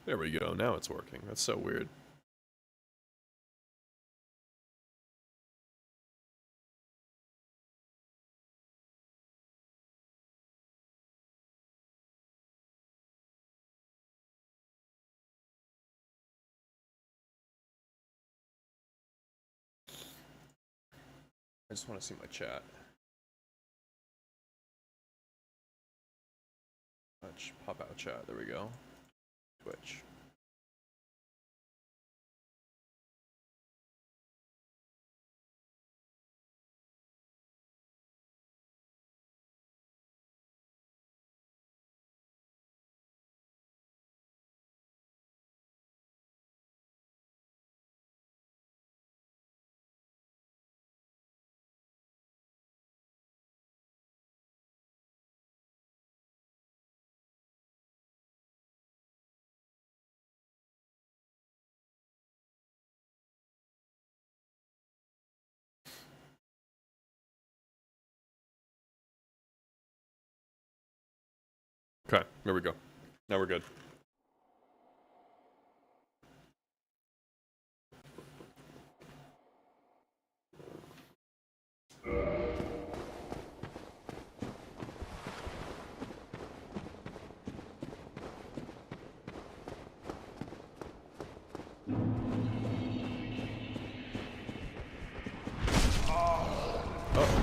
There we go, now it's working. That's so weird. I just want to see my chat. Let's pop out chat, there we go. Twitch. Okay, there we go. Now we're good. Uh-oh.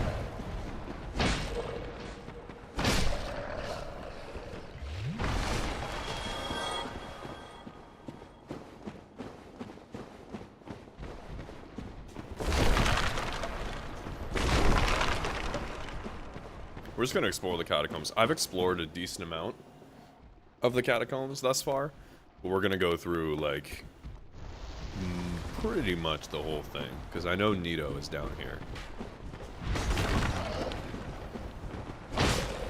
We're just gonna explore the catacombs. I've explored a decent amount of the catacombs thus far, but we're gonna go through, like, pretty much the whole thing, because I know Nito is down here.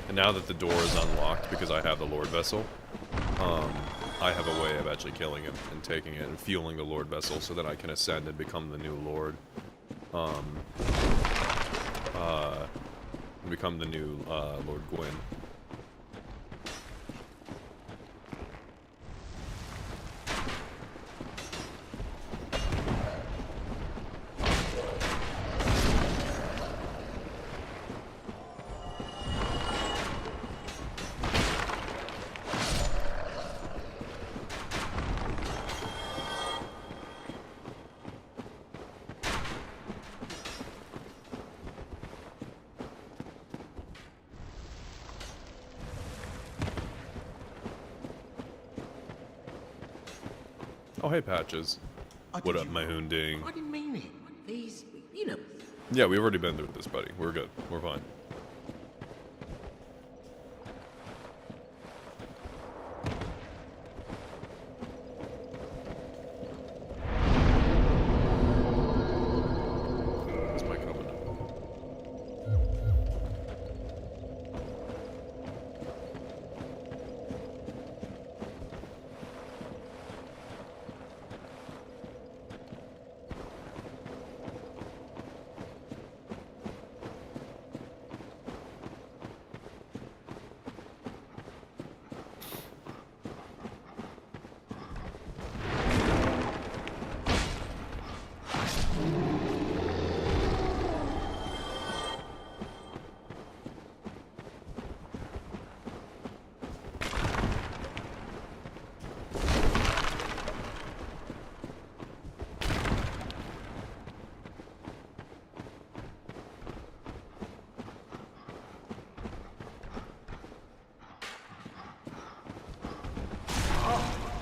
And now that the door is unlocked, because I have the Lord Vessel, I have a way of actually killing him and taking it and fueling the Lord Vessel so that I can ascend and become the new Lord. Become the new, Lord Gwyn. Oh, hey, Patches. What up, my hoonding? I didn't mean it. These, you know. Yeah, we've already been through this, buddy. We're good. We're fine. Where's my covenant?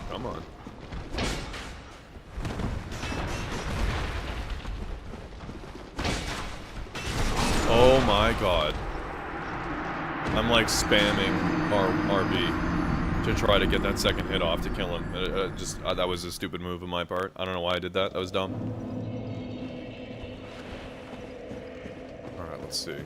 Come on. Oh my god. I'm like spamming RB to try to get that second hit off to kill him. That was a stupid move on my part. I don't know why I did that. That was dumb. Alright, let's see.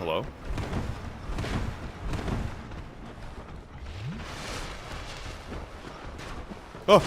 Hello? Oh!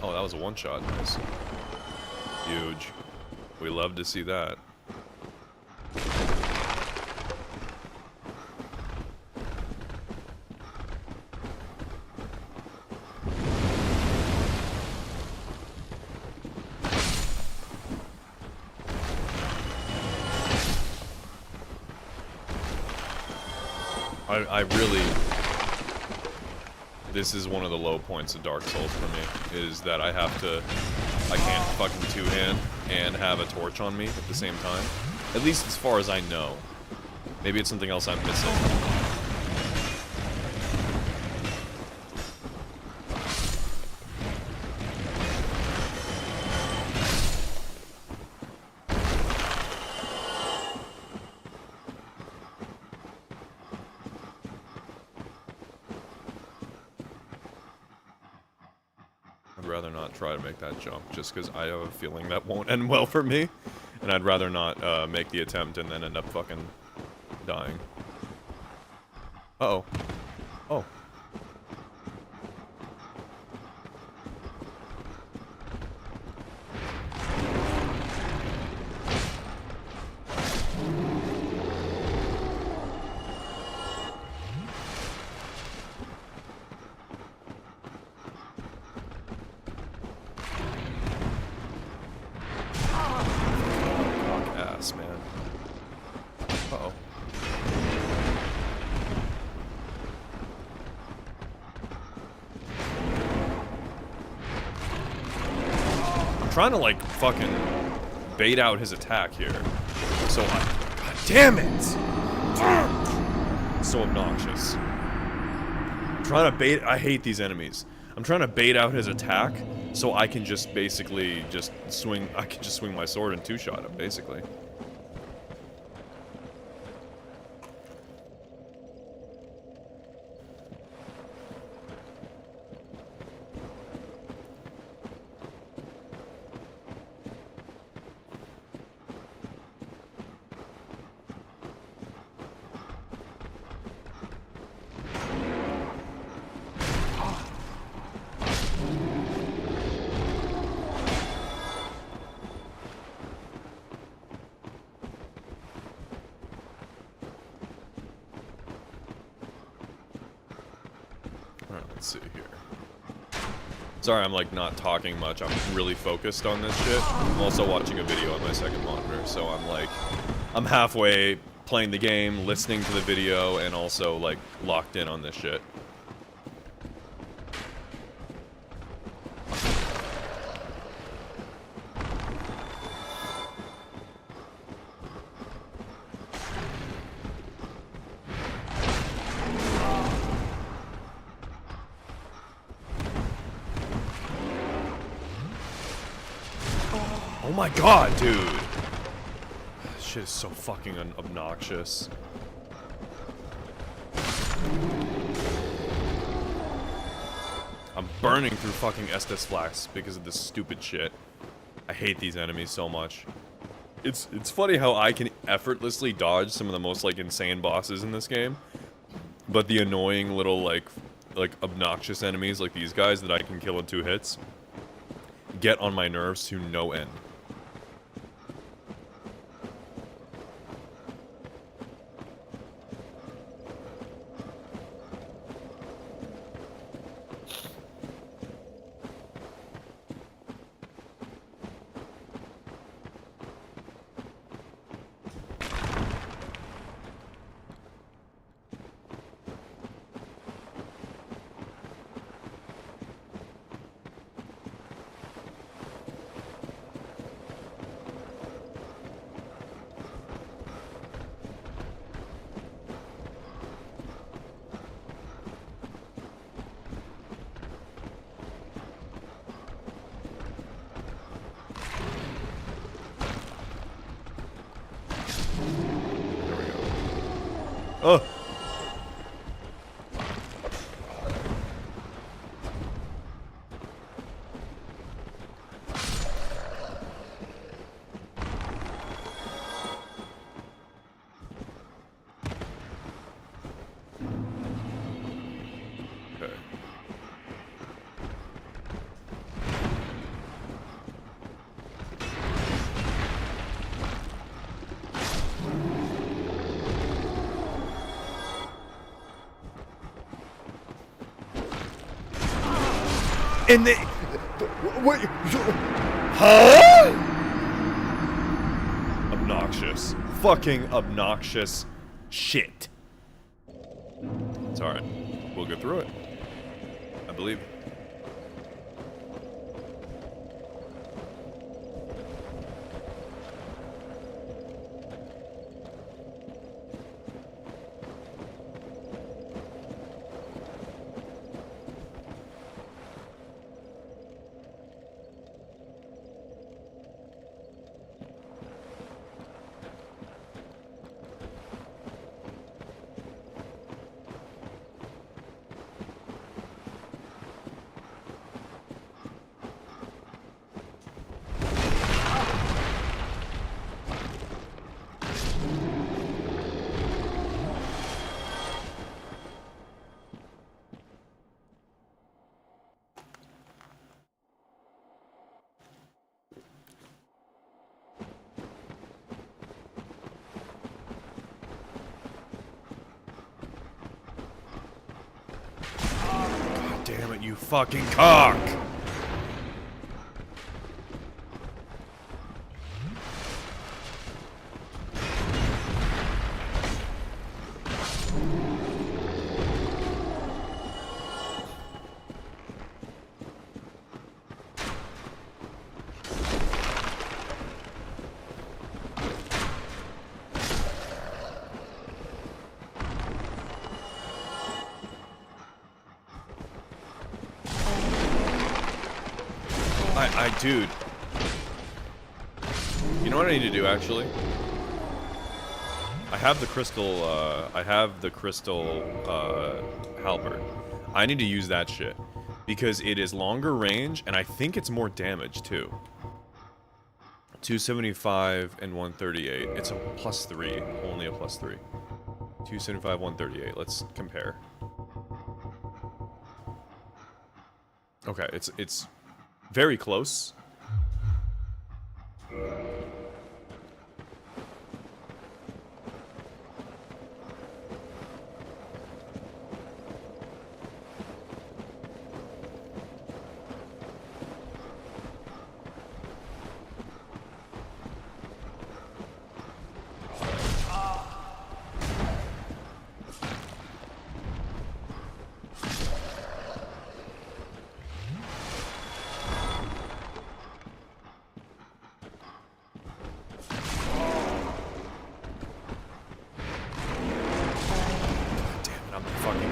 Oh, that was a one-shot. Nice. Huge. We love to see that. I really... This is one of the low points of Dark Souls for me, is that I can't fucking two-hand and have a torch on me at the same time. At least as far as I know. Maybe it's something else I'm missing. I'd rather not try to make that jump, just because I have a feeling that won't end well for me. And I'd rather not make the attempt and then end up fucking dying. Uh-oh. Oh. Man. Uh-oh. I'm trying to, like, fucking bait out his attack here. So God damn it! So obnoxious. I'm trying to bait... I hate these enemies. I'm trying to bait out his attack so I can just basically just swing... I can just swing my sword and two-shot him, basically. Alright, let's see here. Sorry, I'm like not talking much. I'm really focused on this shit. I'm also watching a video on my second monitor, so I'm like, I'm halfway playing the game, listening to the video, and also like locked in on this shit. Oh my god, dude! This shit is so fucking obnoxious. I'm burning through fucking Estus Flax because of this stupid shit. I hate these enemies so much. It's funny how I can effortlessly dodge some of the most like insane bosses in this game, but the annoying little like obnoxious enemies like these guys that I can kill in 2 hits get on my nerves to no end. And they... What? Huh? Obnoxious. Fucking obnoxious shit. It's alright. We'll get through it. I believe. Damn it, you fucking cock! Dude. You know what I need to do, actually? I have the crystal, halberd. I need to use that shit. Because it is longer range, and I think it's more damage, too. 275 and 138. It's a +3. Only a +3. 275, 138. Let's compare. Okay, it's very close.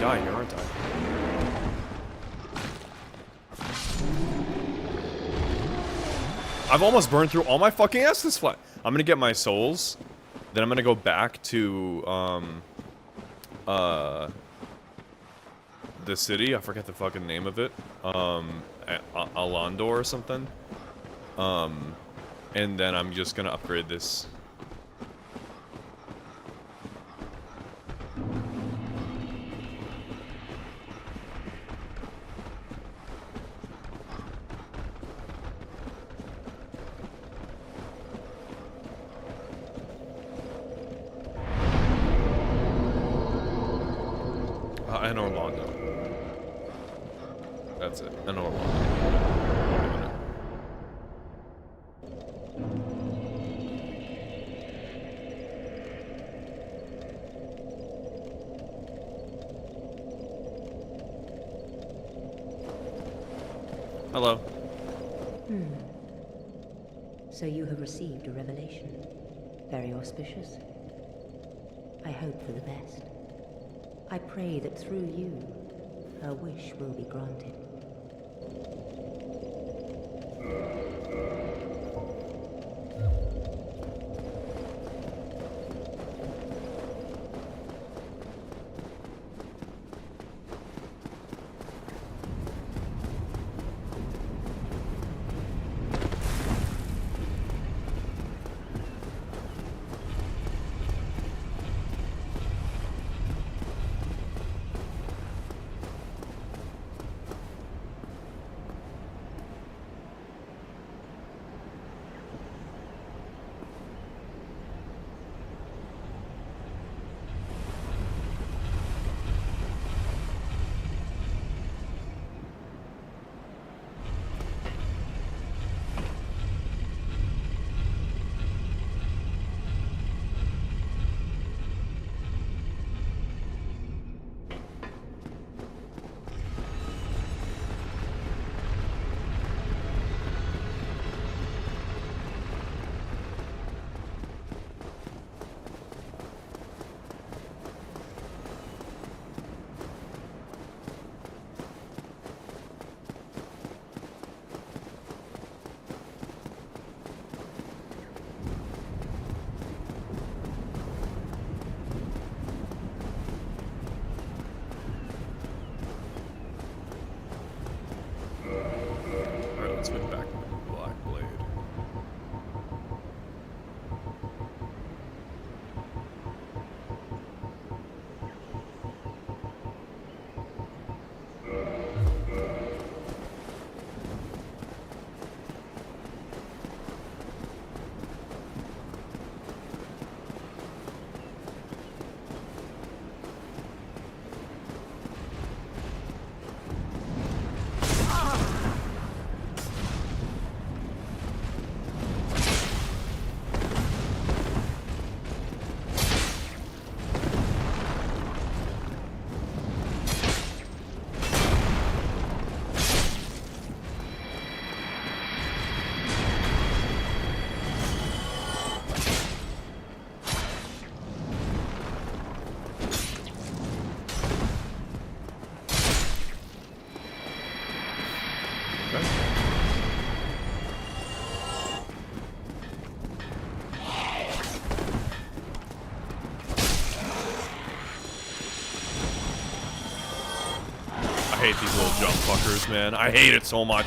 Dying here, aren't I? I've almost burned through all my fucking Estus flat. I'm gonna get my souls, then I'm gonna go back to the city. I forget the fucking name of it. Alondor or something. And then I'm just gonna upgrade this. And Orlando. That's it. And Orlando. Hello. So you have received a revelation. Very auspicious. I hope for the best. I pray that through you, her wish will be granted. hate these little jump fuckers, man. I hate it so much.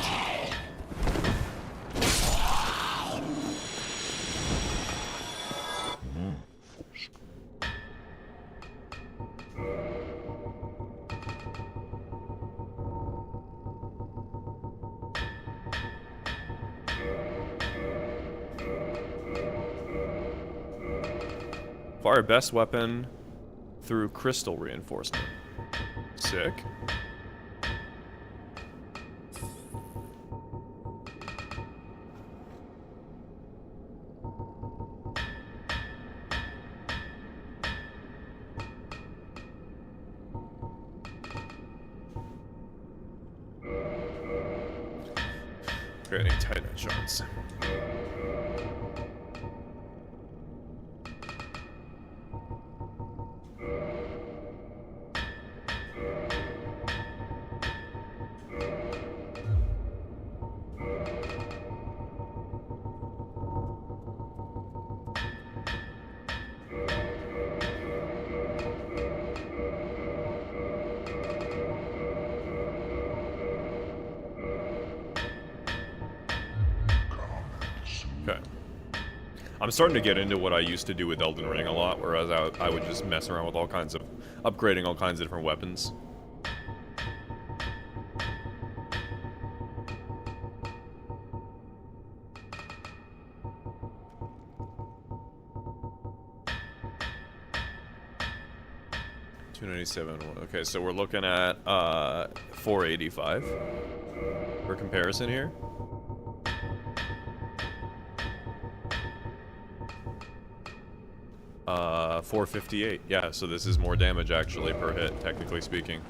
Fire best weapon through crystal reinforcement. Sick. Creating Titan shards. Okay. I'm starting to get into what I used to do with Elden Ring a lot, whereas I would just mess around with all kinds of... upgrading all kinds of different weapons. $297. Okay, so we're looking at $485 for comparison here. $458. Yeah, so this is more damage actually per hit, technically speaking.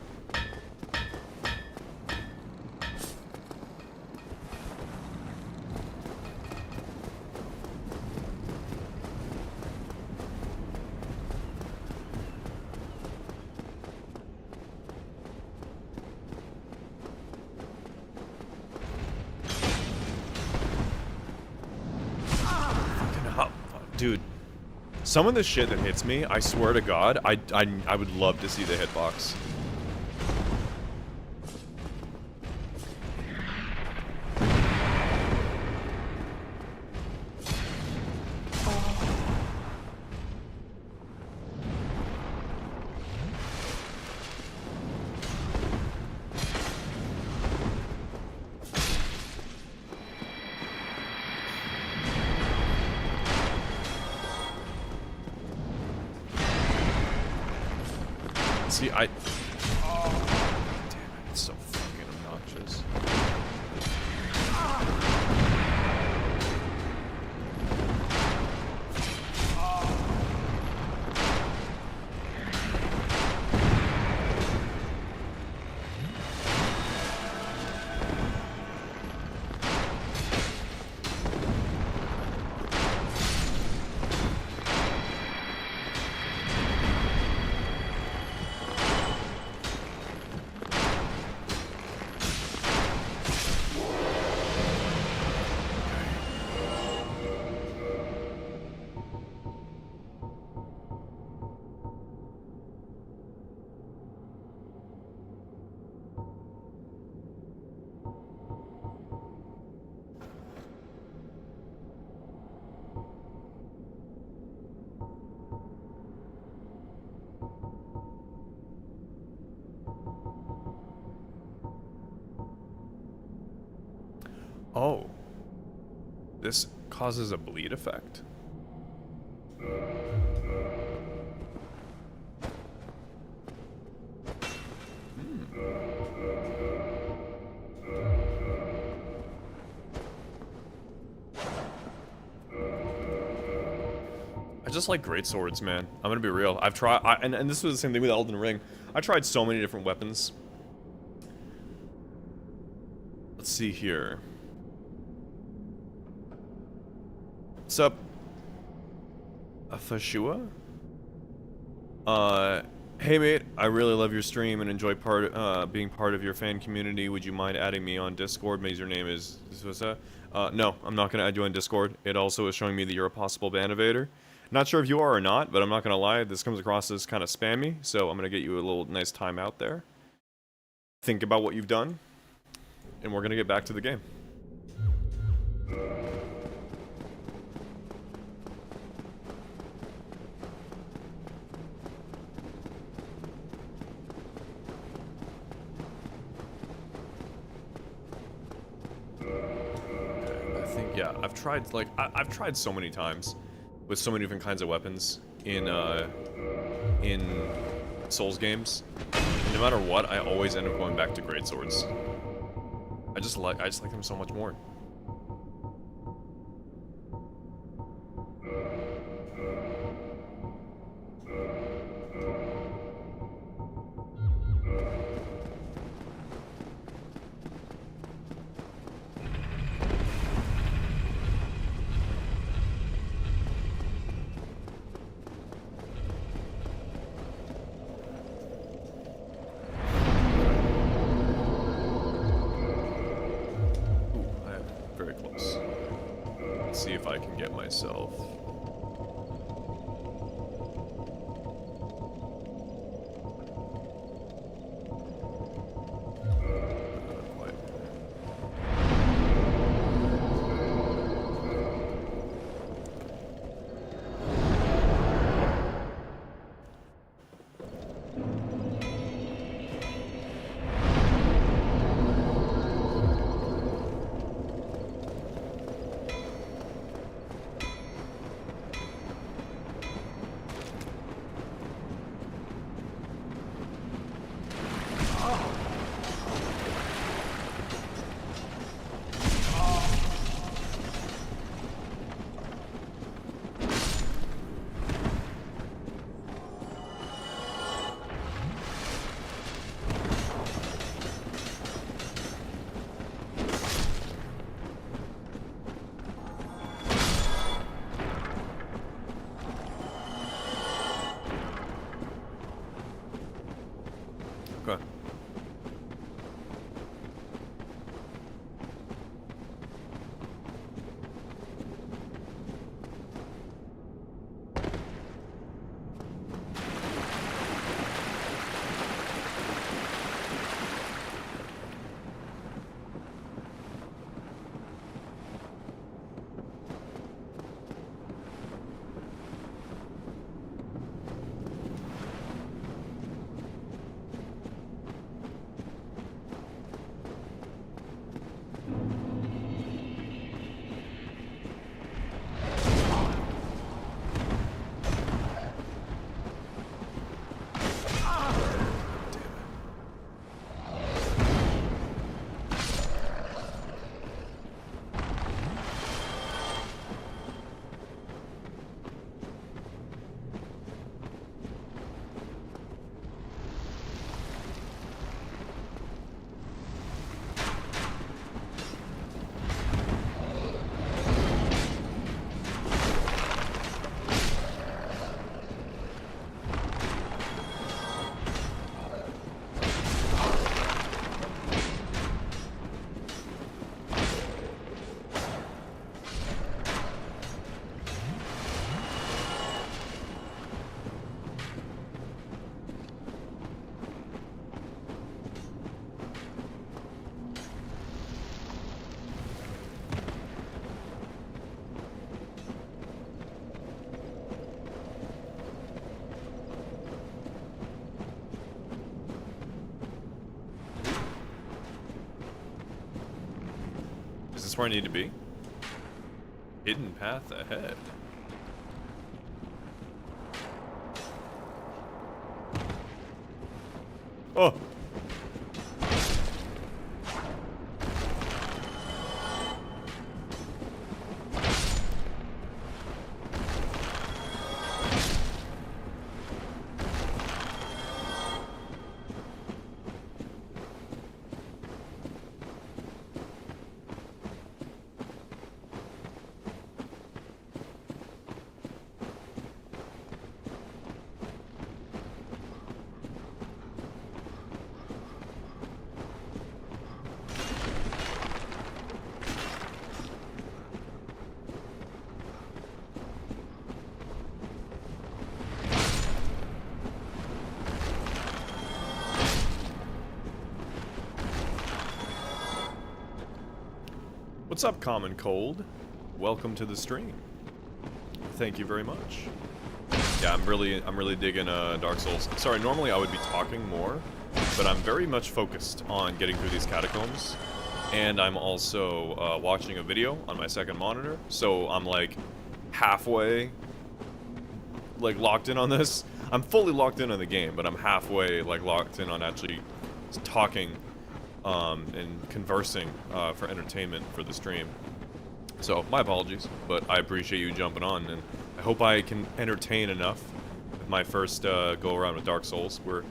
Dude, some of the shit that hits me, I swear to God, I would love to see the hitbox. See, oh, damn it, it's so fucking obnoxious. Oh. This causes a bleed effect? I just like great swords, man. I'm gonna be real. I've tried, and this was the same thing with Elden Ring. I tried so many different weapons. Let's see here. What's up, Afashua? Hey mate, I really love your stream and enjoy being part of your fan community. Would you mind adding me on Discord? Maybe your name is no, I'm not gonna add you on Discord. It also is showing me that you're a possible ban evader. Not sure if you are or not, but I'm not gonna lie, this comes across as kind of spammy, so I'm gonna get you a little nice timeout there. think about what you've done, and we're gonna get back to the game. Yeah, I've tried, like, I've tried so many times with so many different kinds of weapons in Souls games. And no matter what, I always end up going back to greatswords. I just like them so much more. See if I can get myself. Not quite. Okay. Is this where I need to be? Hidden path ahead. Oh! What's up, Common Cold? Welcome to the stream. Thank you very much. Yeah, I'm really digging Dark Souls. Sorry, normally I would be talking more, but I'm very much focused on getting through these catacombs, and I'm also watching a video on my second monitor, so I'm like halfway like locked in on this. I'm fully locked in on the game, but I'm halfway like locked in on actually talking and conversing for entertainment for the stream. So my apologies, but I appreciate you jumping on, and I hope I can entertain enough with my first go around with Dark Souls. We're a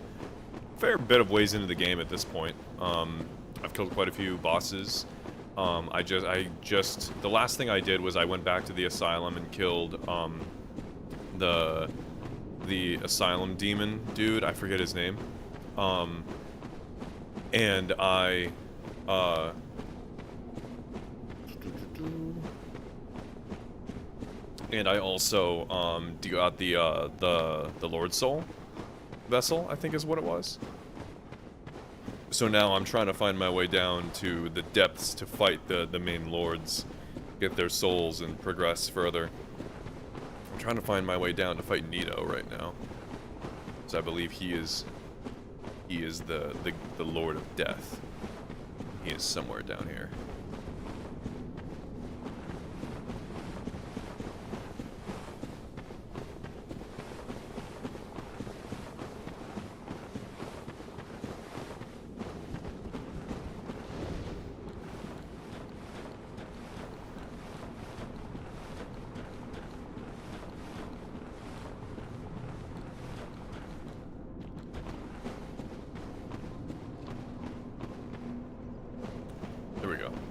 fair bit of ways into the game at this point. I've killed quite a few bosses. I just the last thing I did was I went back to the asylum and killed the asylum demon dude. I forget his name. And I also got the Lord Soul vessel, I think is what it was. So now I'm trying to find my way down to the depths to fight the main lords, get their souls and progress further. I'm trying to find my way down to fight Nito right now, so I believe he is the Lord of Death. He is somewhere down here.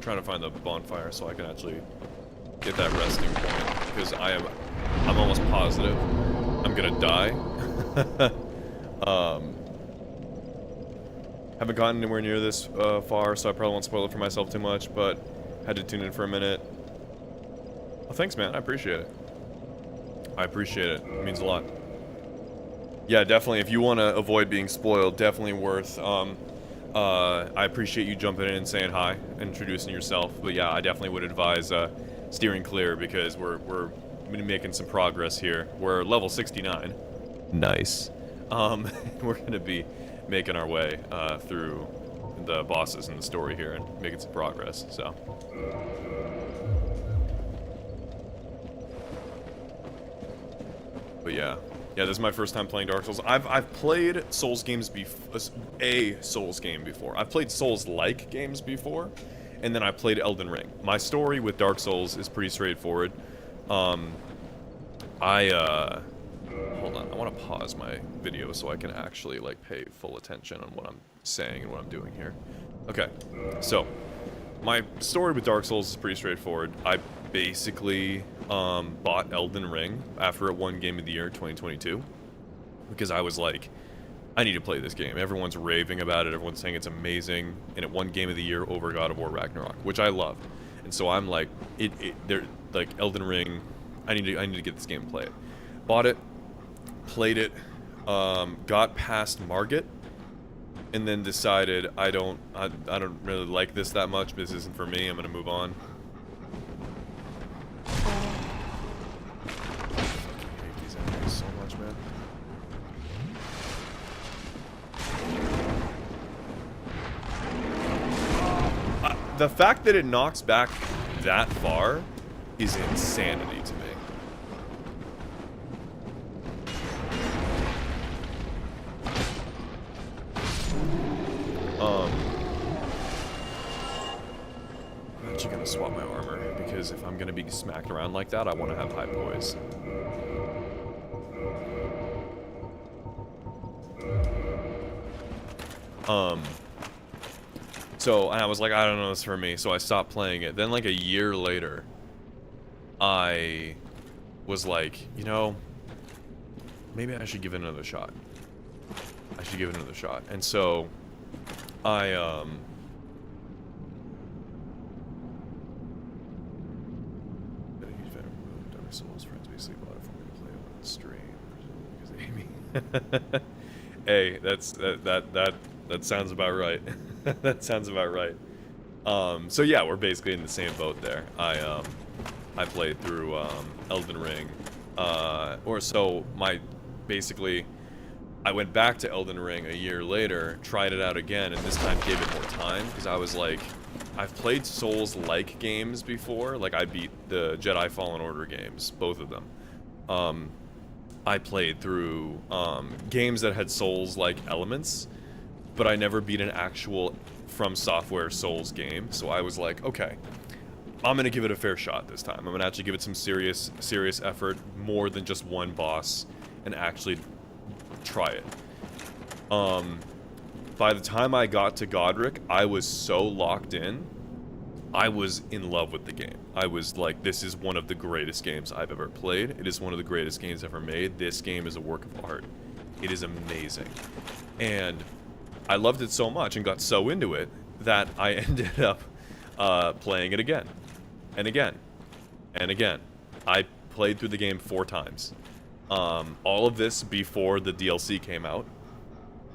Trying to find the bonfire so I can actually get that resting point, because I'm almost positive I'm gonna die. Haven't gotten anywhere near this far, so I probably won't spoil it for myself too much, but had to tune in for a minute. Well, thanks, man. I appreciate it. I appreciate it. It means a lot. Yeah, definitely. If you want to avoid being spoiled, definitely worth I appreciate you jumping in and saying hi, introducing yourself. But yeah, I definitely would advise steering clear, because we're making some progress here. We're level 69. Nice. We're gonna be making our way through the bosses in the story here and making some progress. So. But yeah. Yeah, this is my first time playing Dark Souls. I've played Souls games a Souls game before. I've played Souls-like games before, and then I played Elden Ring. My story with Dark Souls is pretty straightforward. Hold on, I want to pause my video so I can actually like pay full attention on what I'm saying and what I'm doing here. Okay, so my story with Dark Souls is pretty straightforward. I basically bought Elden Ring after it won Game of the Year 2022, because I was like, I need to play this game. Everyone's raving about it, everyone's saying it's amazing, and it won Game of the Year over God of War Ragnarok, which I love. And so I'm like, they're like, Elden Ring, I need to get this game and play it. Bought it, played it, got past Margit, and then decided I don't really like this that much. This isn't for me. I'm gonna move on. I hate these enemies so much, man. The fact that it knocks back that far is insanity to me. I'm actually gonna swap my armor, because if I'm gonna be smacked around like that, I want to have high poise. So I was like, I don't know, this is for me, so I stopped playing it. Then like a year later, I was like, you know, maybe I should give it another shot. I should give it another shot. And so I Dark Souls friends basically bought it for me to play on stream because they hate me. Hey, that sounds about right. That sounds about right. So yeah, we're basically in the same boat there. I played through Elden Ring, basically I went back to Elden Ring a year later, tried it out again, and this time gave it more time because I was like, I've played Souls-like games before. Like I beat the Jedi Fallen Order games, both of them. I played through games that had Souls-like elements, but I never beat an actual From Software Souls game. So I was like, okay, I'm gonna give it a fair shot this time. I'm gonna actually give it some serious effort, more than just one boss, and actually try it. By the time I got to Godric, I was so locked in. I was in love with the game. I was like, this is one of the greatest games I've ever played. It is one of the greatest games ever made. This game is a work of art. It is amazing. And I loved it so much and got so into it that I ended up playing it again. And again. And again. I played through the game 4 times. All of this before the DLC came out.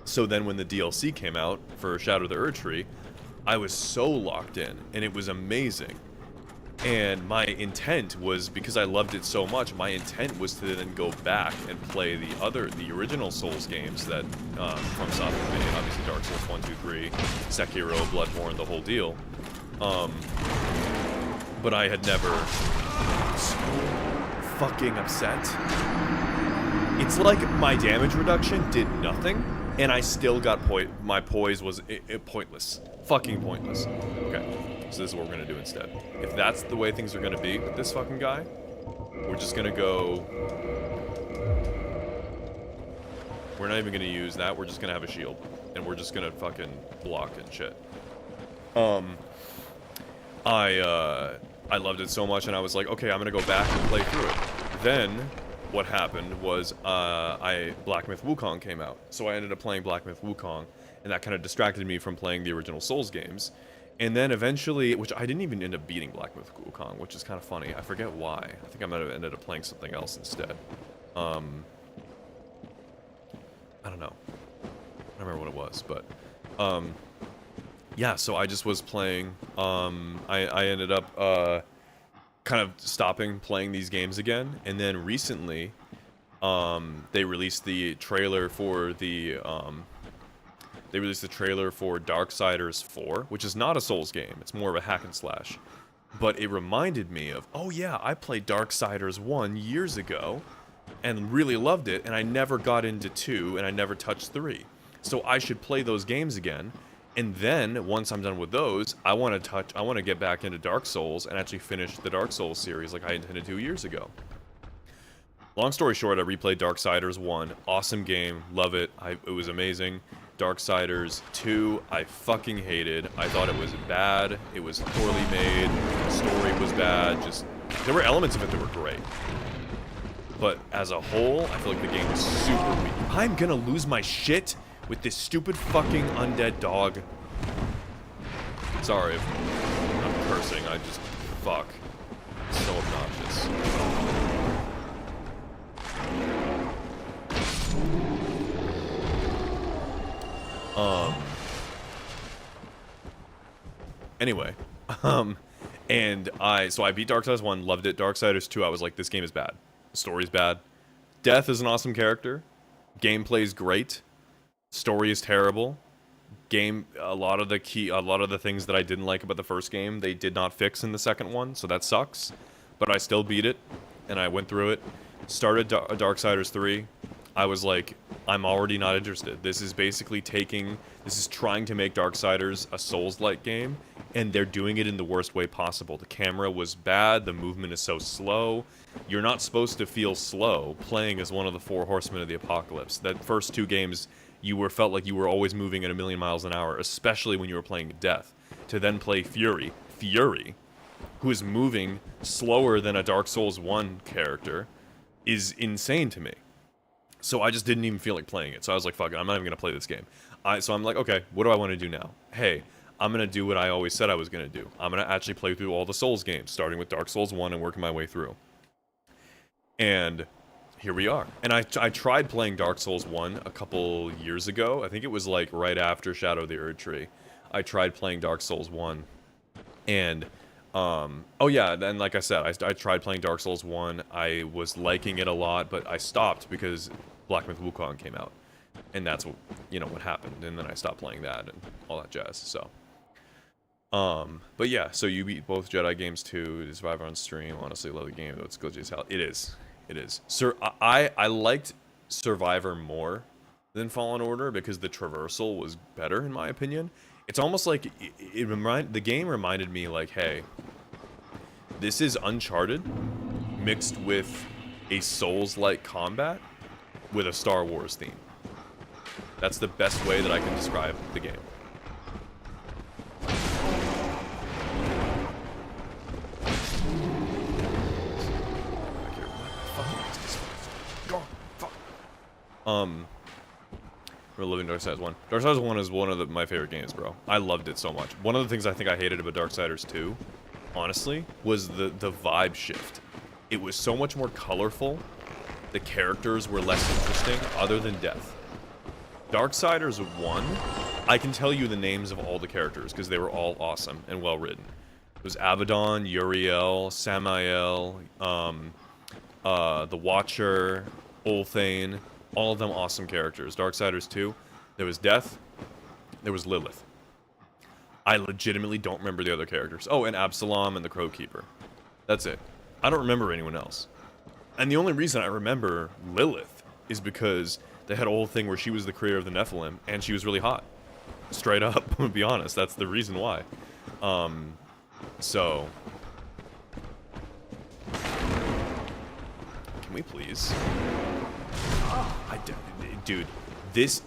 So then when the DLC came out for Shadow of the Erdtree, I was so locked in, and it was amazing. And my intent was, because I loved it so much, my intent was to then go back and play the original Souls games that From Software made. Obviously Dark Souls 1, 2, 3, Sekiro, Bloodborne, the whole deal. But I had never... So fucking upset. It's like my damage reduction did nothing, and I still got my poise was pointless. Fucking pointless. Okay, so this is what we're gonna do instead. If that's the way things are gonna be with this fucking guy, we're just gonna go... We're not even gonna use that, we're just gonna have a shield. And we're just gonna fucking block and shit. I loved it so much, and I was like, okay, I'm gonna go back and play through it. Then, what happened was, Black Myth Wukong came out. So I ended up playing Black Myth Wukong, and that kind of distracted me from playing the original Souls games. And then eventually, which I didn't even end up beating Black Myth Wukong, which is kind of funny. I forget why. I think I might have ended up playing something else instead. I don't know. I don't remember what it was, but... yeah, so I just was playing, I ended up, kind of stopping playing these games again, and then recently, they released the trailer for Darksiders 4, which is not a Souls game, it's more of a hack and slash, but it reminded me of, oh yeah, I played Darksiders 1 years ago, and really loved it, and I never got into 2, and I never touched 3, so I should play those games again. And then, once I'm done with those, I want to get back into Dark Souls and actually finish the Dark Souls series like I intended to years ago. Long story short, I replayed Darksiders 1. Awesome game. Love it. It was amazing. Darksiders 2, I fucking hated. I thought it was bad. It was poorly made. The story was bad. There were elements of it that were great. But as a whole, I feel like the game was super weak. I'm gonna lose my shit with this stupid fucking undead dog. Sorry if I'm cursing, fuck. It's so obnoxious. Anyway, so I beat Darksiders 1, loved it. Darksiders 2, I was like, this game is bad. The story's bad. Death is an awesome character. Gameplay's great. Story is terrible. A lot of the things that I didn't like about the first game, they did not fix in the second one, so that sucks. But I still beat it, and I went through it. Started Darksiders 3. I was like, I'm already not interested. This is trying to make Darksiders a Souls-like game, and they're doing it in the worst way possible. The camera was bad, the movement is so slow. You're not supposed to feel slow playing as one of the 4 horsemen of the apocalypse. That first 2 games, felt like you were always moving at 1,000,000 miles an hour, especially when you were playing Death. To then play Fury, who is moving slower than a Dark Souls 1 character, is insane to me. So I just didn't even feel like playing it. So I was like, fuck it, I'm not even going to play this game. So I'm like, okay, what do I want to do now? Hey, I'm going to do what I always said I was going to do. I'm going to actually play through all the Souls games, starting with Dark Souls 1 and working my way through. And here we are. And I tried playing Dark Souls 1 a couple years ago. I think it was like right after Shadow of the Erdtree. I tried playing Dark Souls 1. And oh yeah, then like I said, I tried playing Dark Souls 1. I was liking it a lot, but I stopped because Black Myth Wukong came out. And that's what, what happened. And then I stopped playing that and all that jazz. So but yeah, so you beat both Jedi games too. Survivor on stream. Honestly, love the game, though it's glitchy as hell. It is. I liked Survivor more than Fallen Order because the traversal was better in my opinion. It's almost like the game reminded me like, hey, this is Uncharted mixed with a Souls-like combat with a Star Wars theme. That's the best way that I can describe the game. We're living Darksiders 1. Darksiders 1 is one of my favorite games, bro. I loved it so much. One of the things I think I hated about Darksiders 2, honestly, was the vibe shift. It was so much more colorful. The characters were less interesting, other than death. Darksiders 1, I can tell you the names of all the characters, because they were all awesome and well written. It was Abaddon, Uriel, Samael, the Watcher, Ulthane, all of them awesome characters. Darksiders 2, there was Death, there was Lilith. I legitimately don't remember the other characters. Oh, and Absalom and the Crow Keeper. That's it. I don't remember anyone else. And the only reason I remember Lilith is because they had a whole thing where she was the creator of the Nephilim, and she was really hot. Straight up, to be honest, that's the reason why. So... Can we please... Dude, it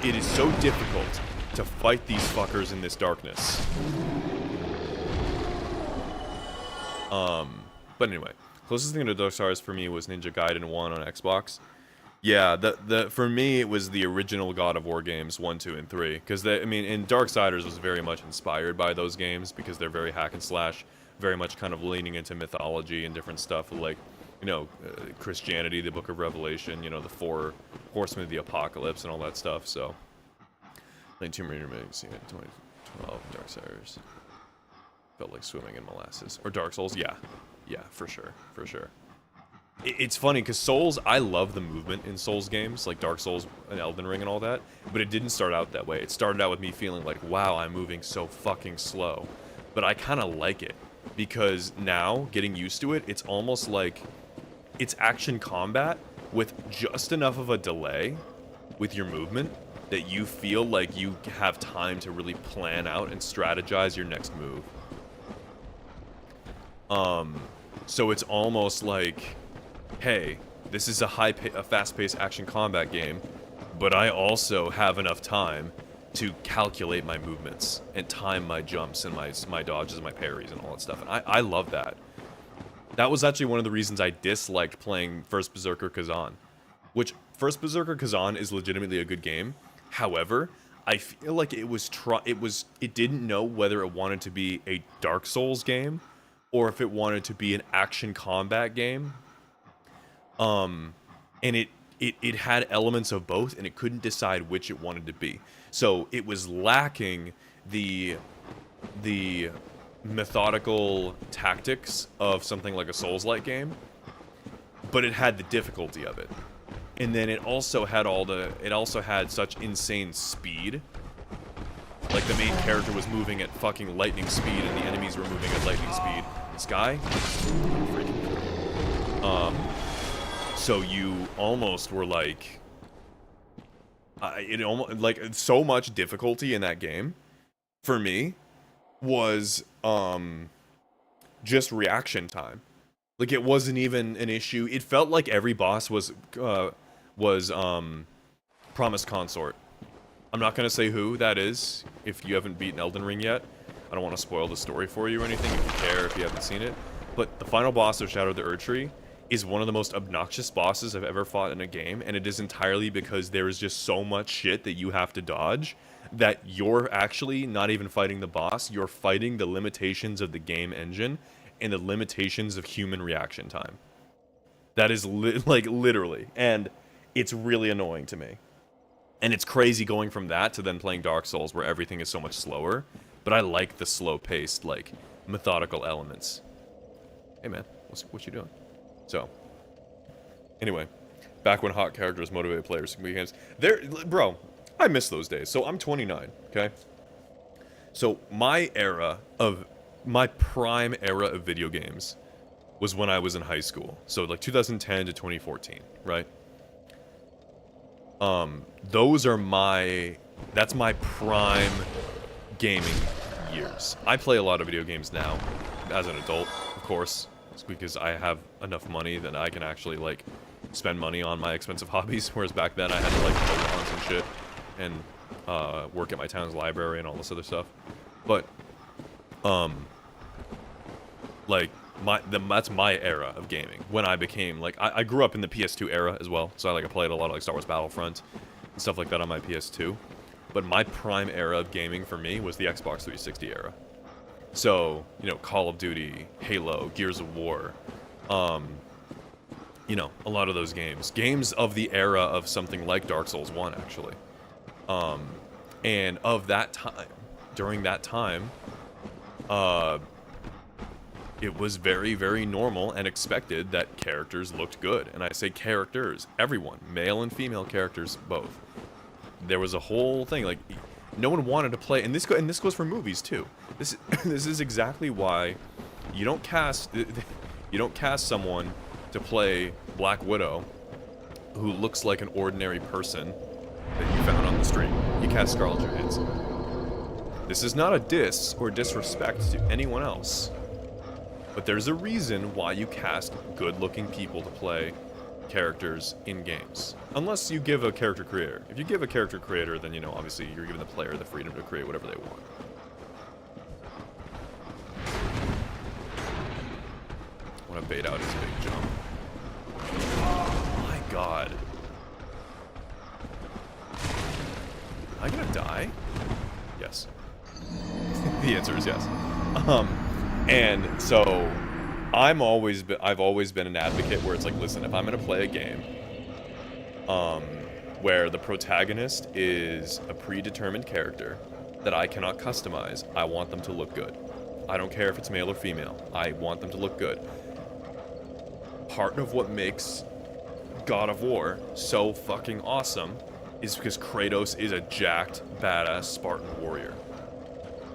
is so difficult to fight these fuckers in this darkness. But anyway, closest thing to Darksiders for me was Ninja Gaiden 1 on Xbox. Yeah, for me it was the original God of War games 1, 2, and 3, because and Darksiders was very much inspired by those games because they're very hack and slash, very much kind of leaning into mythology and different stuff like, Christianity, the Book of Revelation, the 4 Horsemen of the Apocalypse and all that stuff. So, playing Tomb Raider Magazine, 2012, Darksiders. Felt like swimming in molasses. Or Dark Souls, yeah, for sure. It's funny because Souls, I love the movement in Souls games, like Dark Souls and Elden Ring and all that, but it didn't start out that way. It started out with me feeling like, wow, I'm moving so fucking slow. But I kind of like it because now, getting used to it, it's almost like it's action combat with just enough of a delay with your movement that you feel like you have time to really plan out and strategize your next move. So it's almost like, hey, this is a fast-paced action combat game, but I also have enough time to calculate my movements and time my jumps and my dodges and my parries and all that stuff. And I love that. That was actually one of the reasons I disliked playing First Berserker Kazan. Which, First Berserker Kazan is legitimately a good game. However, I feel like it didn't know whether it wanted to be a Dark Souls game or if it wanted to be an action combat game. And it had elements of both, and it couldn't decide which it wanted to be. So it was lacking the methodical tactics of something like a Souls-like game, but it had the difficulty of it. And then it also had such insane speed. Like the main character was moving at fucking lightning speed and the enemies were moving at lightning speed. This guy, so you almost were like, so much difficulty in that game for me was just reaction time. Like, it wasn't even an issue. It felt like every boss was Promised Consort. I'm not gonna say who that is if you haven't beaten Elden Ring yet. I don't want to spoil the story for you or anything if you care, if you haven't seen it. But the final boss of Shadow of the Erdtree is one of the most obnoxious bosses I've ever fought in a game, and it is entirely because there is just so much shit that you have to dodge that you're actually not even fighting the boss, you're fighting the limitations of the game engine and the limitations of human reaction time. That is literally, and it's really annoying to me. And it's crazy going from that to then playing Dark Souls where everything is so much slower, but I like the slow-paced, like, methodical elements. Hey man, what you doing? So, anyway, back when hot characters motivated players to games, bro, I miss those days. So I'm 29, okay? So my prime era of video games was when I was in high school. So like 2010 to 2014, right? That's my prime gaming years. I play a lot of video games now, as an adult, of course. It's because I have enough money that I can actually, like, spend money on my expensive hobbies, whereas back then I had to, like, mow lawns and shit, and, work at my town's library and all this other stuff. But, like, that's my era of gaming, when I became, like, I grew up in the PS2 era as well, so I played a lot of, like, Star Wars Battlefront and stuff like that on my PS2. But my prime era of gaming for me was the Xbox 360 era. So, you know, Call of Duty, Halo, Gears of War, you know, a lot of those games. Games of the era of something like Dark Souls 1, actually. And of that time, during that time, it was very, very normal and expected that characters looked good. And I say characters, everyone, male and female characters, both. There was a whole thing, like, no one wanted to play, and this goes for movies too. This is exactly why you don't cast someone to play Black Widow who looks like an ordinary person that you found on the street. You cast Scarlett Johansson. This is not a diss or disrespect to anyone else, but there's a reason why you cast good-looking people to play characters in games. Unless you give a character creator. If you give a character creator, then, you know, obviously you're giving the player the freedom to create whatever they want. I want to bait out his big jump. Oh my god. Am I gonna die? Yes. The answer is yes. And so I've always been an advocate where it's like, listen, if I'm gonna play a game where the protagonist is a predetermined character that I cannot customize, I want them to look good. I don't care if it's male or female. I want them to look good. Part of what makes God of War so fucking awesome is because Kratos is a jacked, badass Spartan warrior.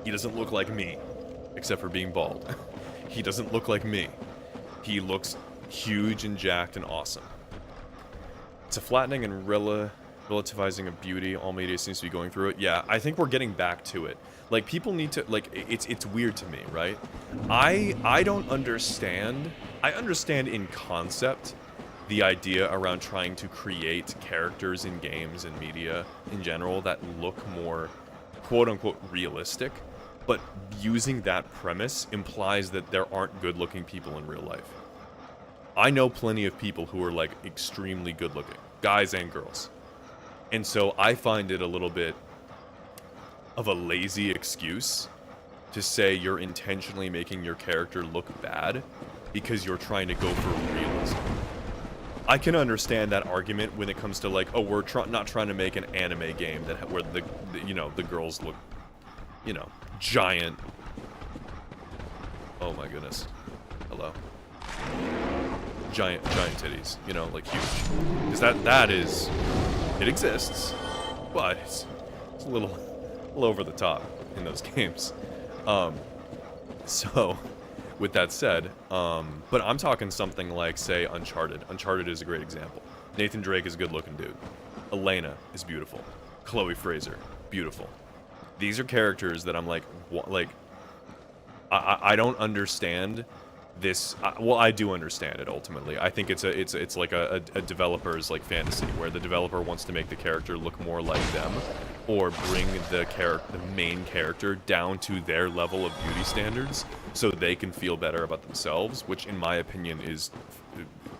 He doesn't look like me, except for being bald. He doesn't look like me. He looks huge and jacked and awesome. It's a flattening and relativizing of beauty. All media seems to be going through it. Yeah, I think we're getting back to it. Like, people need to, like, it's weird to me, right? I don't understand. I understand in concept the idea around trying to create characters in games and media in general that look more quote-unquote realistic. But using that premise implies that there aren't good-looking people in real life. I know plenty of people who are, like, extremely good-looking. Guys and girls. And so I find it a little bit of a lazy excuse to say you're intentionally making your character look bad because you're trying to go for realism. I can understand that argument when it comes to, like, oh, we're not trying to make an anime game where the you know, the girls look, you know, giant. Oh my goodness. Hello. Giant titties, you know, like huge. Because that is, it exists, but it's a little over the top in those games. So, with that said, but I'm talking something like, say, Uncharted. Uncharted is a great example. Nathan Drake is a good-looking dude. Elena is beautiful. Chloe Fraser, beautiful. These are characters that I'm like, I don't understand this. Well, I do understand it ultimately. I think it's like a developer's, like, fantasy where the developer wants to make the character look more like them, or bring the main character down to their level of beauty standards so they can feel better about themselves, which in my opinion is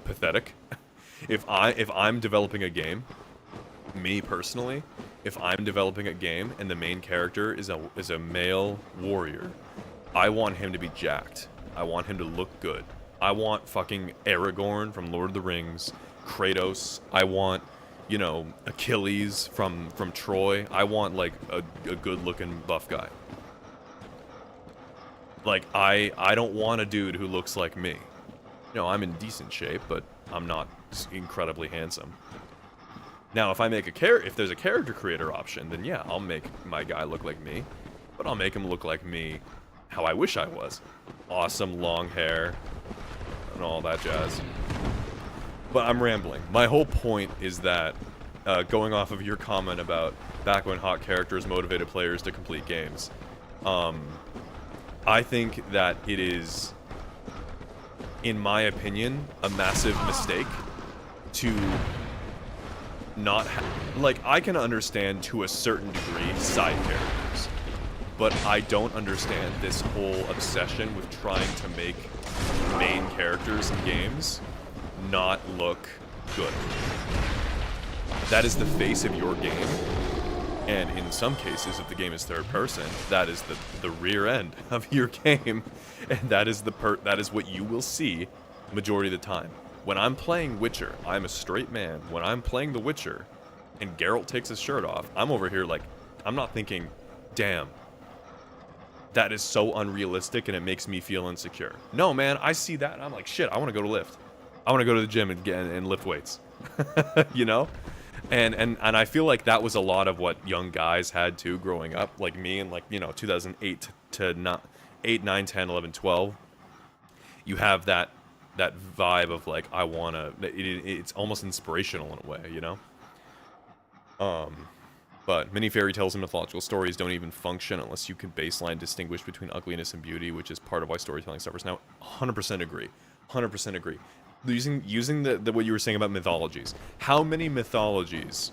pathetic. If I'm developing a game, me personally, if I'm developing a game and the main character is a male warrior, I want him to be jacked. I want him to look good. I want fucking Aragorn from Lord of the Rings, Kratos. I want, you know, Achilles from Troy. I want, like, a good-looking buff guy. Like, I don't want a dude who looks like me. You know, I'm in decent shape, but I'm not incredibly handsome. Now, if there's a character creator option, then yeah, I'll make my guy look like me, but I'll make him look like me how I wish I was. Awesome long hair and all that jazz. But I'm rambling. My whole point is that, going off of your comment about back when hot characters motivated players to complete games, I think that it is, in my opinion, a massive mistake to not like, I can understand to a certain degree side characters, but I don't understand this whole obsession with trying to make main characters in games not look good. That is the face of your game, and in some cases, if the game is third person, that is the rear end of your game, and that is what you will see majority of the time. When I'm playing Witcher, I'm a straight man. When I'm playing The Witcher, and Geralt takes his shirt off, I'm over here like, I'm not thinking, damn, that is so unrealistic and it makes me feel insecure. No, man, I see that and I'm like, shit, I want to go to lift. I want to go to the gym and lift weights. You know? And I feel like that was a lot of what young guys had too growing up, like me in, like, you know, 2008 to 8, 9, 10, 11, 12. You have that vibe of like, I want to, it's almost inspirational in a way, you know? But many fairy tales and mythological stories don't even function unless you can baseline distinguish between ugliness and beauty, which is part of why storytelling suffers. Now, 100% agree. 100% agree. Using the what you were saying about mythologies. How many mythologies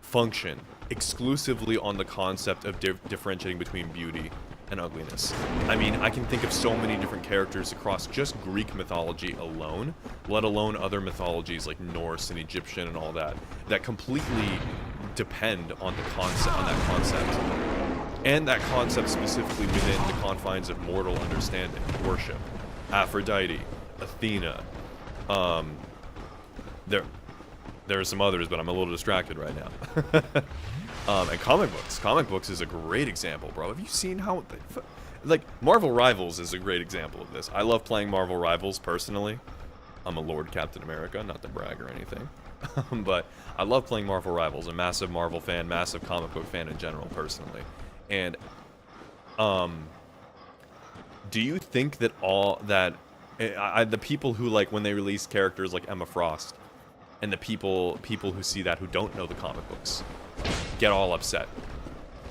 function exclusively on the concept of differentiating between beauty and ugliness? I mean, I can think of so many different characters across just Greek mythology alone, let alone other mythologies like Norse and Egyptian and all that, that completely depend on that concept. And that concept specifically within the confines of mortal understanding, worship. Aphrodite, Athena, there are some others, but I'm a little distracted right now. And comic books is a great example, bro. Have you seen how, like, Marvel Rivals is a great example of this. I love playing Marvel Rivals personally. I'm a Lord Captain America, not to brag or anything. But I love playing Marvel Rivals, a massive Marvel fan, massive comic book fan in general, personally. And, do you think that the people who, like, when they release characters like Emma Frost, and the people who see that who don't know the comic books, get all upset?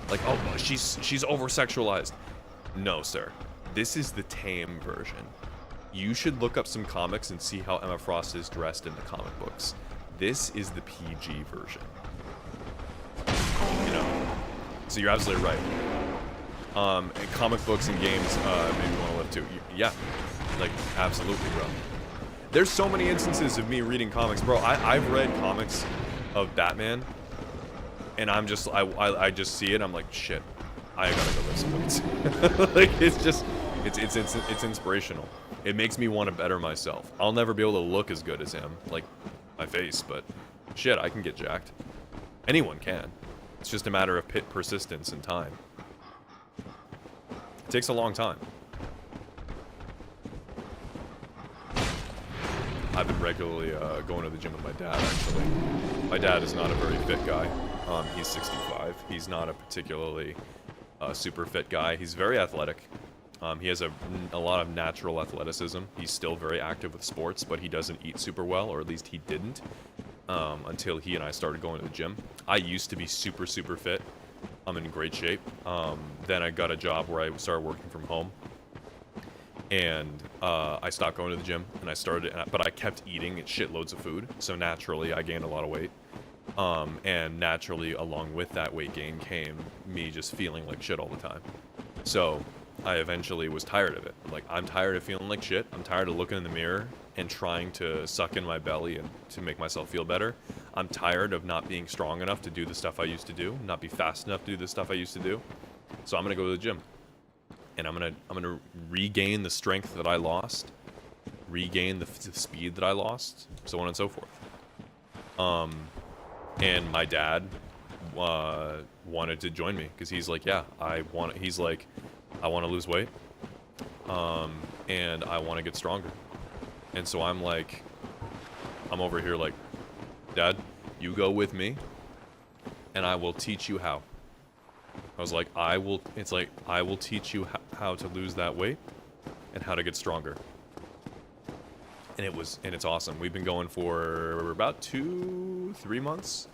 Like, oh, she's over-sexualized. No, sir. This is the tame version. You should look up some comics and see how Emma Frost is dressed in the comic books. This is the PG version. You know? So you're absolutely right. And comic books and games, maybe you want to live too. Yeah, like, absolutely, bro. There's so many instances of me reading comics, bro. I've read comics of Batman, and I'm just, I just see it, I'm like, shit, I gotta go lift some weights. Like, it's inspirational. It makes me want to better myself. I'll never be able to look as good as him, like my face, but shit, I can get jacked. Anyone can. It's just a matter of persistence and time. It takes a long time. I've been regularly going to the gym with my dad, actually. My dad is not a very fit guy. He's 65. He's not a particularly super fit guy. He's very athletic. He has a lot of natural athleticism. He's still very active with sports, but he doesn't eat super well, or at least he didn't, until he and I started going to the gym. I used to be super, super fit. I'm in great shape. Then I got a job where I started working from home. And I stopped going to the gym, and I started, but I kept eating shitloads of food, so naturally I gained a lot of weight. And naturally, along with that weight gain came me just feeling like shit all the time. So I eventually was tired of it. Like, I'm tired of feeling like shit. I'm tired of looking in the mirror and trying to suck in my belly and to make myself feel better. I'm tired of not being strong enough to do the stuff I used to do, not be fast enough to do the stuff I used to do. So I'm gonna go to the gym. And I'm gonna regain the strength that I lost, regain the speed that I lost, so on and so forth. And my dad wanted to join me because he's like, yeah, he's like, I want to lose weight, and I want to get stronger. And so I'm like, I'm over here like, Dad, you go with me, and I will teach you how. I was like, I will teach you how to lose that weight and how to get stronger. And it's awesome. We've been going for about 2-3 months,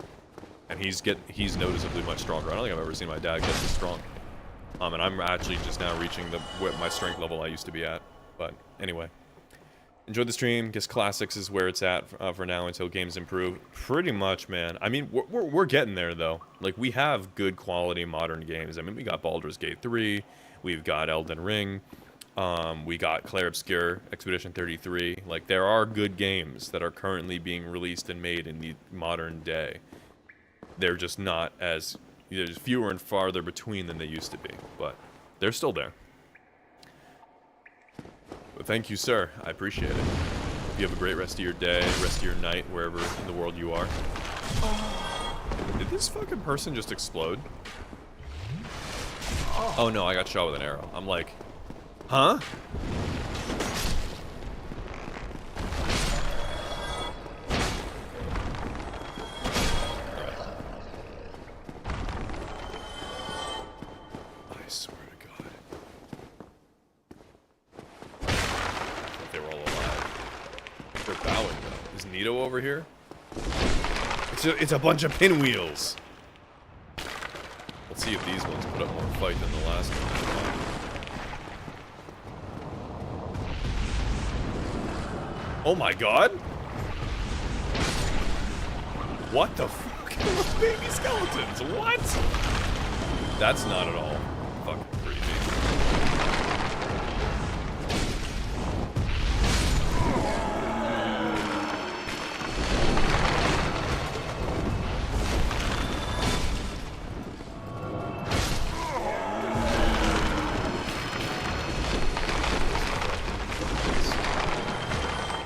and he's noticeably much stronger. I don't think I've ever seen my dad get this strong. And I'm actually just now reaching my strength level I used to be at. But anyway, enjoyed the stream. Guess classics is where it's at for now until games improve. Pretty much, man. I mean, we're getting there though. Like, we have good quality modern games. I mean, we got Baldur's Gate 3, we've got Elden Ring, we got Clair Obscur, Expedition 33. Like, there are good games that are currently being released and made in the modern day. They're just not as, there's fewer and farther between than they used to be, but they're still there. But thank you, sir. I appreciate it. Hope you have a great rest of your day, rest of your night, wherever in the world you are. Did this fucking person just explode? Oh no, I got shot with an arrow. I'm like, huh? I swear to God. I thought they were all alive. They're bowing though. Is Nito over here? It's a bunch of pinwheels. Let's see if these ones put up more fight than the last one. Oh my God! What the fuck? Baby skeletons, what? That's not at all fucking creepy.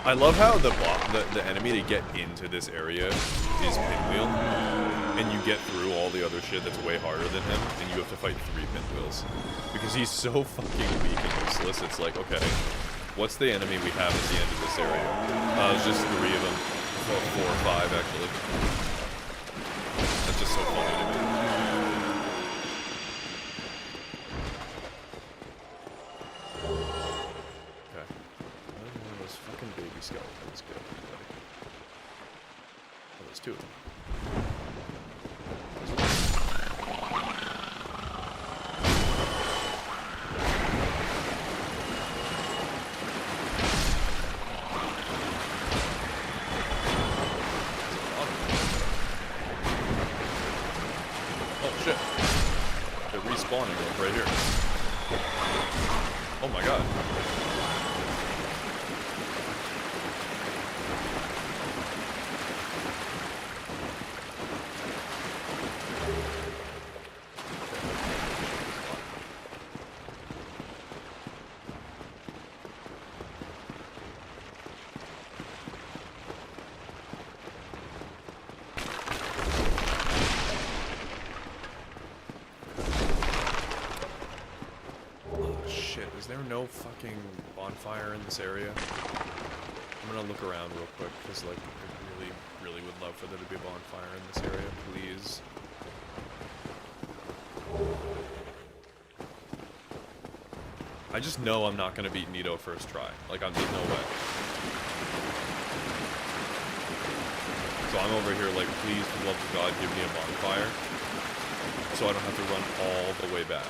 I love how the enemy to get into this area is Pinwheel, and you get through all the other shit that's way harder than him, and you have to fight 3 Pinwheels. Because he's so fucking weak and useless, it's like, okay, what's the enemy we have at the end of this area? It's just 3 of them. Or 4 or 5, actually. That's just so funny to me. Skeletons go, buddy. Oh, there's 2 of them. Oh shit. They're respawning right here. Oh my God. Is there no fucking bonfire in this area? I'm gonna look around real quick, because, like, I really, really would love for there to be a bonfire in this area, please. I just know I'm not gonna beat Nito first try. Like, there's no way. So I'm over here like, please, for the love of God, give me a bonfire, so I don't have to run all the way back.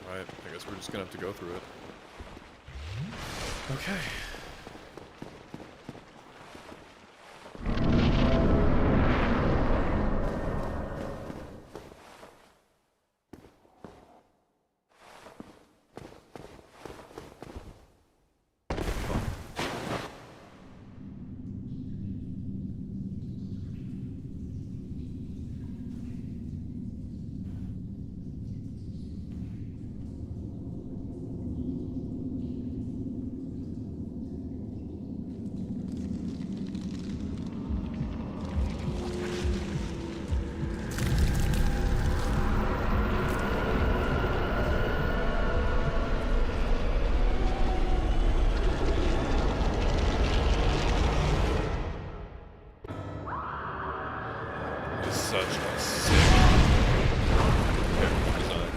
I guess we're just gonna have to go through it. Okay. is such a sick character design.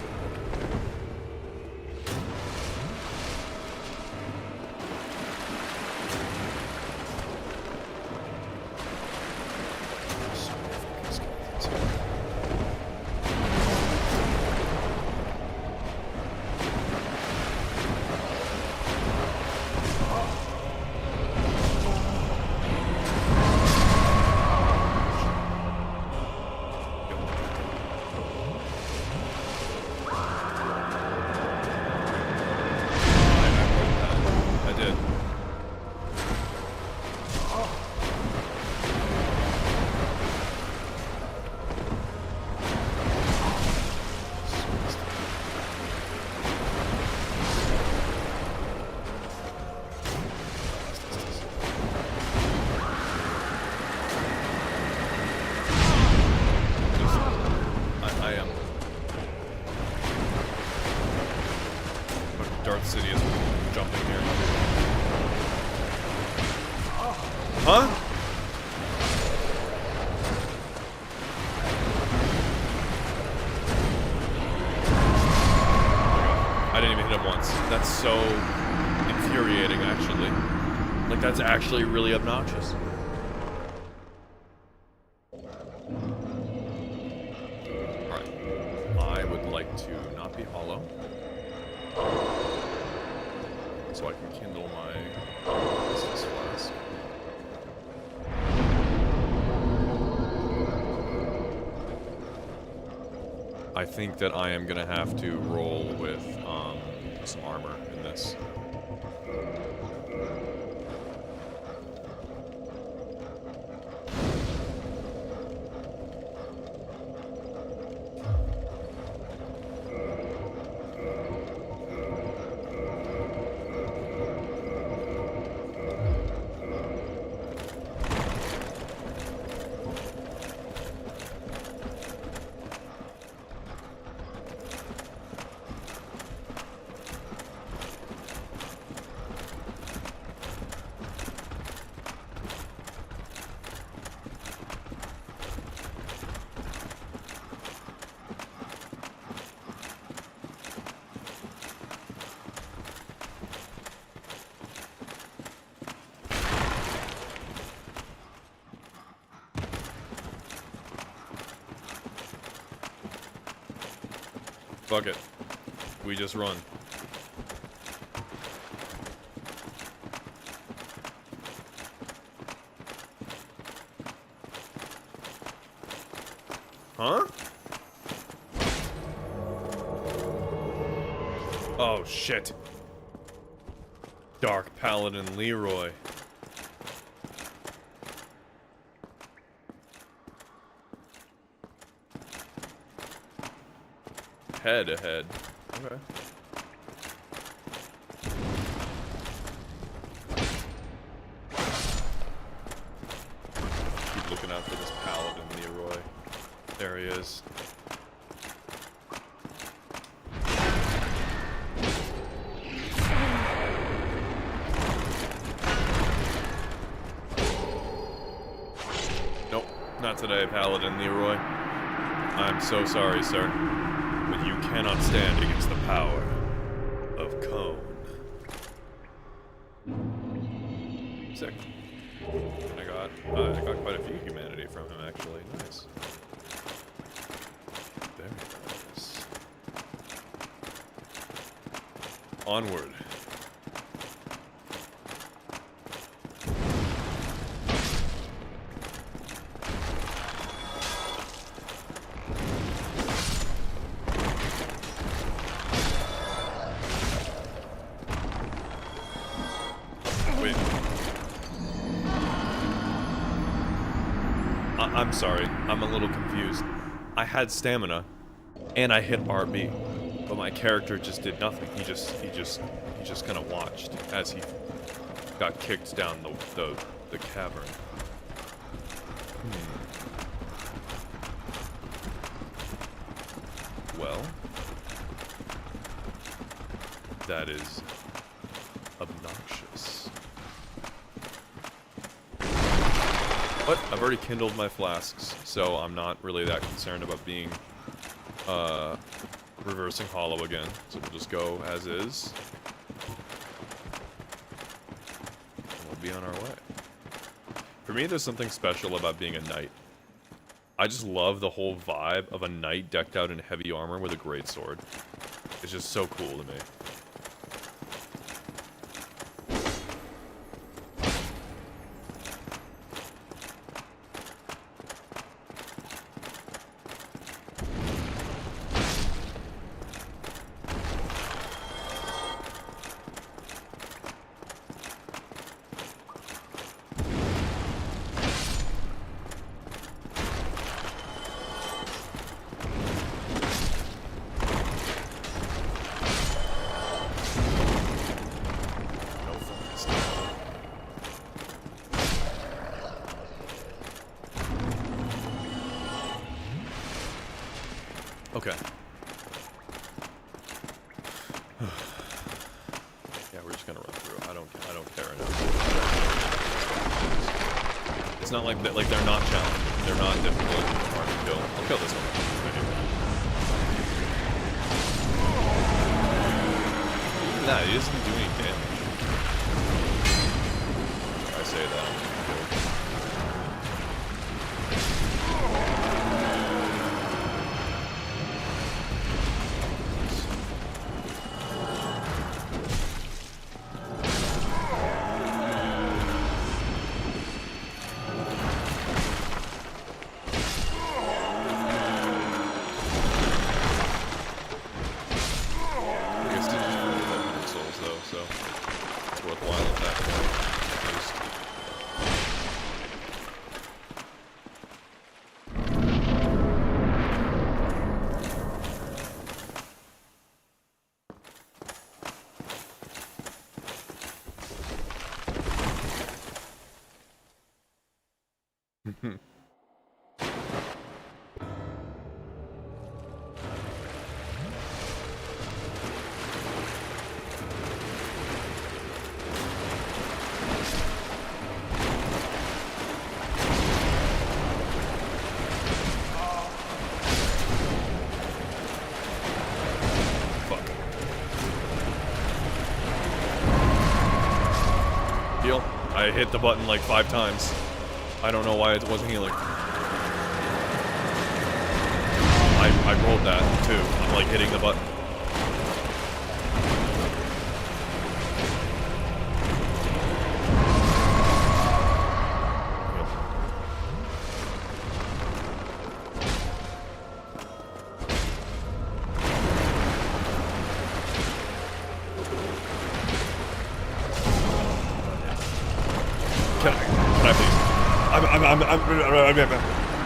So many fucking skeletons here. I did. I am. Darth Sidious jumping here. Huh? I didn't even hit him once. That's so infuriating, actually. Like, that's actually really obnoxious. Alright. I would like to not be hollow. So I can kindle my Estus flask. I think that I am gonna have to roll with some armor in this. Fuck it. We just run. Huh? Oh, shit. Dark Paladin Leroy. Head ahead. Okay. Keep looking out for this Paladin Leroy. There he is. Nope, not today, Paladin Leroy. I'm so sorry, sir. But you cannot stand against the power of Cone. Sick. And I got quite a few humanity from him, actually. Nice. Very nice. Onward. Wait. I'm sorry. I'm a little confused. I had stamina, and I hit RB, but my character just did nothing. He just kind of watched as he got kicked down the cavern. Well, that is obnoxious. But I've already kindled my flasks, so I'm not really that concerned about being reversing hollow again. So we'll just go as is. And we'll be on our way. For me, there's something special about being a knight. I just love the whole vibe of a knight decked out in heavy armor with a greatsword. It's just so cool to me. Okay. Yeah, we're just gonna run through. I don't care enough. It's not like they're not challenging. They're not difficult. Hard to kill. I'll kill this one. Look at that. He doesn't do any damage. I say that. I hit the button like 5 times. I don't know why it wasn't healing. I rolled that too. I'm like hitting the button.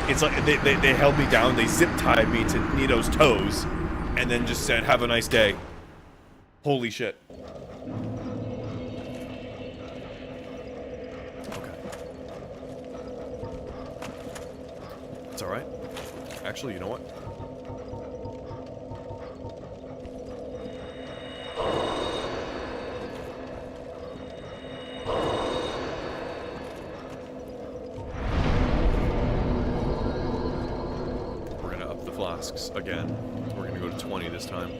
It's like they held me down, they zip tied me to Nito's toes, and then just said, "Have a nice day." Holy shit. Okay. It's alright. Actually, you know what? Again. We're gonna go to 20 this time.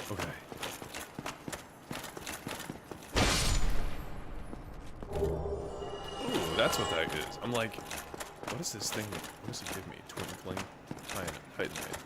Okay. Ooh, that's what that is. I'm like, what is this thing? What does it give me? Twinkling? Titanite.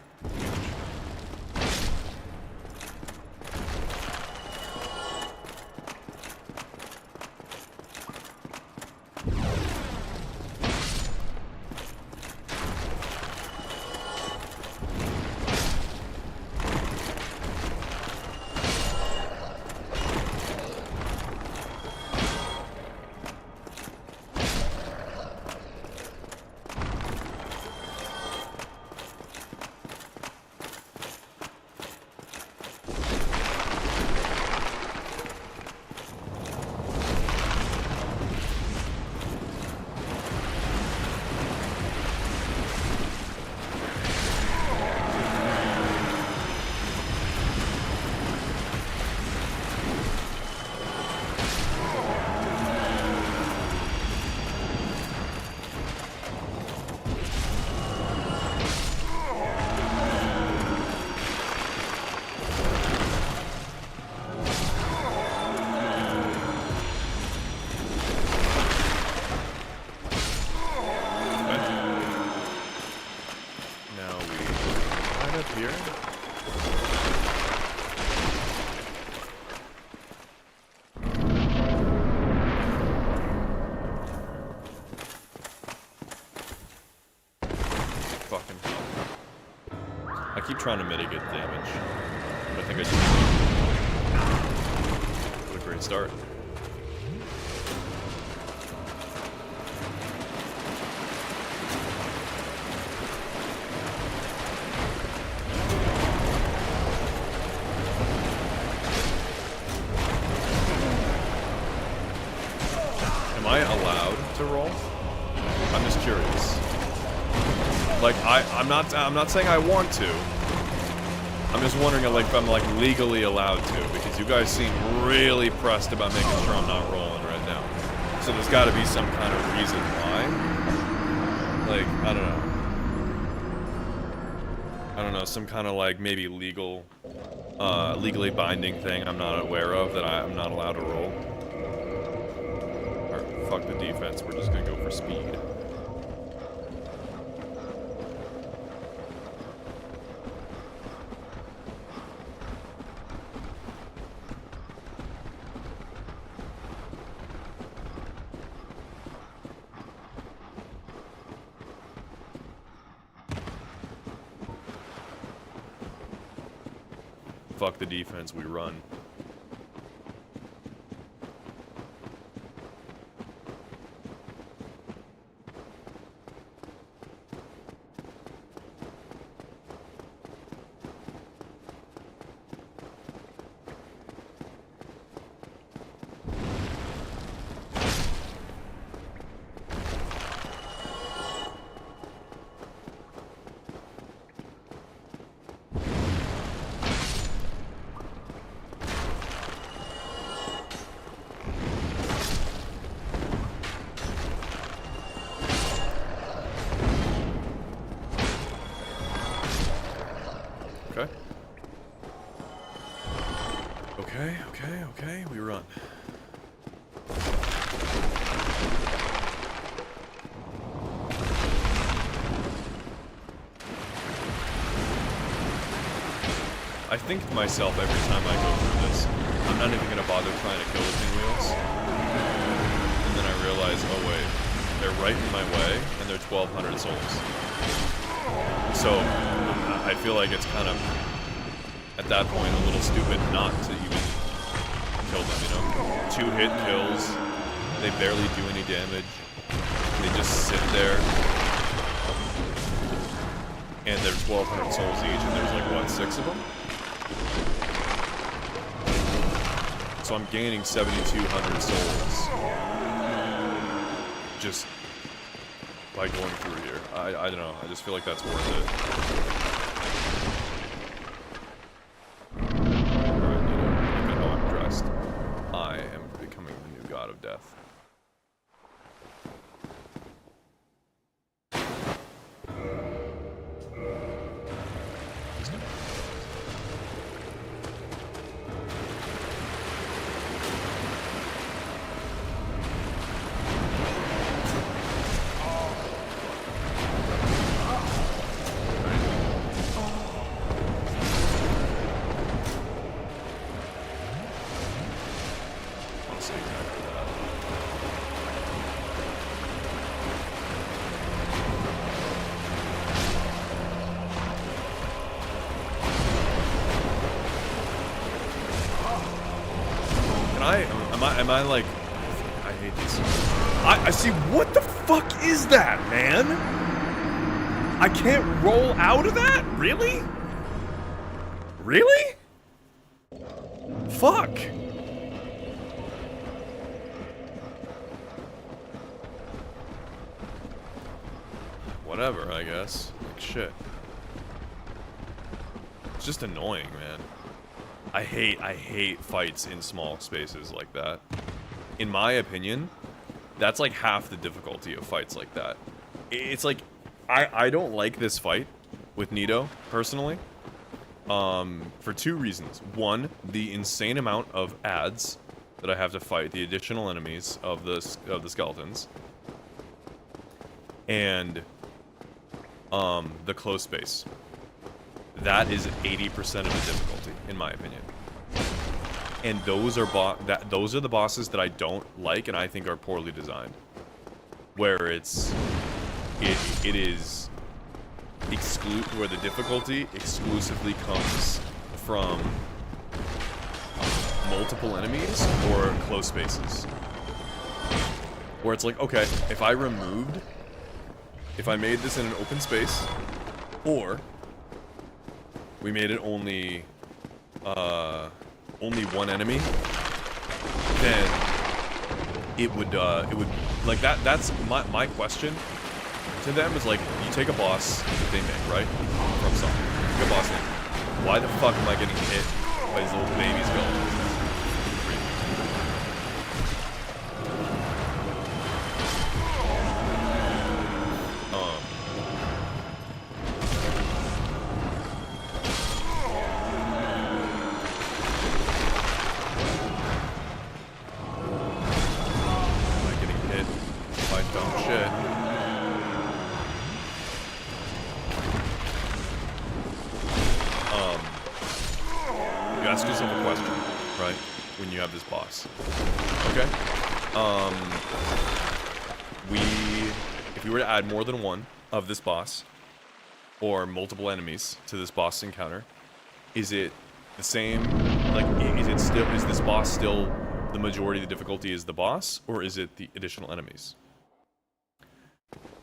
up here? Fucking hell. I keep trying to mitigate damage, but I think I just... What a great start. Am I allowed to roll? I'm just curious. Like I'm not saying I want to. I'm just wondering like if I'm like legally allowed to, because you guys seem really pressed about making sure I'm not rolling right now. So there's got to be some kind of reason why. Like I don't know. I don't know, some kind of like maybe legally binding thing I'm not aware of that I'm not allowed to roll. Or fuck the defense, we're just gonna go for speed. Fuck the defense, we run. Okay, we run. I think to myself every time I go through this, I'm not even gonna bother trying to kill the pinwheels. And then I realize, oh wait, they're right in my way, and they're 1,200 souls. So, I feel like it's kind of, at that point, a little stupid not to even kill them, you know? 2-hit kills, they barely do any damage, they just sit there, and they're 1,200 souls each, and there's like, what, 6 of them? So I'm gaining 7,200 souls just by going through here. I don't know, I just feel like that's worth it. I am becoming the new god of death. Am I like... I hate these. I see, what the fuck is that, man? I can't roll out of that? Really? Really? Fuck. Whatever, I guess. Like, shit. It's just annoying, man. I hate fights in small spaces like that. In my opinion, that's like half the difficulty of fights like that. It's like, I don't like this fight with Nito, personally. For 2 reasons. One, the insane amount of adds that I have to fight, the additional enemies of the skeletons. And, the close space. that is 80% of the difficulty, in my opinion. And those are those are the bosses that I don't like and I think are poorly designed. Where it is where the difficulty exclusively comes from multiple enemies or close spaces. Where it's like, okay, if I made this in an open space, or we made it only one enemy, then it would like that's my question to them is like, you take a boss that they make, right? From something. Take a boss name. Why the fuck am I getting hit by these little baby skeletons? More than one of this boss or multiple enemies to this boss encounter, is it the same, like, is this boss still the majority of the difficulty is the boss, or is it the additional enemies?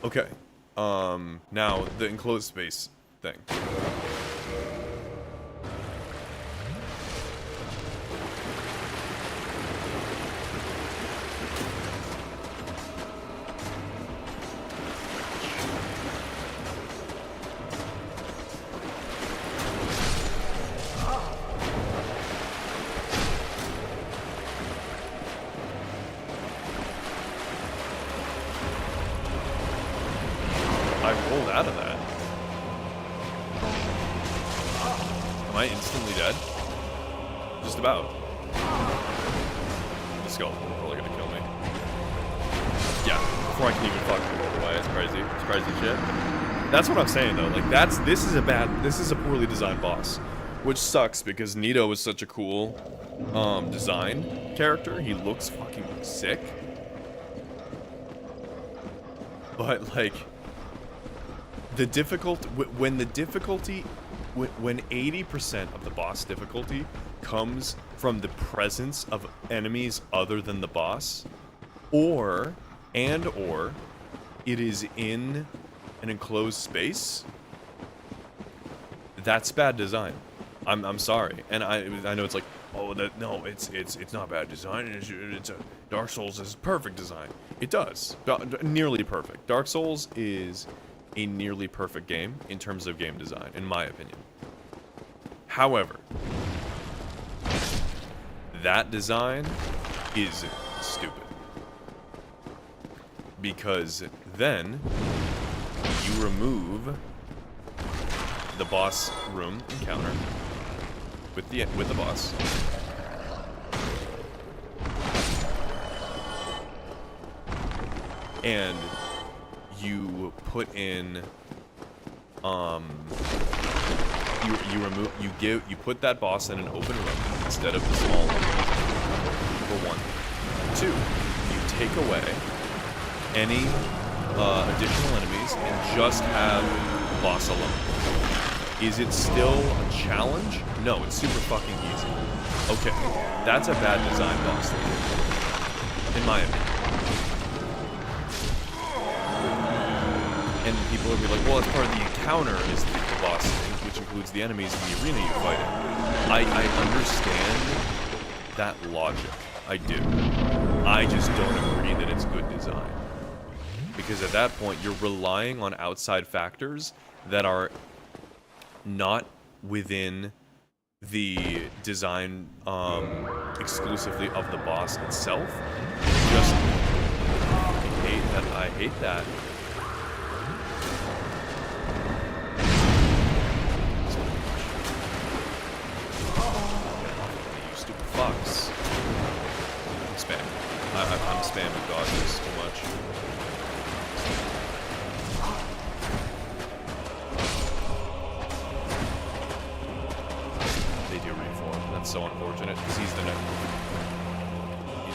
Okay, now the enclosed space thing. That's what I'm saying though. Like this is a poorly designed boss, which sucks because Nito is such a cool design character. He looks fucking sick. But like when 80% of the boss difficulty comes from the presence of enemies other than the boss, or it is in an enclosed space, that's bad design. I'm sorry, and I know it's like, oh, no, it's not bad design. It's a Dark Souls is perfect design. It does, nearly perfect. Dark Souls is a nearly perfect game in terms of game design, in my opinion. However, that design is stupid, because then you remove the boss room encounter with the boss, and you put in you put that boss in an open room instead of the small one. For one. Two, you take away any additional enemies and just have boss alone. Is it still a challenge? No, it's super fucking easy. Okay, that's a bad design boss thing, in my opinion. And people will be like, well, it's part of the encounter is the boss thing, which includes the enemies in the arena you fight in. I understand that logic. I do. I just don't agree that it's good design. Because at that point, you're relying on outside factors that are not within the design exclusively of the boss itself. Just, I hate that. You stupid fucks. I'm spamming dodges too much. That's so unfortunate, because he's the necromancer. You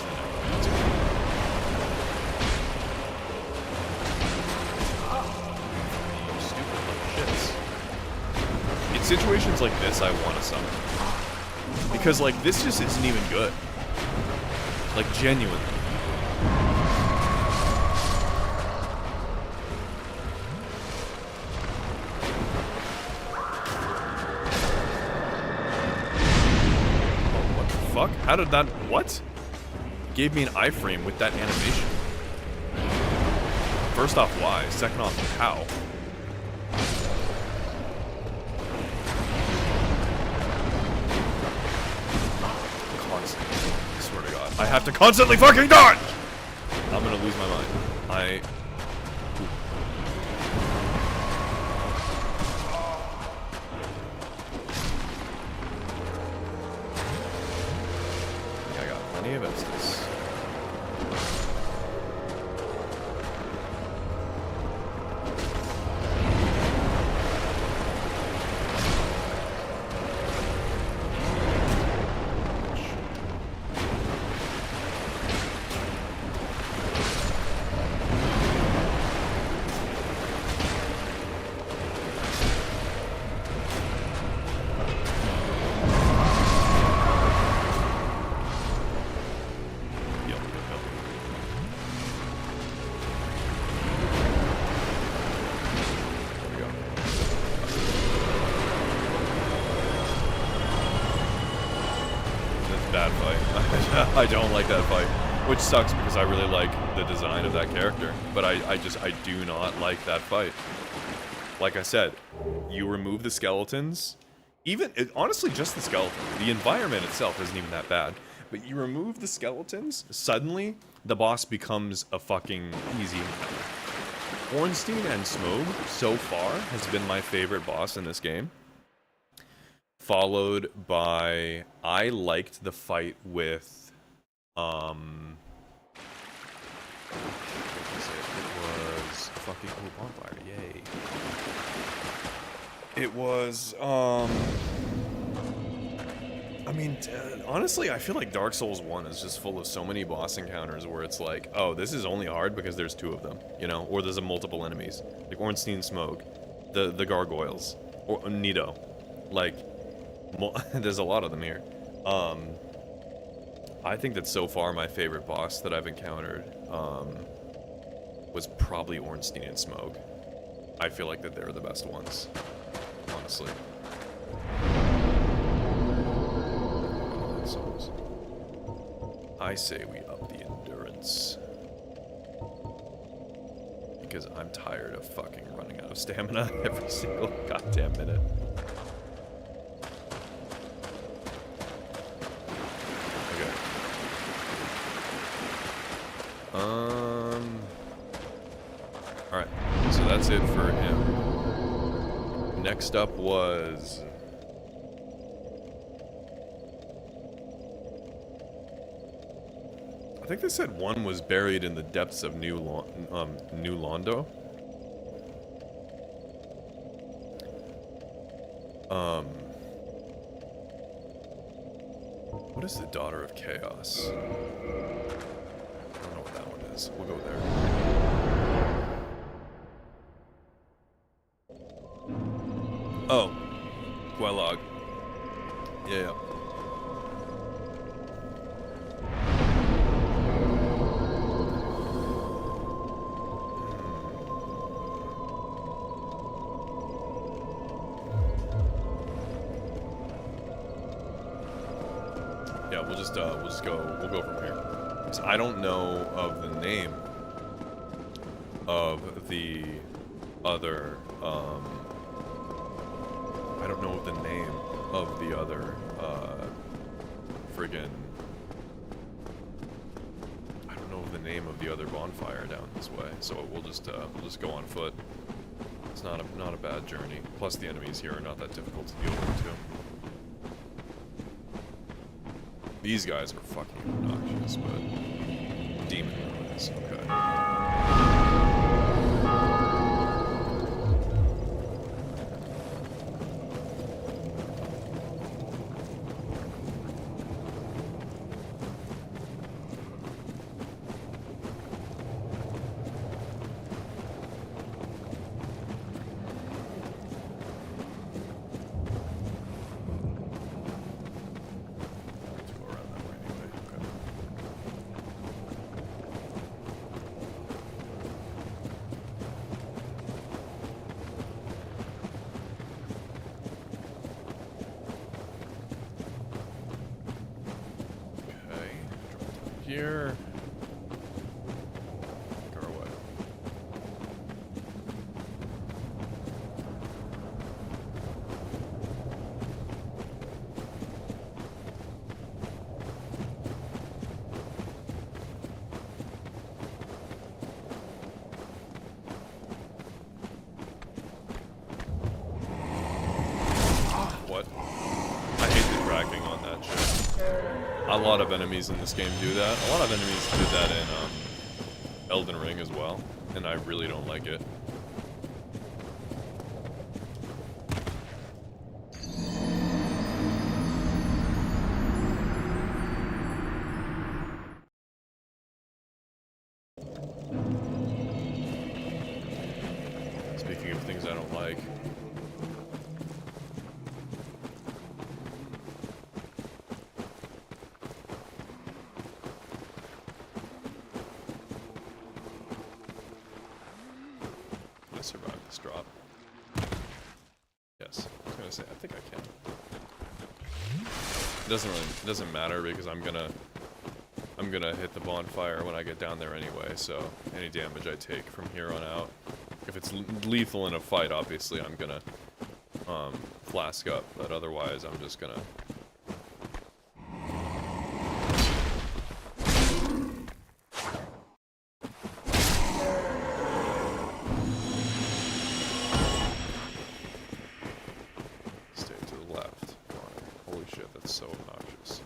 stupid little shits. In situations like this, I want to summon. Because, like, this just isn't even good. Like, genuinely. Fuck? How did that... What? It gave me an iframe with that animation. First off, why? Second off, how? Constantly. I swear to God. I have to constantly fucking dodge! I'm gonna lose my mind. I got plenty of Estus. I don't like that fight, which sucks because I really like the design of that character, but I do not like that fight. Like I said, you remove the skeletons, honestly just the skeleton. The environment itself isn't even that bad, but you remove the skeletons, suddenly the boss becomes a fucking easy encounter. Ornstein and Smough, so far, has been my favorite boss in this game. Followed by, I liked the fight with, it was fucking, oh, bonfire, yay. It was, I mean, honestly, I feel like Dark Souls 1 is just full of so many boss encounters where it's like, oh, this is only hard because there's two of them, you know, or there's multiple enemies. Like Ornstein, Smough, the gargoyles, or Nito, like, there's a lot of them here. I think that so far my favorite boss that I've encountered was probably Ornstein and Smough. I feel like that they're the best ones, honestly. I say we up the endurance. Because I'm tired of fucking running out of stamina every single goddamn minute. Alright, so that's it for him. Next up was... I think they said one was buried in the depths of New Londo. What is the Daughter of Chaos? I don't know what that one is. We'll go there. Oh. Quelog. Yeah. We'll go from here. So I don't know of the name of the other, I don't know of the name of the other, friggin', I don't know of the name of the other bonfire down this way, so we'll just go on foot. It's not a bad journey. Plus the enemies here are not that difficult to deal with, too. These guys are fucking obnoxious, but demon is okay. here. Go away. What? I hate the tracking on that shit. A lot of enemies in this game do that. A lot of enemies did that in Elden Ring as well, and I really don't like it. Speaking of things I don't like. Survive this drop. Yes, I was gonna say I think I can. It doesn't matter because I'm gonna hit the bonfire when I get down there anyway. So any damage I take from here on out, if it's lethal in a fight, obviously I'm gonna flask up. But otherwise, I'm just gonna. So obnoxious.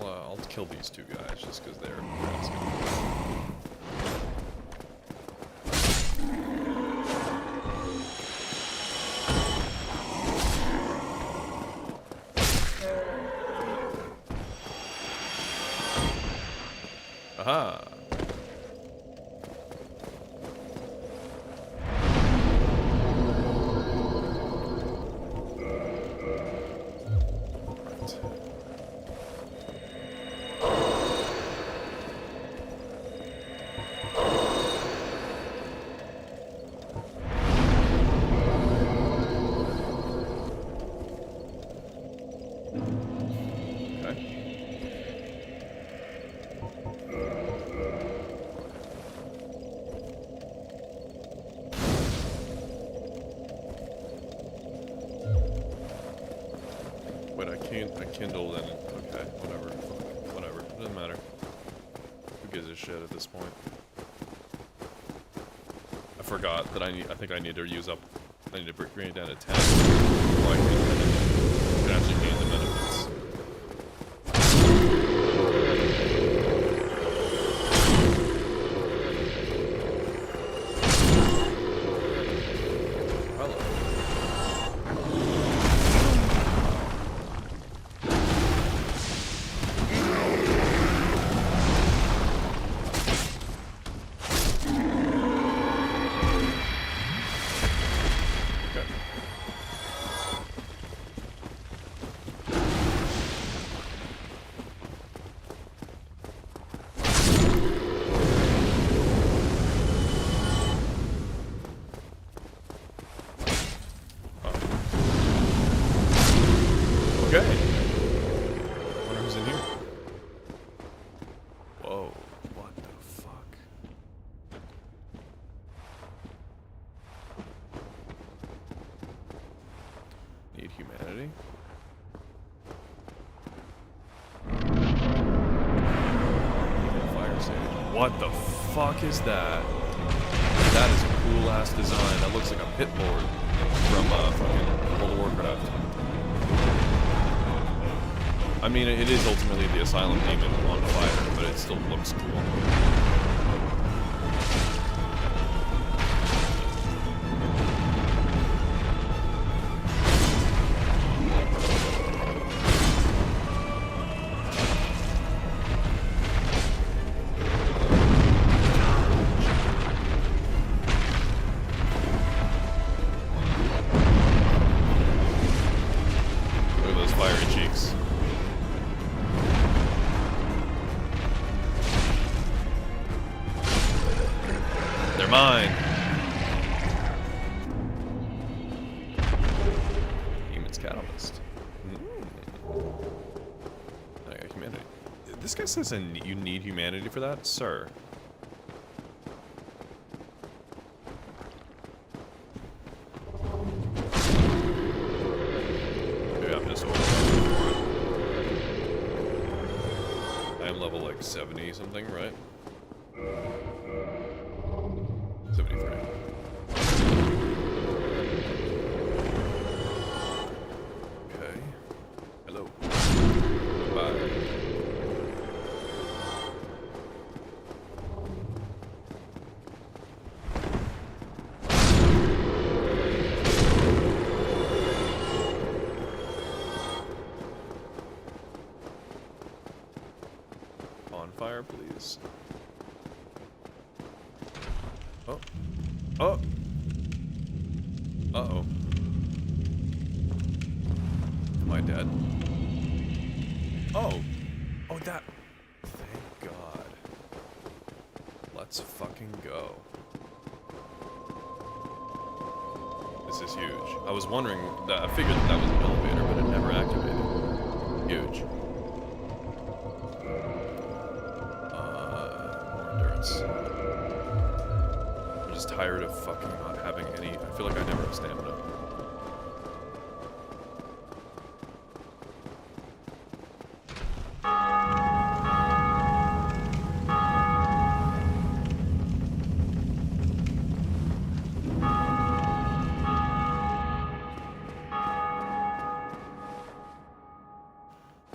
I'll kill these two guys just because they're asking. Aha! I kindled and okay, whatever. Doesn't matter. Who gives a shit at this point? I forgot that I think I need to use up. I need to bring it down to 10 before I can actually gain the benefits. Okay. Wonder who's in here. Whoa, what the fuck? Need humanity? Fire stage. What the fuck is that? That is a cool ass design. That looks like a pit lord from fucking World of Warcraft. I mean, it is ultimately the Asylum Demon on fire, but it still looks cool. Look at those fiery cheeks. fine. Demon's Catalyst. Okay, humanity. This guy says you need humanity for that? Sir. Maybe I'm just over. I am level like 70 something, right? 73. Okay. Hello. Bye. Bonfire, please. Oh. Oh. Uh-oh. Am I dead? Oh. Oh, that. Thank God. Let's fucking go. This is huge. I was wondering that I figured that was an elevator, but it never activated. Huge. More endurance. I'm just tired of fucking not having any. I feel like I never have stamina.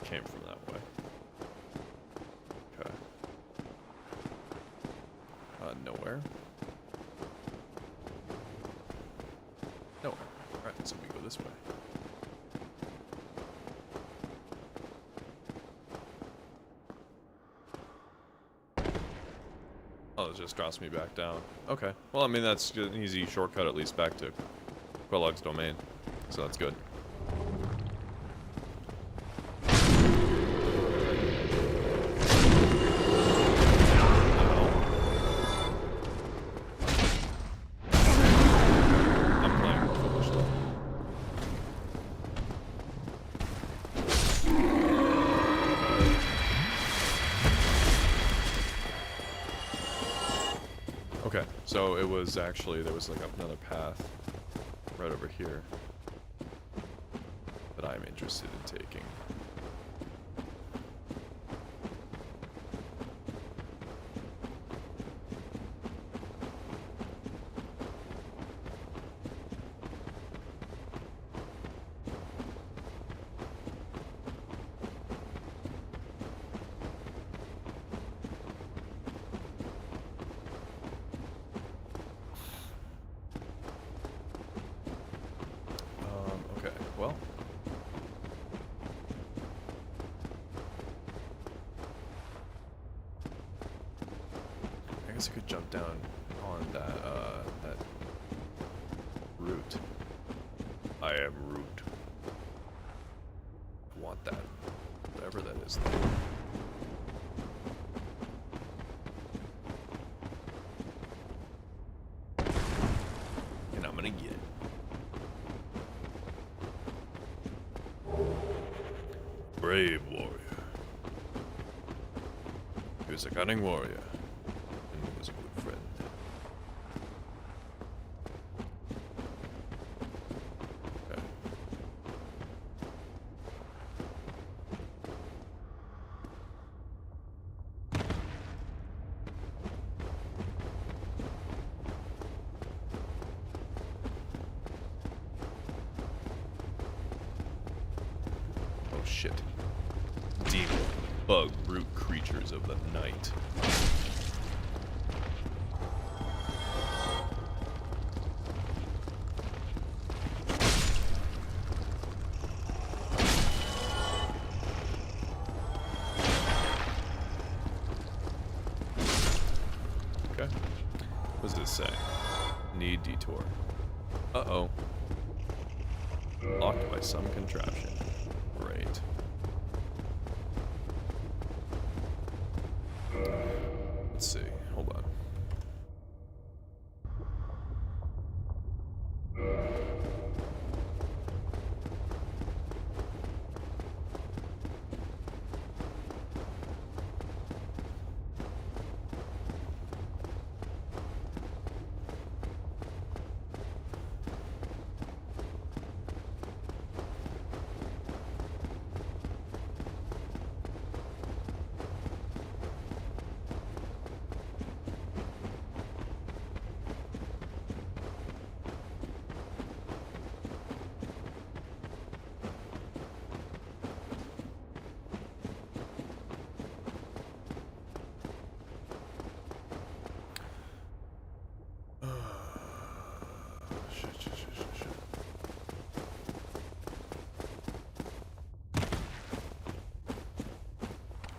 Came from that way. Okay. Nowhere. Nowhere. Alright, so we go this way. Oh, it just drops me back down. Okay. Well, I mean, that's an easy shortcut at least back to Quelog's domain. So that's good. Okay, so it was actually, there was like another path right over here that I'm interested in taking. Okay, well. I guess I could jump down on that, that root. I am root. I want that. Whatever that is. And I'm gonna get it. Brave warrior. He was a cunning warrior, and he was a good friend. Okay. Oh shit. Demon, bug, brute creatures of the night. Okay. What does this say? Need detour. Uh-oh. Locked by some contraption. Great. Let's see. Hold on.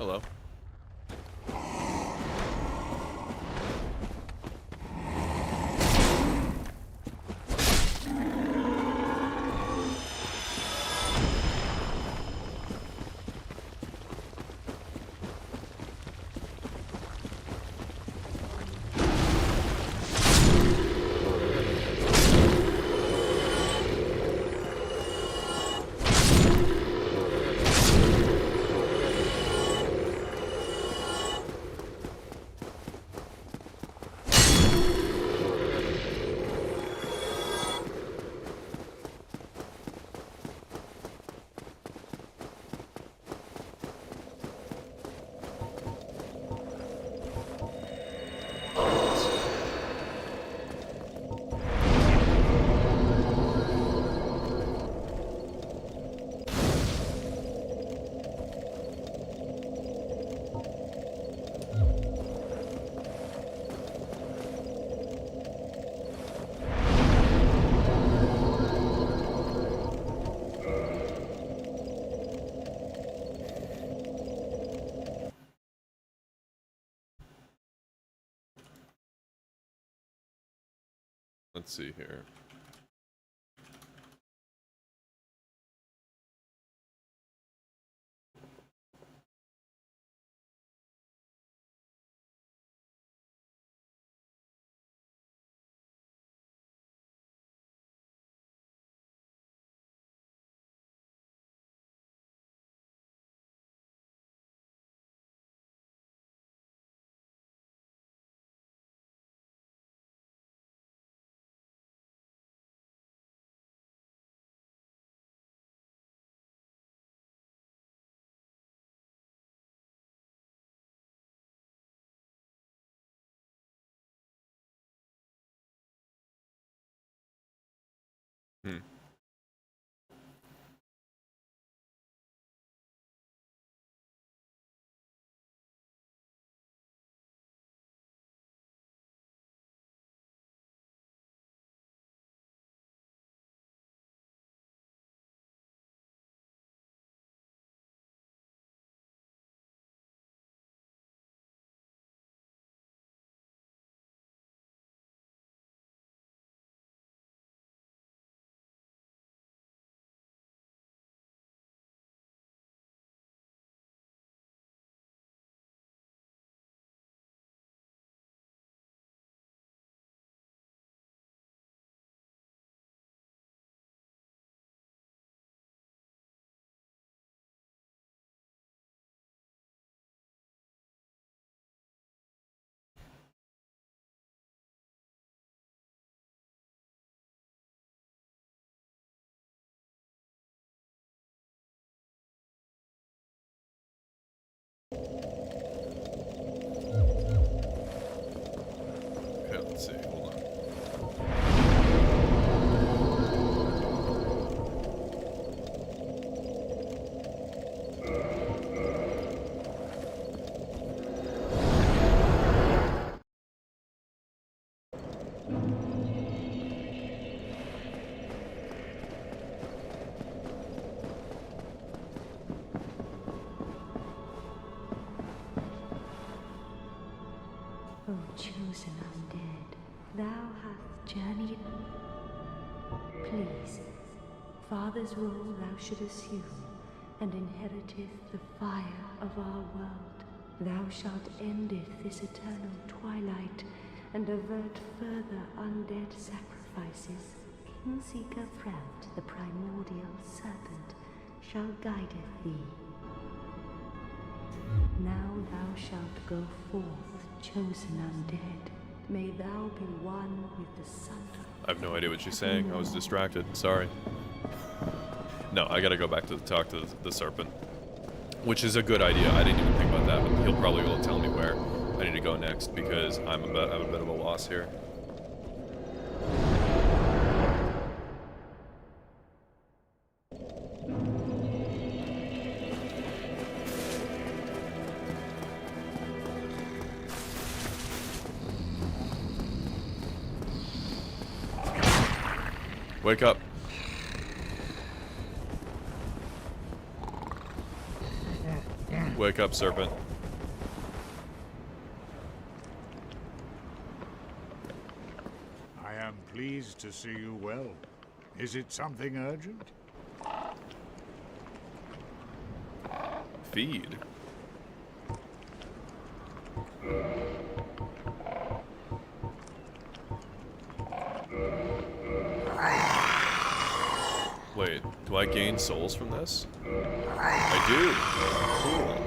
Hello. Let's see here. Hmm. Okay, let's see. Hold on. O chosen undead, thou hast journeyed. Please, Father's role thou should assume, and inheriteth the fire of our world. Thou shalt endeth this eternal twilight, and avert further undead sacrifices. Kingseeker Frout, the primordial serpent, shall guideth thee. Now thou shalt go forth, chosen undead. May thou be one with the sun. I have no idea what she's saying. I was distracted. Sorry. No, I gotta go back to talk to the serpent. Which is a good idea. I didn't even think about that, but he'll probably will tell me where I need to go next because I'm a bit of a loss here. Wake up. Wake up, serpent. I am pleased to see you well. Is it something urgent? Feed. Wait, do I gain souls from this? I do. Cool.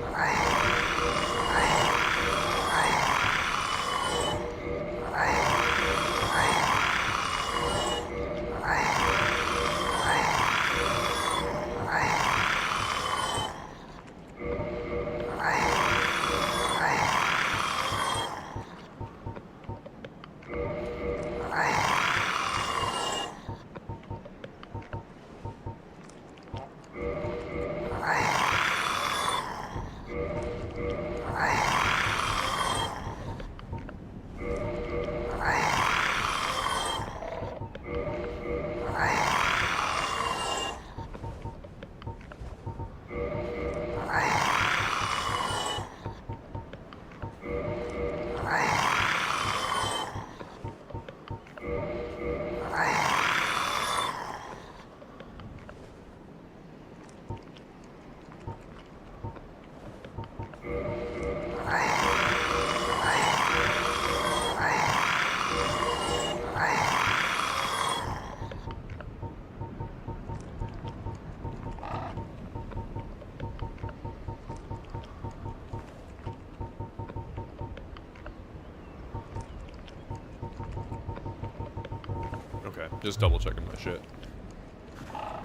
Okay, just double checking my shit.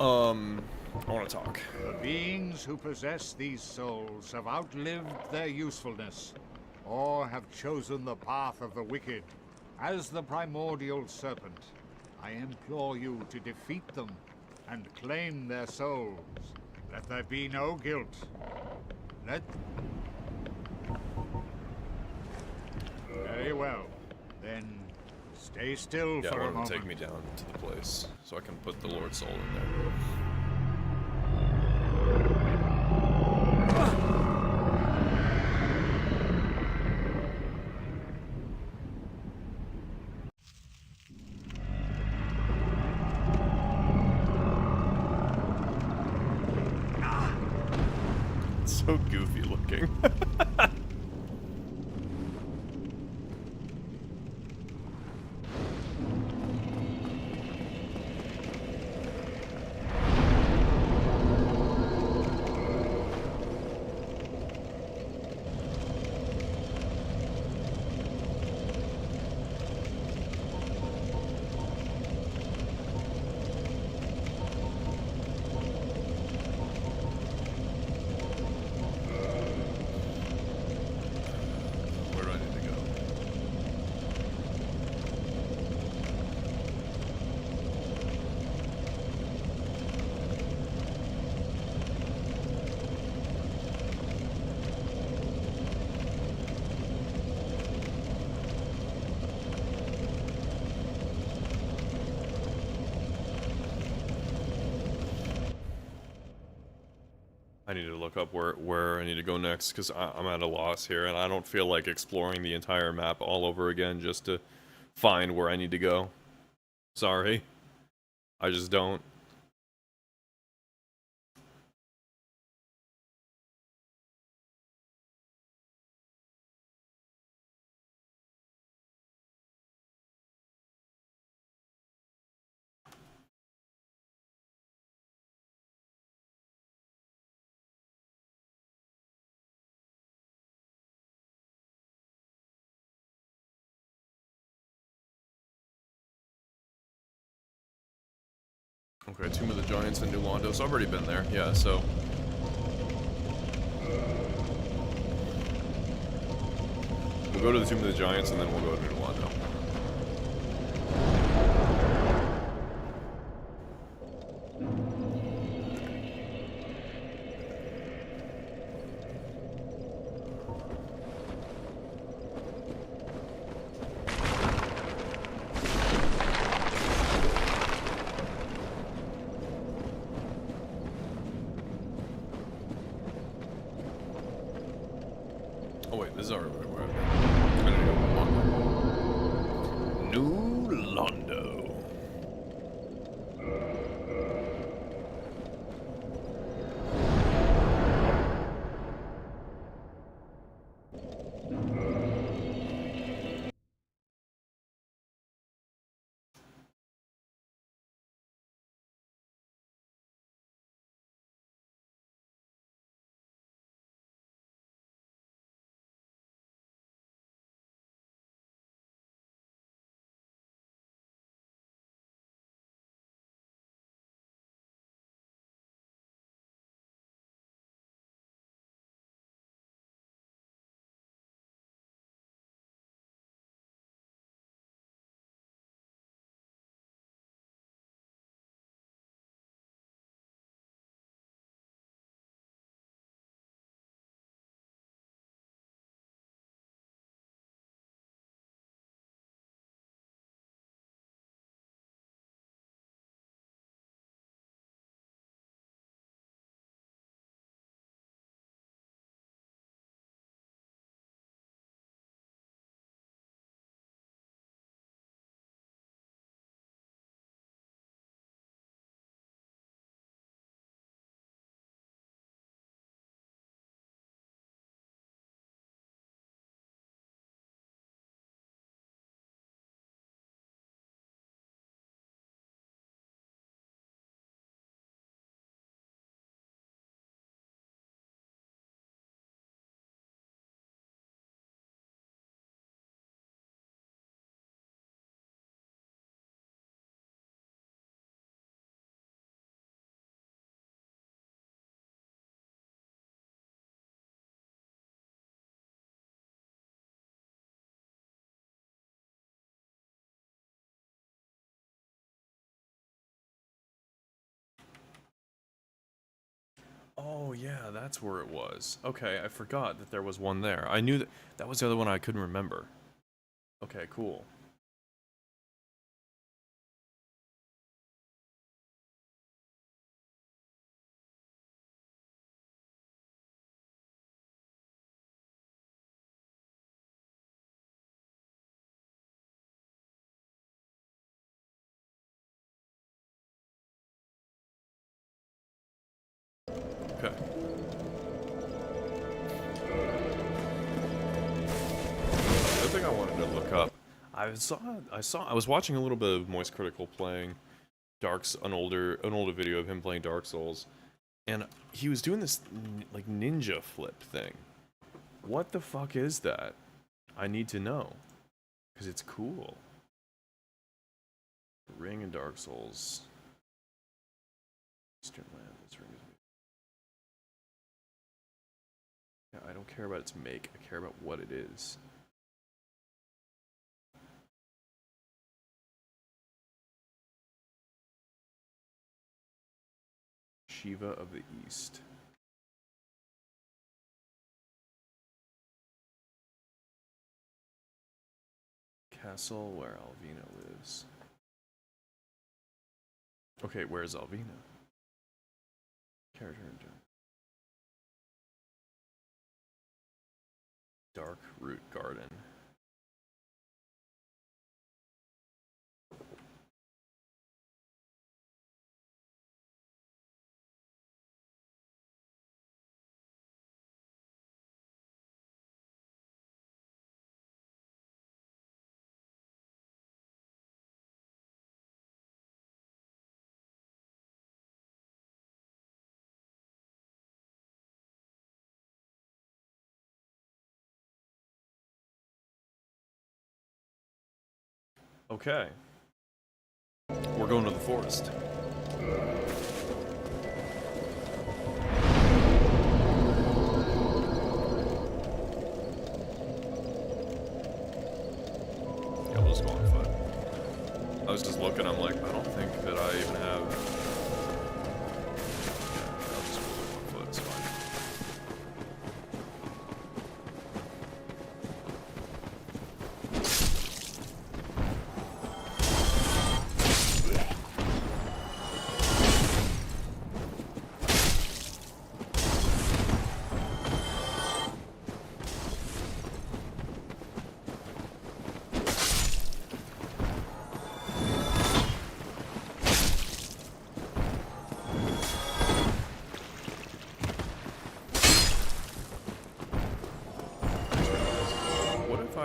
I want to talk. The beings who possess these souls have outlived their usefulness, or have chosen the path of the wicked. As the primordial serpent, I implore you to defeat them and claim their souls. Let there be no guilt. Let... Very well. Then stay still Yeah, for I a want to moment. take me down to the place so I can put the Lord's soul in there. It's so goofy looking. Where do I need to go? I need to look up where I need to go next because I'm at a loss here and I don't feel like exploring the entire map all over again just to find where I need to go. Sorry. I just don't. Okay, Tomb of the Giants in New Londos. I've already been there, yeah, so. We'll go to the Tomb of the Giants and then we'll go to New Londo. This is already where I've been. I need to go to Londo. New Londo. Oh yeah, that's where it was. Okay, I forgot that there was one there. I knew that that was the other one I couldn't remember. Okay, cool. Okay. The thing I wanted to look up, I was watching a little bit of Moist Critical playing an older video of him playing Dark Souls, and he was doing this like ninja flip thing. What the fuck is that? I need to know, because it's cool. Ring and Dark Souls. Eastern Land. This ring is. Yeah, I don't care about its make. I care about what it is. Shiva of the East. Castle where Alvina lives. Okay, where's Alvina? Character in general. Dark Root Garden. Okay. We're going to the forest. Yeah, we'll just go on foot. I was just looking, I'm like, I don't think that I even have... Yeah, I'll just go on foot, it's fine.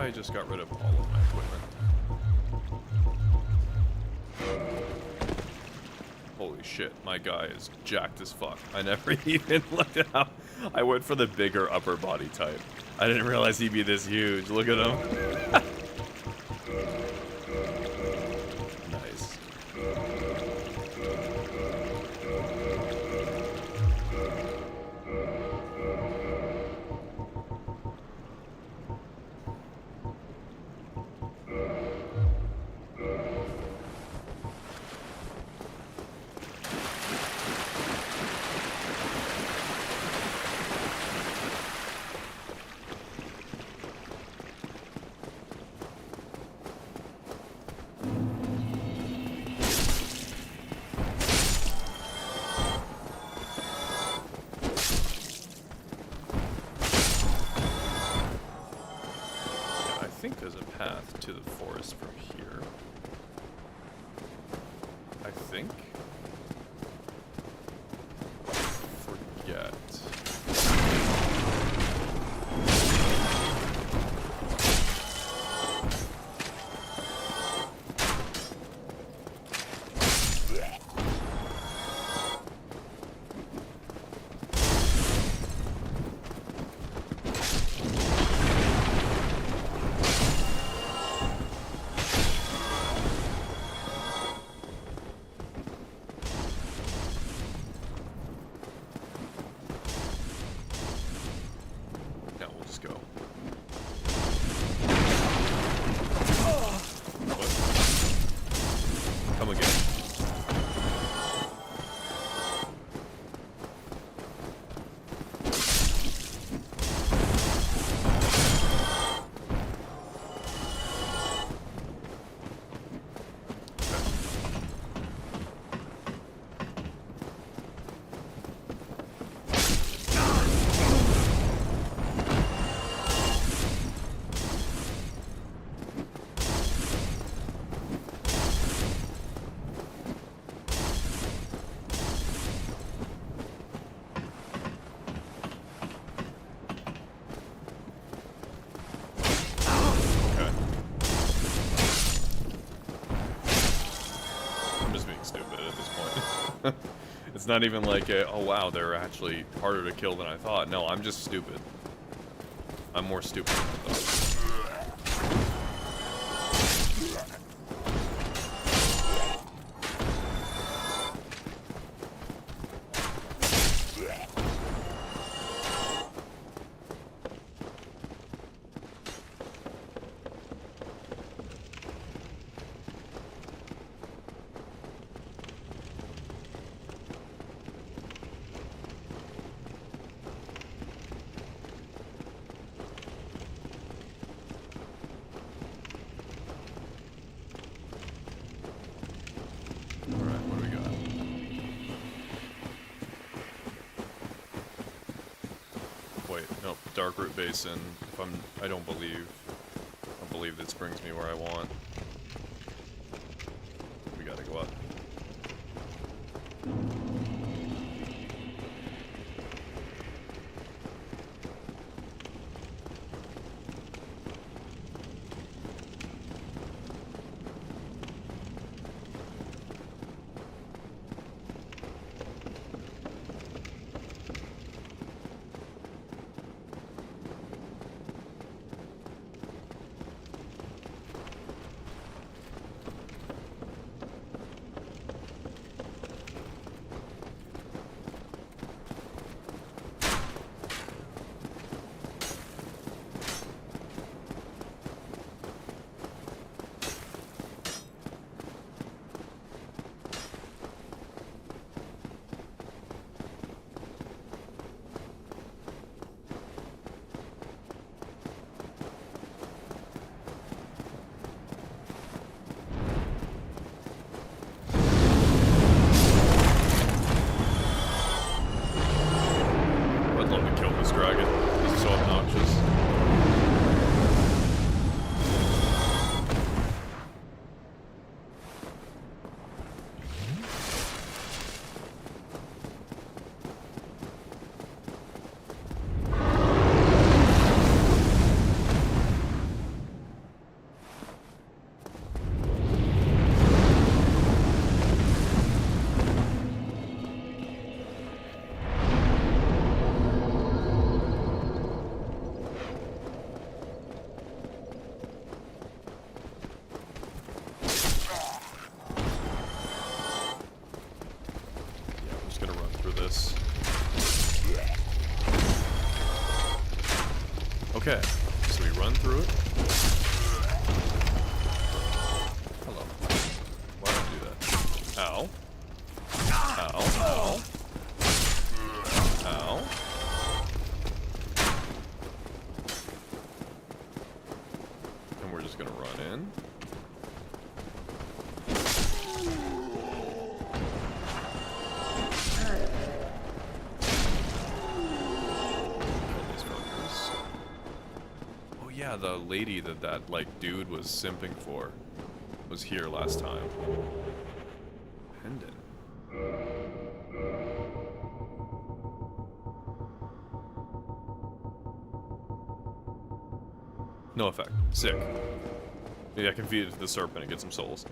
I just got rid of all of my equipment. Holy shit, my guy is jacked as fuck. I never even looked at how... I went for the bigger upper body type. I didn't realize he'd be this huge. Look at him. Nice. I think there's a path to the forest from here. I think. Forget. Now we'll just go. What? Come again. Okay. I'm just being stupid at this point. It's not even like a, oh wow, they're actually harder to kill than I thought. No, I'm just stupid. I'm more stupid than I thought. Alright, what do we got? Wait, nope, Darkroot Basin. If I don't believe this brings me where I want. We gotta go up. this. Okay, so we run through it. Hello. Why don't I do that? Ow. Ow. Ow. Ow. And we're just gonna run in. Oh yeah, the lady that like dude was simping for was here last time. Pendant. No effect. Sick. Maybe I can feed it to the serpent and get some souls.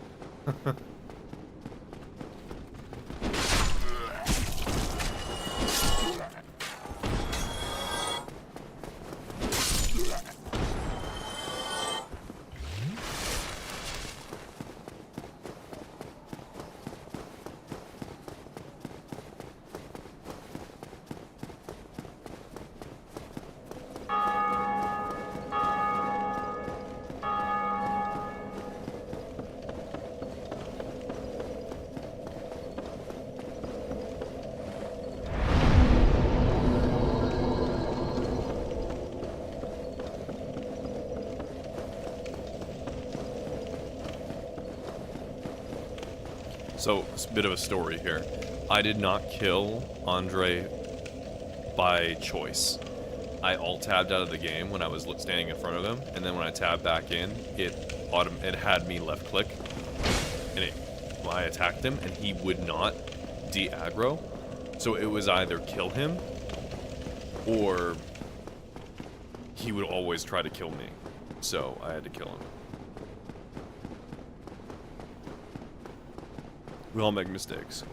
So, it's a bit of a story here. I did not kill Andre by choice. I alt-tabbed out of the game when I was standing in front of him, and then when I tabbed back in, it had me left-click, and I attacked him, and he would not de-aggro. So it was either kill him, or he would always try to kill me. So I had to kill him. We all make mistakes.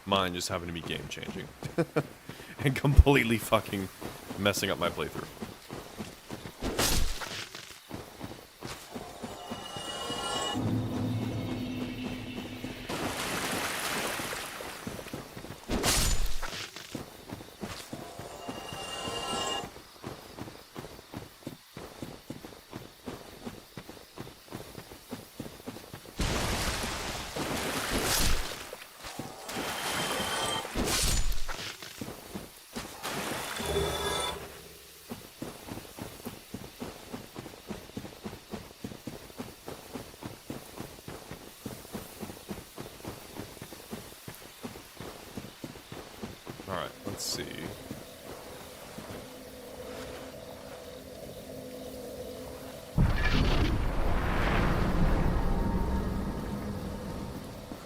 Mine just happened to be game-changing. And completely fucking messing up my playthrough. Alright, let's see.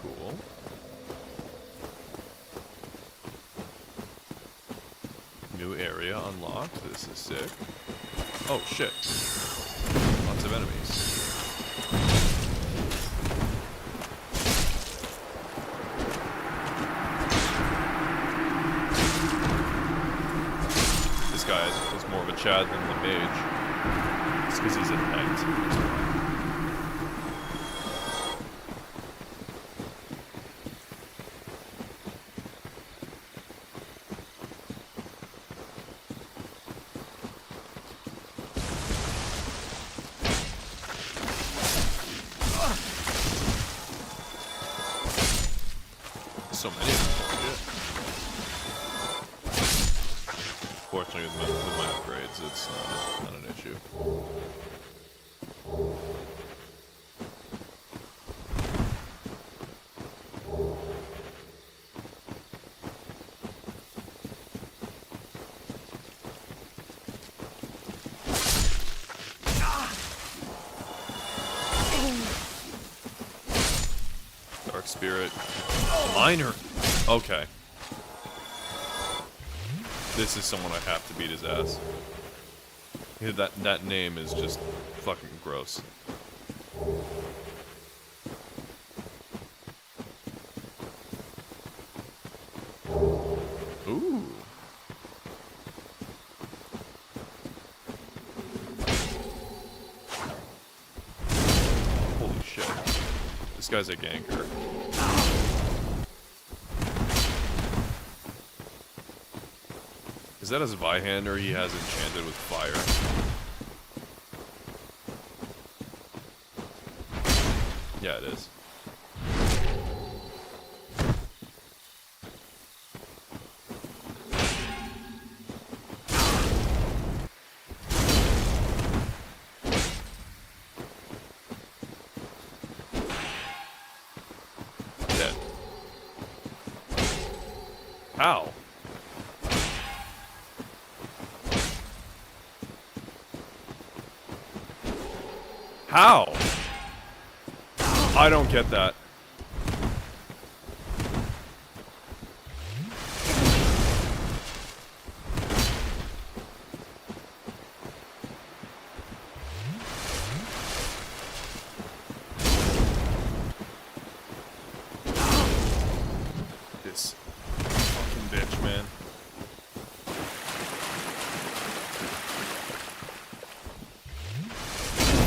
Cool. New area unlocked. This is sick. Oh shit. Lots of enemies. This guy is more of a Chad than the mage. It's because he's a knight. So many of them. Shit. Fortunately, with my upgrades, it's not an issue. Dark Spirit. Minor. Okay. This is someone I have to beat his ass. Yeah, that name is just fucking gross. Ooh. Holy shit. This guy's a ganker. that a Zweihander he has enchanted with fire? Yeah, it is. Dead. How? How? I don't get that. This fucking bitch, man.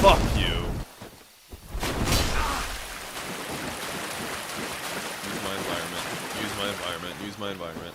Fuck you. Use my environment. Use my environment. Use my environment.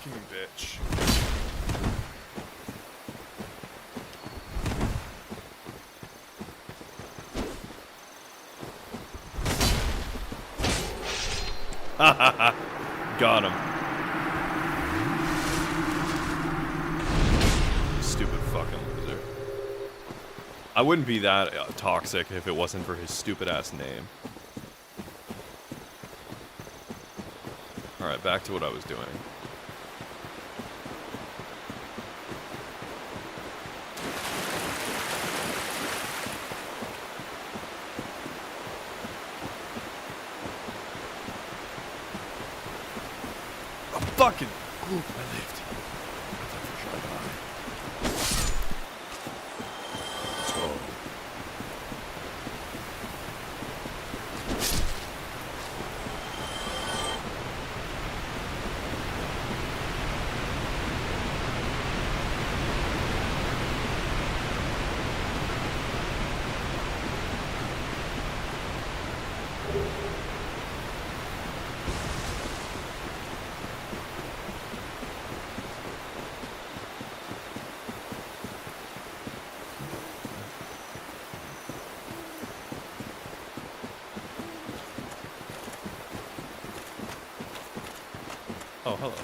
Fucking bitch. Got him. Stupid fucking loser. I wouldn't be that toxic if it wasn't for his stupid ass name. Alright, back to what I was doing. Fucking. Ooh, I lived. I thought for sure I died. Oh. Oh, hello.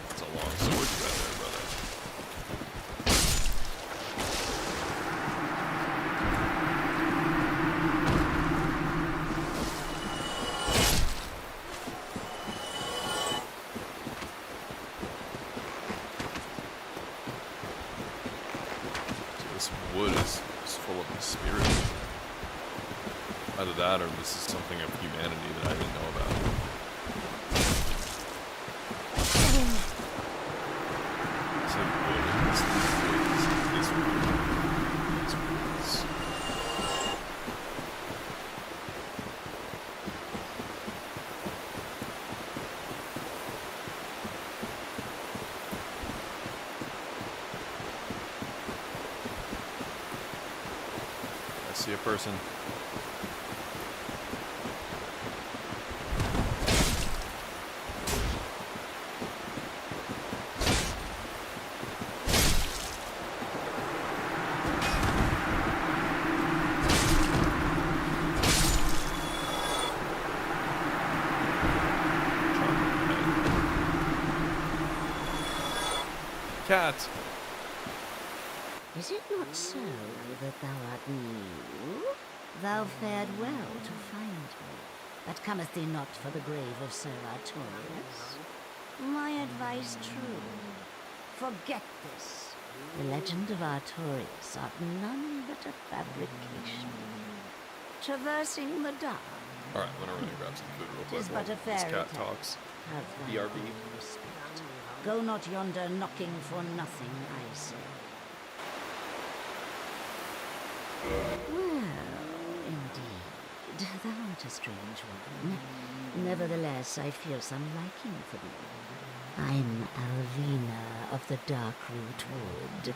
That's a long sword you got there, brother. This wood is full of spirit. Either that or this is something of humanity that I didn't know about. It's like wood. It's wood. It's woods. I see a person. Cat. Is it not so that thou art new? Thou fared well to find me, but cometh thee not for the grave of Sir Artorius? My advice true. Forget this. The legend of Artorias art none but a fabrication. Traversing the dark. Alright, I'm gonna run and grab some food real quick Is while but a this fairy cat tale. talks. Have thine BRB. own respect. Go not yonder knocking for nothing, I say. Well, indeed, thou art a strange one. Nevertheless, I feel some liking for thee. I'm Alvina of the Darkroot Wood.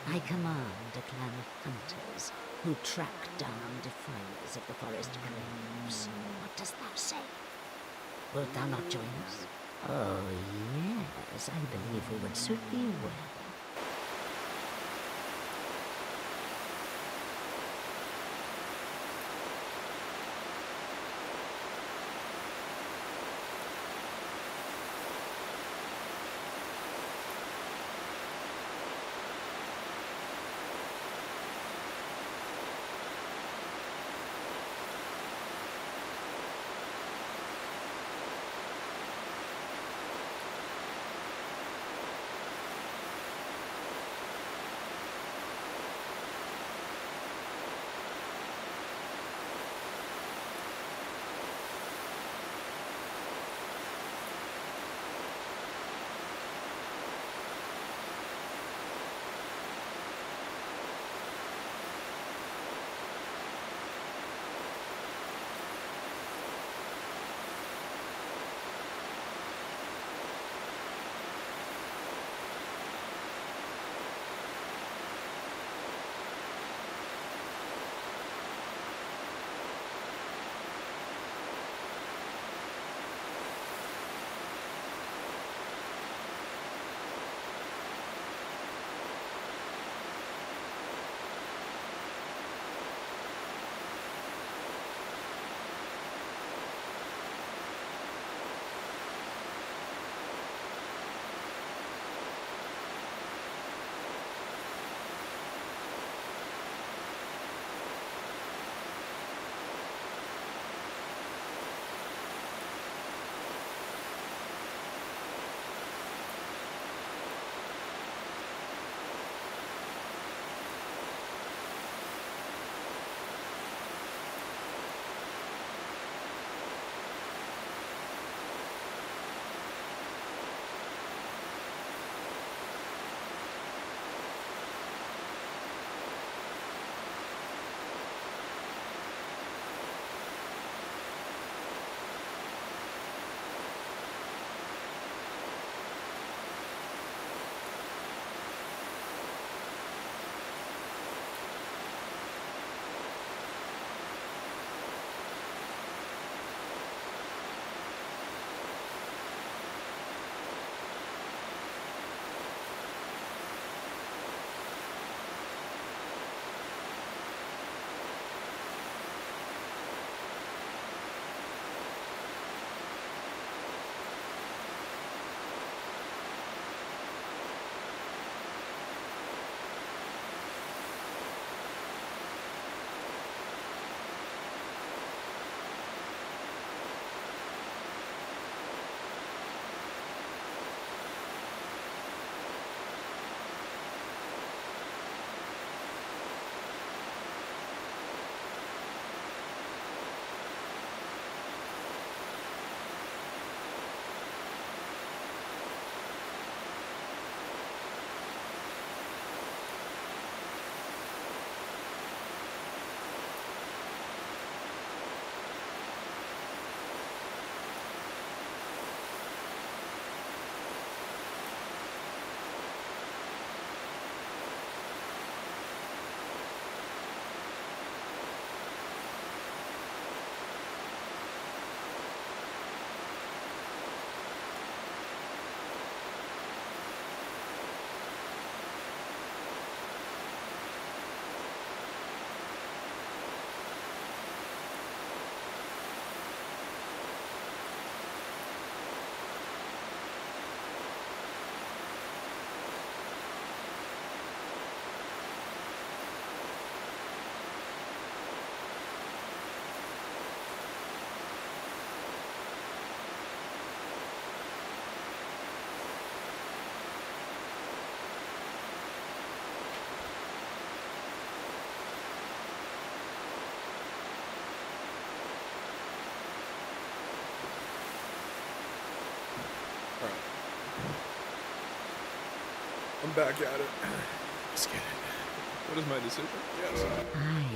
I command a clan of hunters who track down defilers of the forest graves. What dost thou say? Wilt thou not join us? Oh, yes, I believe we would suit thee well. back at it. Let's get it. What is my decision? Yes. I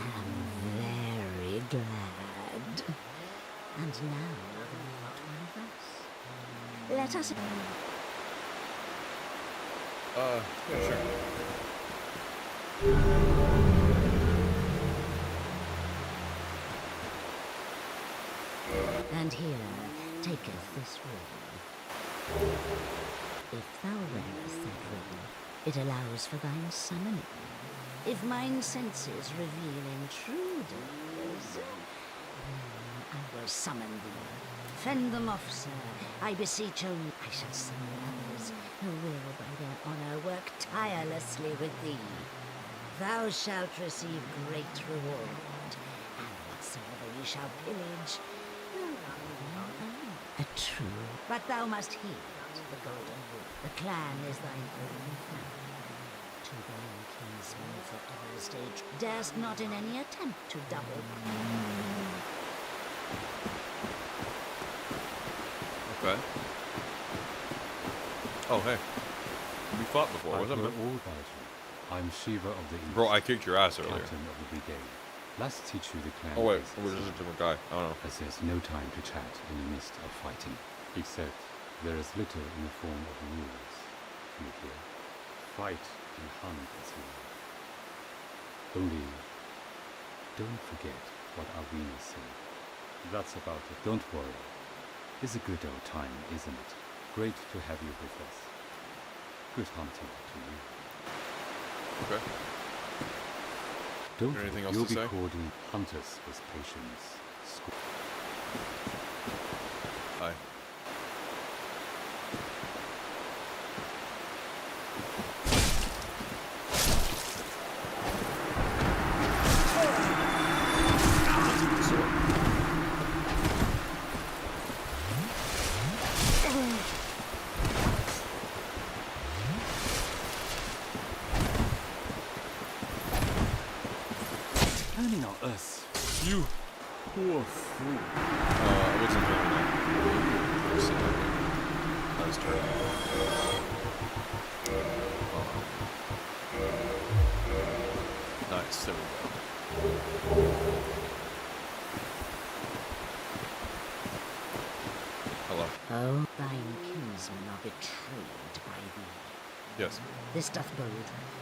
am very glad. And now you're not one of us. Let us... Yeah, sure. And here taketh this ring. If thou wearest that ring, it allows for thine summoning. If mine senses reveal intruders, then I will summon thee. Fend them off, sir. I beseech only. I shall summon others who will, by their honor, work tirelessly with thee. Thou shalt receive great reward, and whatsoever ye shall pillage will be thine own. A true, but thou must heed the golden rule. The clan is thine own family. To thine kinsmen for Earl's age, darest not in any attempt to double. Okay. Oh, hey. We fought before. What's up, man? all about you. I'm Shiva of the East. Bro, I kicked your ass earlier. Captain of the brigade. Let's teach you the clan. Oh, wait. basics, We're just a different guy. I don't know. as there's no time to chat in the midst of fighting. Except there is little in the form of rules. You hear? Fight and hunt as you like. Only, don't forget what Arvina said. That's about it. Don't worry. It's a good old time, isn't it? Great to have you with us. Good hunting to you. Okay. Don't there anything else you'll to be say? called in hunters with patience. Hi. Turning on us. You. Poor fool. I wasn't doing that. Just sitting there. That was terrible. Nice. There we go. Hello. Oh, thine kinsmen are betrayed by thee. Yes. This doth bode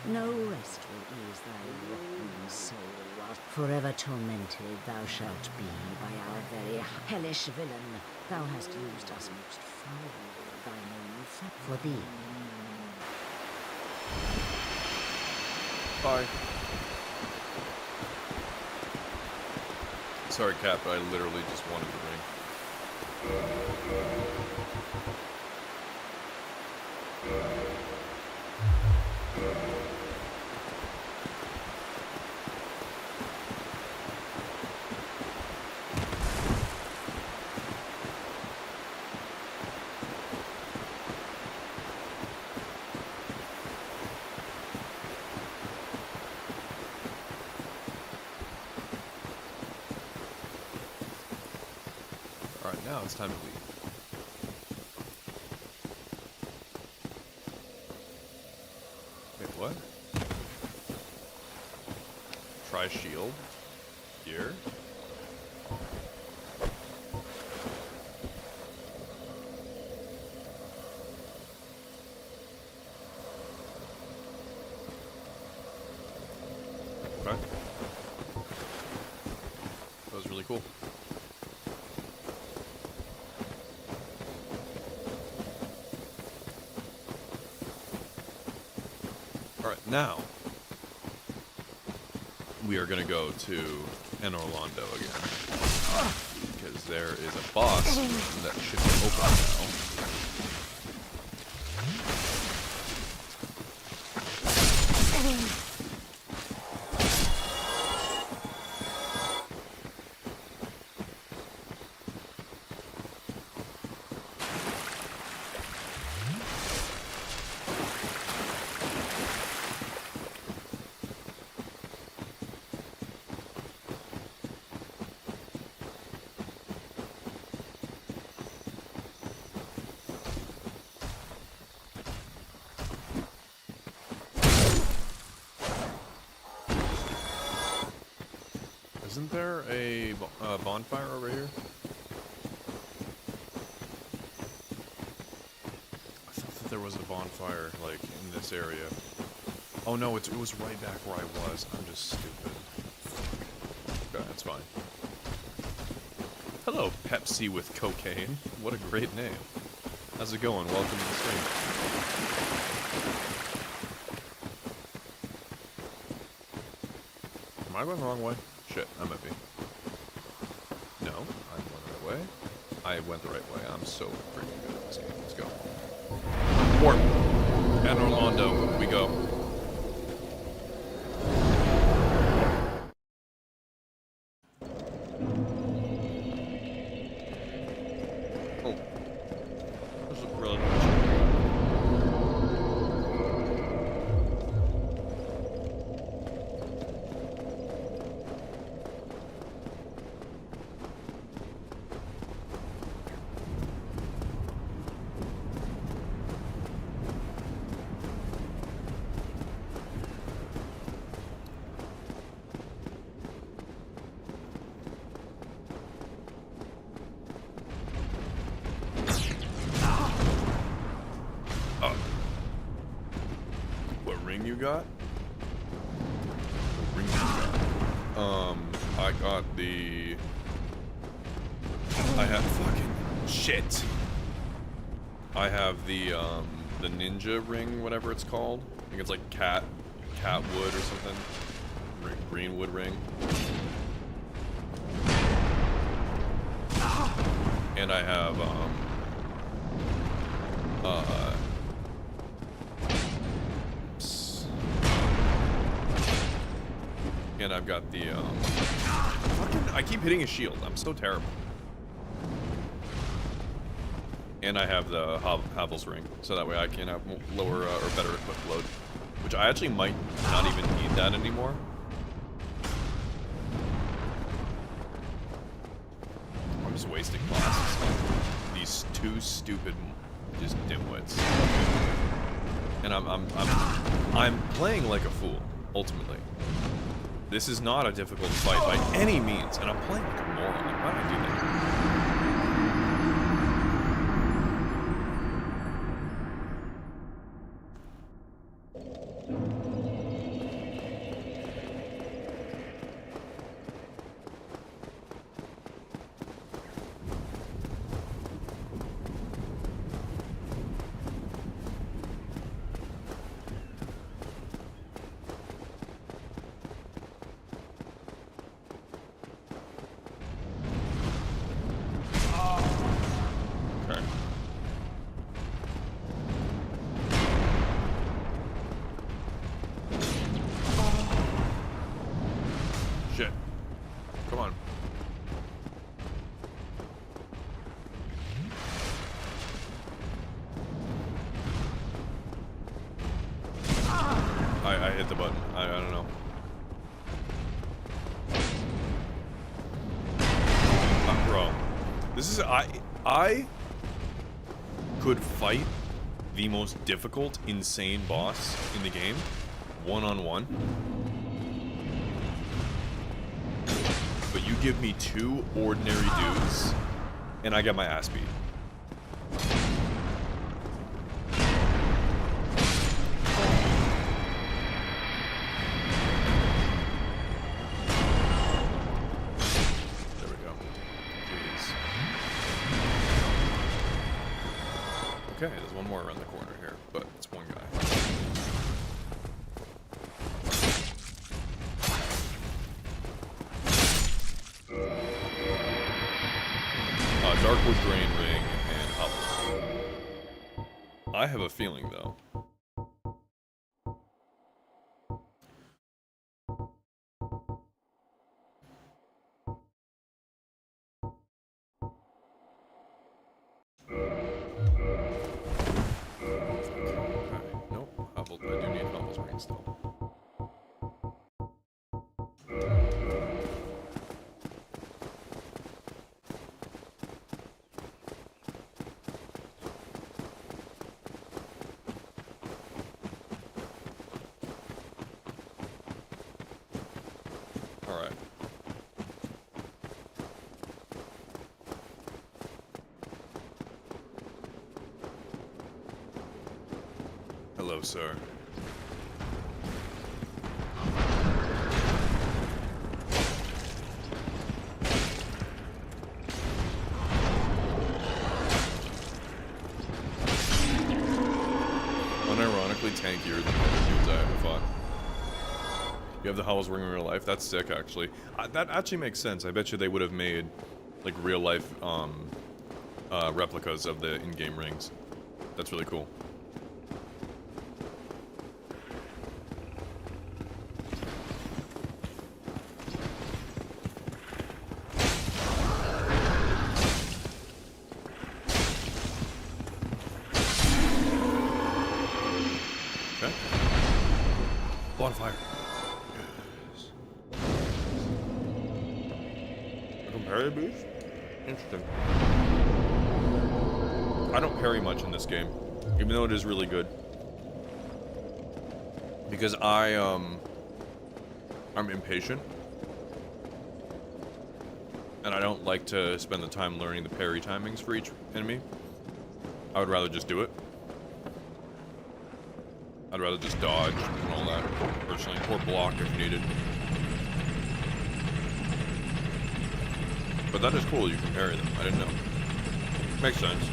no rest will ease thy rotten soul, whilst forever tormented thou shalt be by our very hellish villain. Thou hast used us most foully, thine own for thee. Bye. Sorry, Cap, but I literally just wanted the ring. Alright, now it's time to leave. Wait, what? Try shield? Here? Okay. That was really cool. Alright, now we are gonna go to Anor Londo again. Because there is a boss that should be open now. Isn't there a bonfire over here? I thought that there was a bonfire, like, in this area. Oh no, it was right back where I was. I'm just stupid. Okay, that's fine. Hello, Pepsi with cocaine. What a great name. How's it going? Welcome to the stream. Am I going the wrong way? Shit, I might be. No, I went the right way. I went the right way. I'm so freaking good at this game. Let's go. Warp. And Orlando, we go. Oh. This is really nice. What ring you got? What ring you got? I got the... I have fucking... Shit! I have the ninja ring, whatever it's called. I think it's like cat wood or something. Greenwood ring. And I have, and I've got the, fucking, I keep hitting a shield. I'm so terrible. And I have the Havel's ring, so that way I can have lower or better equipped load. Which I actually might not even need that anymore. I'm just wasting classes on these two stupid, just dimwits. And I'm playing like a fool, ultimately. This is not a difficult fight by any means, and I'm playing like a moron. Like, why did I do that? Okay. Shit. Come on. I hit the button. I don't know. Bro. This is... I could fight the most difficult, insane boss in the game, one-on-one. But you give me two ordinary dudes, and I get my ass beat. There we go. Jeez. Okay, there's one more around the corner here, but it's one guy. Darkwood Grain Ring and Hobble. I have a feeling, though. Nope, Hobble. I do need Hobble's Ring still. Alright. Hello, sir. Unironically tankier than the other dudes I ever fought. You have the Howl's Ring in real life? That's sick, actually. That actually makes sense. I bet you they would have made, like, real life, replicas of the in-game rings. That's really cool. Okay. Bonfire. Yes. A parry boost? Interesting. I don't parry much in this game, even though it is really good. Because I'm impatient. And I don't like to spend the time learning the parry timings for each enemy. I would rather just do it. I'd rather just dodge and all that, personally, or block if needed. But that is cool, you can parry them. I didn't know. Makes sense.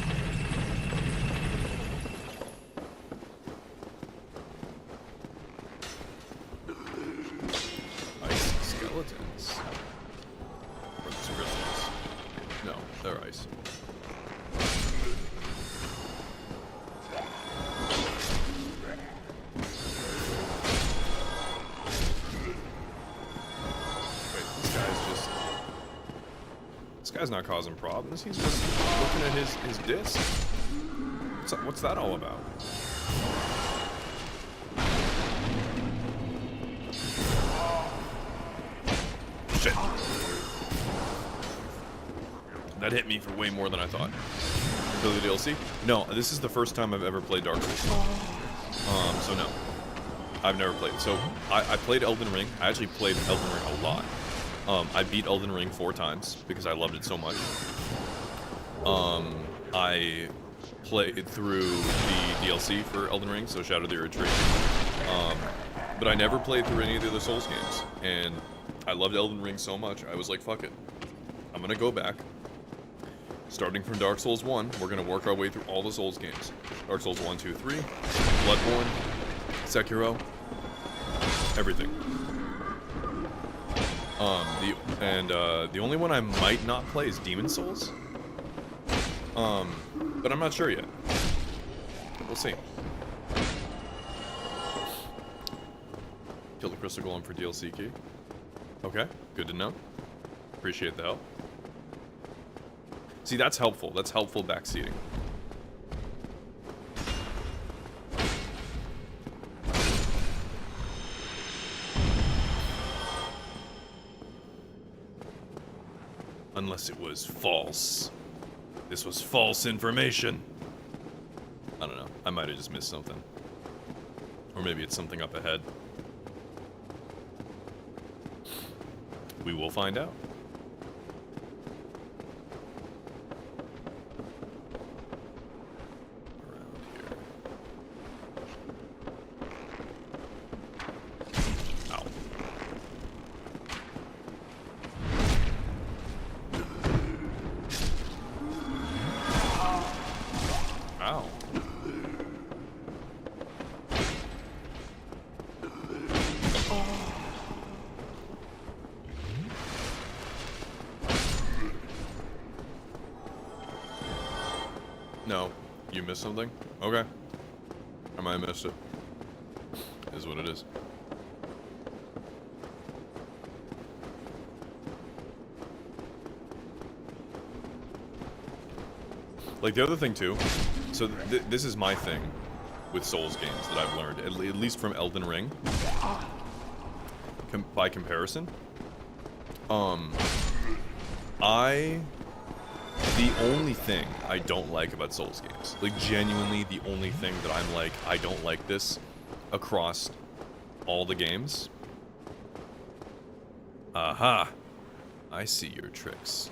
Ice skeletons. Or just crystals. No, they're ice. This guy's not causing problems. He's just looking at his disc. What's that all about? Shit. That hit me for way more than I thought. For the DLC? No, this is the first time I've ever played Dark Souls. So no. I've never played. So I played Elden Ring. I actually played Elden Ring a lot. I beat Elden Ring 4 times because I loved it so much. I played through the DLC for Elden Ring, so Shadow of the Retreat. But I never played through any of the other Souls games. And I loved Elden Ring so much, I was like, fuck it. I'm gonna go back. Starting from Dark Souls 1, we're gonna work our way through all the Souls games. Dark Souls 1, 2, 3, Bloodborne, Sekiro, everything. The only one I might not play is Demon Souls. But I'm not sure yet. We'll see. Kill the Crystal Golem for DLC key. Okay, good to know. Appreciate the help. See, that's helpful. That's helpful backseating. Unless it was false. This was false information. I don't know. I might have just missed something. Or maybe it's something up ahead. We will find out. Around here. Ow. Ow. No, you missed something? Okay. I might have missed it. Is what it is. Like, the other thing, too, so this is my thing with Souls games that I've learned, at least from Elden Ring, by comparison. The only thing I don't like about Souls games, like, genuinely the only thing that I'm like, I don't like this across all the games. Aha! I see your tricks.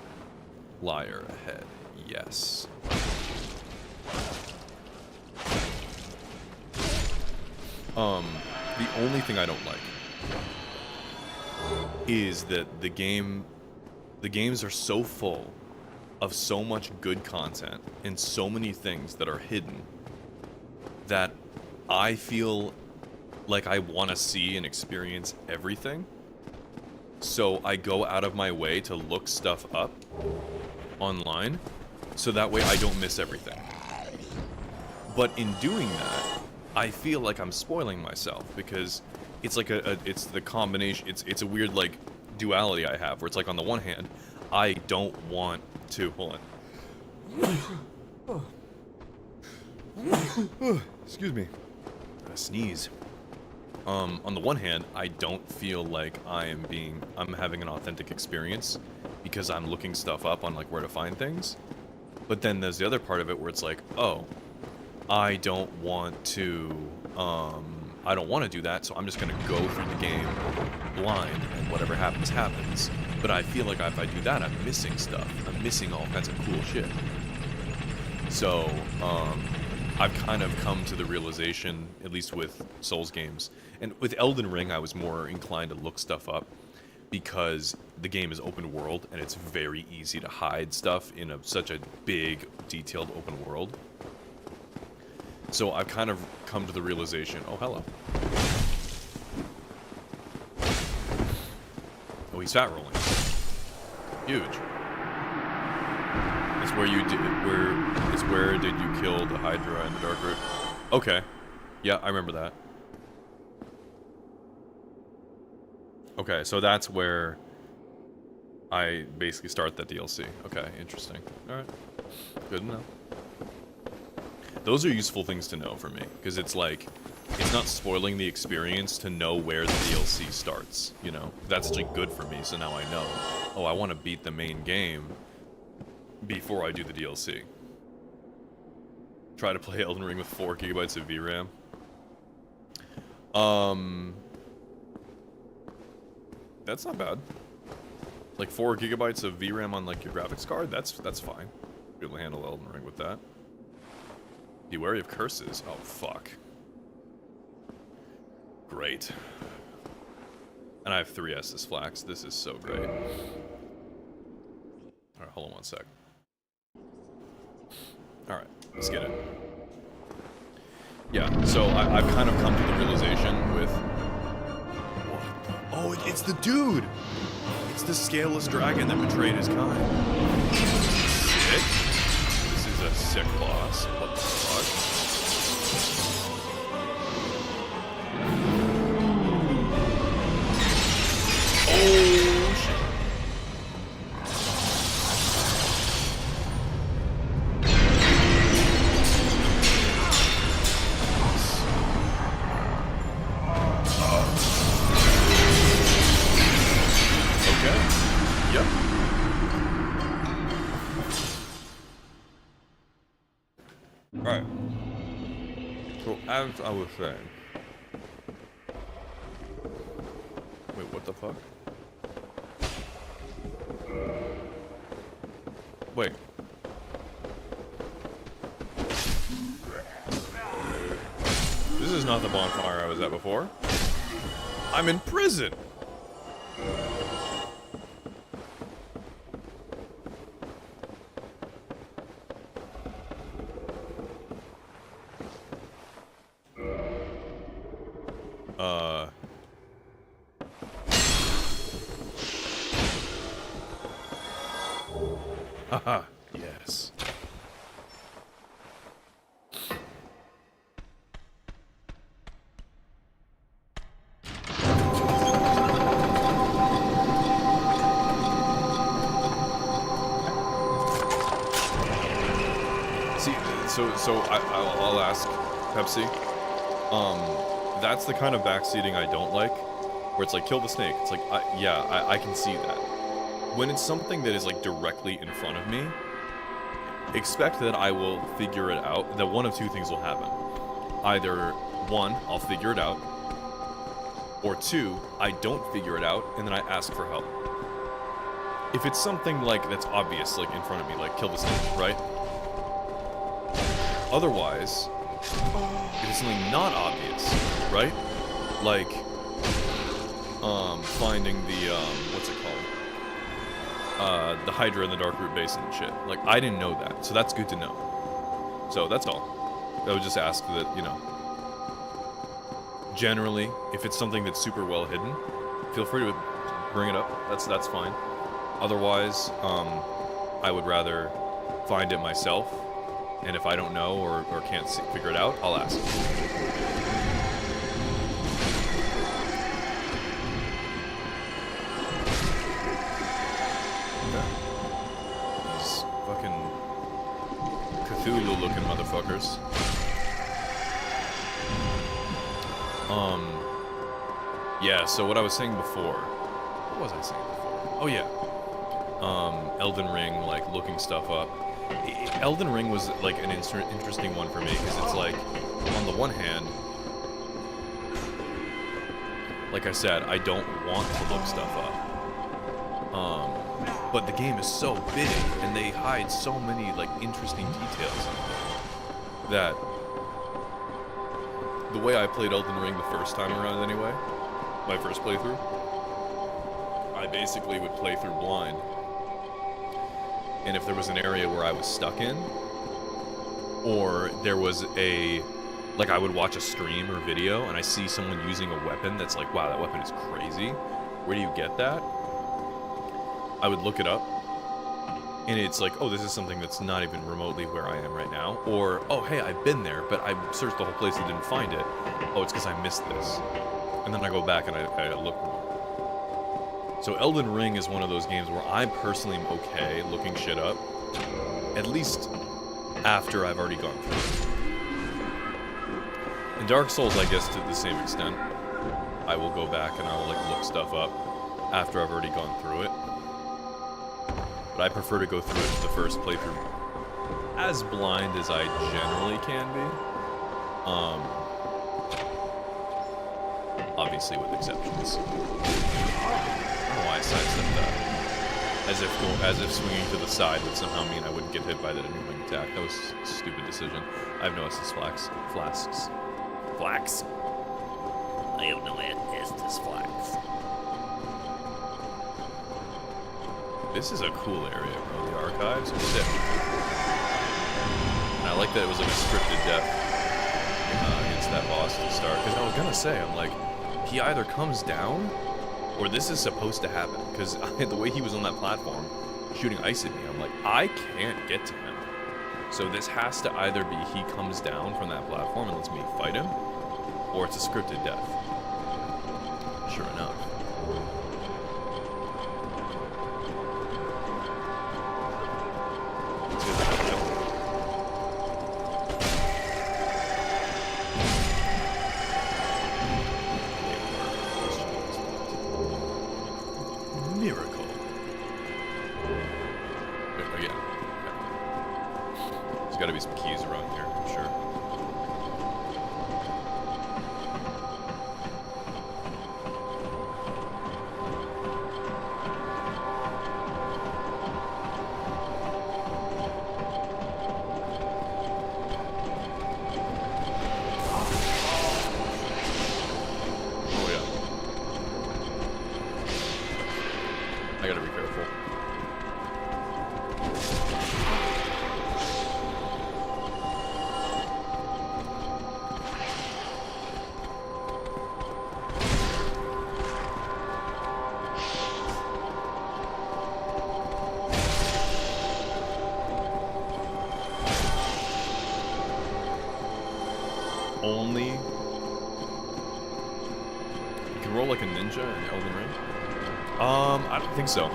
Liar ahead. Yes. The only thing I don't like is that the games are so full of so much good content and so many things that are hidden that I feel like I want to see and experience everything. So I go out of my way to look stuff up online so that way I don't miss everything. But in doing that, I feel like I'm spoiling myself because it's like it's the combination, it's a weird like duality I have where it's like on the one hand, I don't want to, hold on. Excuse me. I sneeze. On the one hand, I don't feel like I'm having an authentic experience because I'm looking stuff up on like where to find things. But then there's the other part of it where it's like, oh, I don't want to do that, so I'm just gonna go through the game blind and whatever happens, happens. But I feel like if I do that, I'm missing stuff. I'm missing all kinds of cool shit. So, I've kind of come to the realization, at least with Souls games, and with Elden Ring I was more inclined to look stuff up because the game is open world and it's very easy to hide stuff in such a big, detailed open world. So I've kind of come to the realization, oh hello. Oh, he's fat rolling. Huge. It's where where did you kill the Hydra in the Dark Root? Okay. Yeah, I remember that. Okay, so that's where I basically start that DLC. Okay, interesting. Alright. Good enough. Those are useful things to know for me, because it's like, it's not spoiling the experience to know where the DLC starts, you know? That's actually good for me, so now I know. Oh, I want to beat the main game before I do the DLC. Try to play Elden Ring with 4 gigabytes of VRAM. That's not bad. Like 4 gigabytes of VRAM on like your graphics card, that's fine. Be able to handle Elden Ring with that. Be wary of curses. Oh fuck. Great. And I have 3 S's Flax. This is so great. Alright, hold on one sec. Alright, let's get it. Yeah, so I've kind of come to the realization with... What the... Oh, it's the dude! It's the scaleless dragon that betrayed his kind. Sick. This is a sick boss. What the fuck? Oh, shit. Okay. Yep. Alright. So, as I was saying... Wait, what the fuck? Wait. This is not the bonfire I was at before. I'm in prison! Haha, yes. See, so I'll ask Pepsi. That's the kind of backseating I don't like, where it's like, kill the snake. It's like, yeah, I can see that. When it's something that is like directly in front of me, expect that I will figure it out, that one of two things will happen. Either, one, I'll figure it out, or two, I don't figure it out, and then I ask for help. If it's something like that's obvious, like in front of me, like kill the snake, right? Otherwise, if it's something not obvious, right? Like, finding the, what's it called? The Hydra in the Darkroot Basin and shit. Like, I didn't know that, so that's good to know. So, that's all. I would just ask that, you know, generally, if it's something that's super well hidden, feel free to bring it up. That's fine. Otherwise, I would rather find it myself, and if I don't know or can't figure it out, I'll ask. Okay. These fucking Cthulhu-looking motherfuckers. Yeah, so what I was saying before... What was I saying before? Oh, yeah. Elden Ring, like, looking stuff up. Elden Ring was, like, an interesting one for me, because it's like, on the one hand, like I said, I don't want to look stuff up. But the game is so big, and they hide so many, like, interesting details that the way I played Elden Ring the first time around anyway, my first playthrough, I basically would play through blind. And if there was an area where I was stuck in, or there was a, like I would watch a stream or video and I see someone using a weapon that's like, wow, that weapon is crazy. Where do you get that? I would look it up. And it's like, oh, this is something that's not even remotely where I am right now. Or, oh, hey, I've been there, but I searched the whole place and didn't find it. Oh, it's because I missed this. And then I go back and I look more. So Elden Ring is one of those games where I personally am okay looking shit up. At least after I've already gone through it. In Dark Souls, I guess to the same extent, I will go back and I will like look stuff up after I've already gone through it. But I prefer to go through it the first playthrough as blind as I generally can be. Obviously with exceptions. I don't know why I sidestepped that. As if swinging to the side would somehow mean I wouldn't get hit by that incoming attack. That was a stupid decision. I have no Estus flasks. Flax? I have no Estus flax. This is a cool area, bro. The archives are sick. And I like that it was like a scripted death against that boss to start. Because I was gonna say, I'm like, he either comes down, or this is supposed to happen. Because the way he was on that platform, shooting ice at me, I'm like, I can't get to him. So this has to either be he comes down from that platform and lets me fight him, or it's a scripted death. Sure enough. Miracle. Again. Okay. There's got to be some keys around here, I'm sure. Oh yeah. I gotta be careful. Only... You can roll like a ninja in Elden Ring? I don't think so.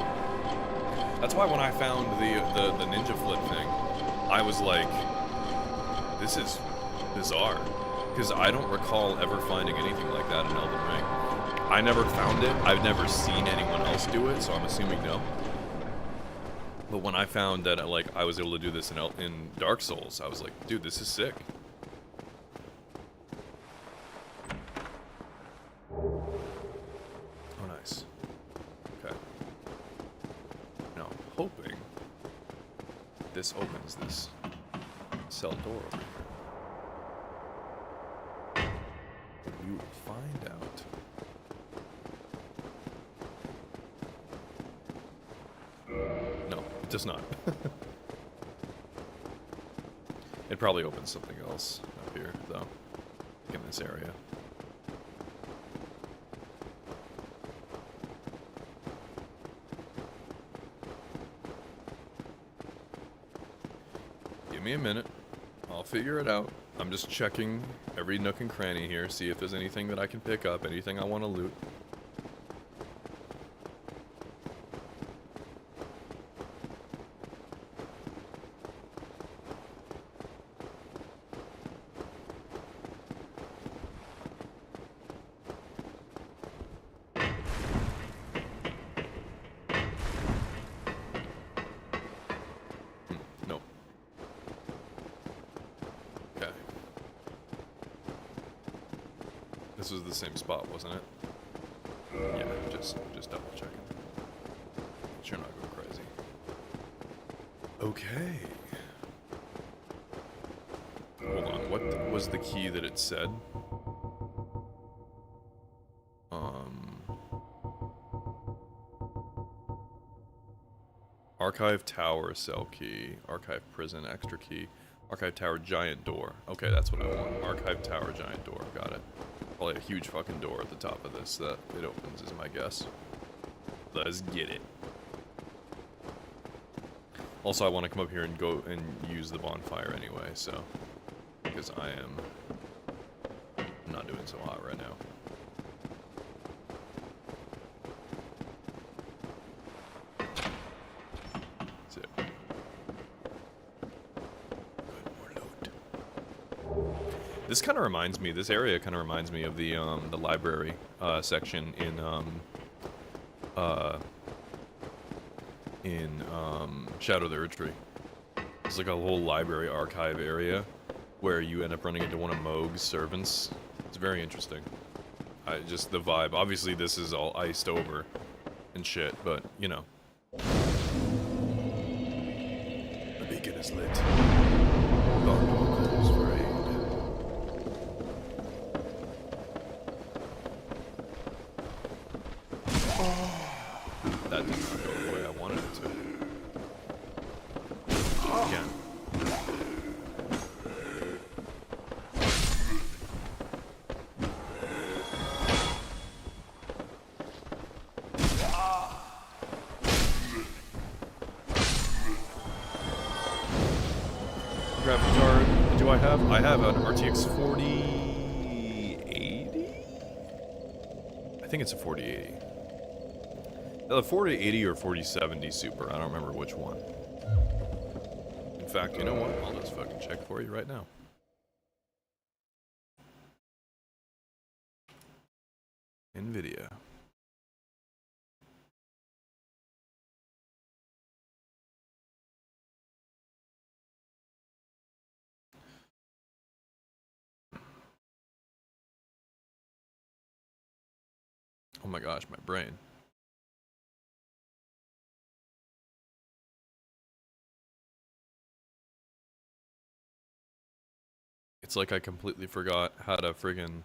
That's why when I found the ninja flip thing, I was like, this is bizarre. Because I don't recall ever finding anything like that in Elden Ring. I never found it, I've never seen anyone else do it, so I'm assuming no. But when I found that I was able to do this in Dark Souls, I was like, dude, this is sick. Oh, nice. Okay. Now, I'm hoping this opens this cell door over here. you find out. No, it does not. It probably opens something else up here, though, in this area. Give me a minute. I'll figure it out. I'm just checking every nook and cranny here, see if there's anything that I can pick up, anything I want to loot. Nope. Okay. This was the same spot, wasn't it? Yeah, just double checking. Sure, not going crazy. Okay. Hold on, what was the key that it said? Archive Tower cell key, Archive Prison extra key, Archive Tower giant door. Okay, that's what I want. Archive Tower giant door, got it. Probably a huge fucking door at the top of this that it opens is my guess. Let's get it. Also, I want to come up here and go and use the bonfire anyway, so. Because I am not doing so hot right now. That's it. Good, more loot. This kind of reminds me, this area kind of reminds me of the library section in Shadow of the Erdtree. It's like a whole library archive area where you end up running into one of Mohg's servants. It's very interesting. Just the vibe. Obviously this is all iced over and shit, but you know. The beacon is lit. Gargoyle calls for aid. That did not go the way I wanted it to. Again. Graphics card, do I have? I have an RTX 4080? I think it's a 4080. The 4080 or 4070 Super, I don't remember which one. In fact, you know what? I'll just fucking check for you right now. NVIDIA. Oh my gosh, my brain. It's like I completely forgot how to friggin...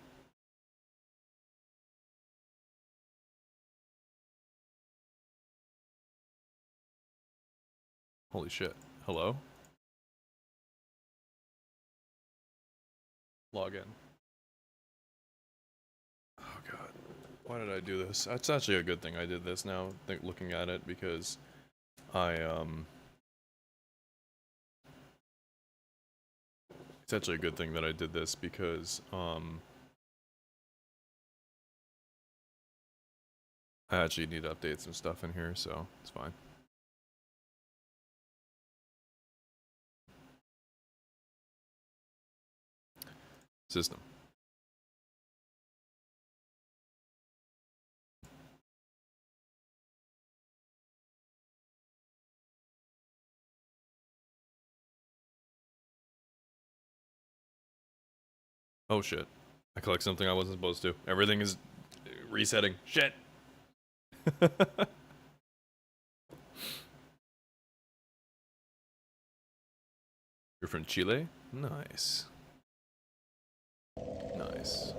Holy shit. Hello? Log in. Oh god. Why did I do this? It's actually a good thing I did this now, looking at it, because I, it's actually a good thing that I did this because, I actually need to update some stuff in here, so it's fine. System. Oh shit. I clicked something I wasn't supposed to. Everything is resetting. Shit. You're from Chile? Nice. Nice.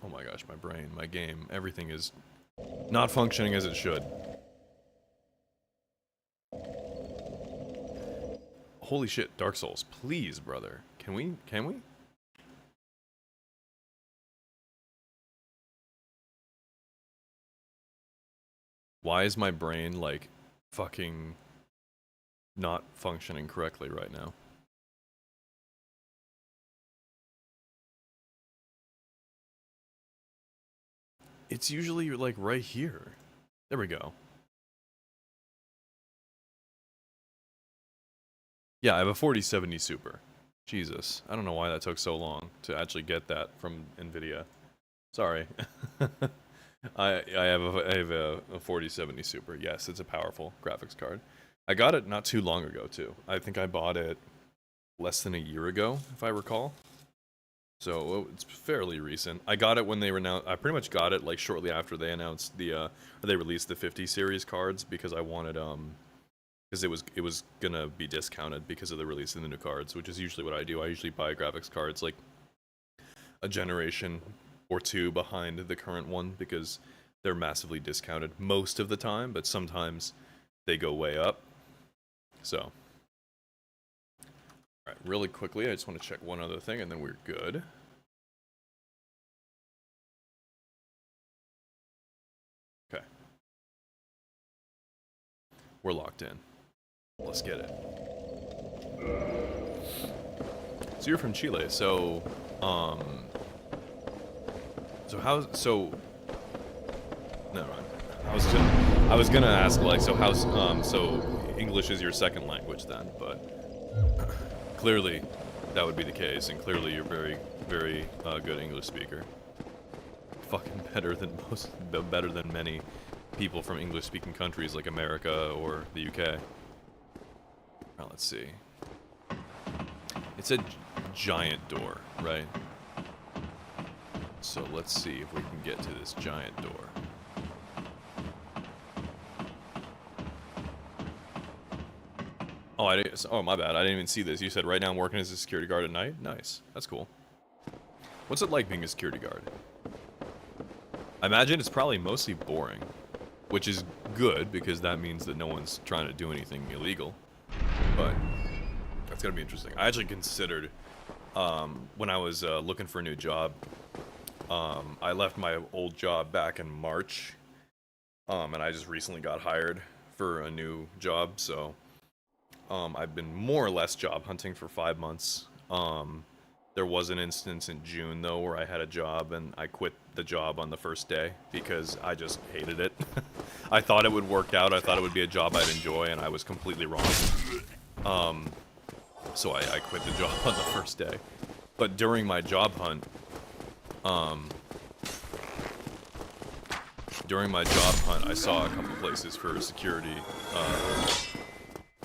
Oh my gosh, my brain, my game, everything is not functioning as it should. Holy shit, Dark Souls, please, brother. Can we? Why is my brain, like, fucking not functioning correctly right now? It's usually, like, right here. There we go. Yeah, I have a 4070 Super. Jesus, I don't know why that took so long to actually get that from NVIDIA. Sorry. I have a 4070 Super. Yes, it's a powerful graphics card. I got it not too long ago, too. I think I bought it less than a year ago, if I recall. So it's fairly recent. I got it when they were I pretty much got it like shortly after they announced or they released the 50 series cards, because I wanted because it was gonna be discounted because of the release of the new cards, which is usually what I do. I usually buy graphics cards like a generation or two behind the current one, because they're massively discounted most of the time, but sometimes they go way up. So, alright, really quickly, I just want to check one other thing and then we're good. Okay. We're locked in. Let's get it. So you're from Chile, so, never mind. I was gonna ask, like, so English is your second language then, but clearly that would be the case, and clearly you're very, very good English speaker. Fucking better than many people from English-speaking countries like America or the UK. Now let's see. It's a giant door, right? So let's see if we can get to this giant door. Oh, my bad. I didn't even see this. You said right now I'm working as a security guard at night? Nice. That's cool. What's it like being a security guard? I imagine it's probably mostly boring, which is good because that means that no one's trying to do anything illegal. But that's gonna be interesting. I actually considered, when I was looking for a new job, I left my old job back in March, and I just recently got hired for a new job, so I've been more or less job hunting for 5 months. There was an instance in June, though, where I had a job, and I quit the job on the first day because I just hated it. I thought it would work out, I thought it would be a job I'd enjoy, and I was completely wrong. So I quit the job on the first day. But during my job hunt, I saw a couple places for security,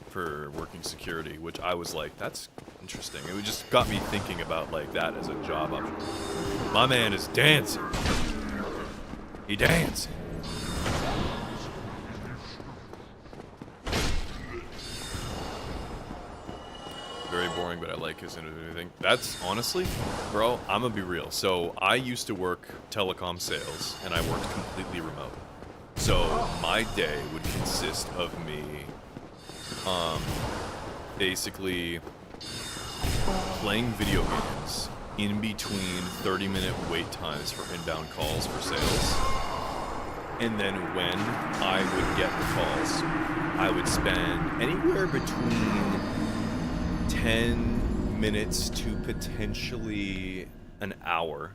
for working security, which I was like, that's interesting. It just got me thinking about like that as a job option. My man is dancing. He dancing. Very boring, but I like his everything. That's honestly, bro, I'm gonna be real. So I used to work telecom sales, and I worked completely remote. So my day would consist of me, basically playing video games in between 30-minute wait times for inbound calls for sales. And then when I would get the calls, I would spend anywhere between 10 minutes to potentially an hour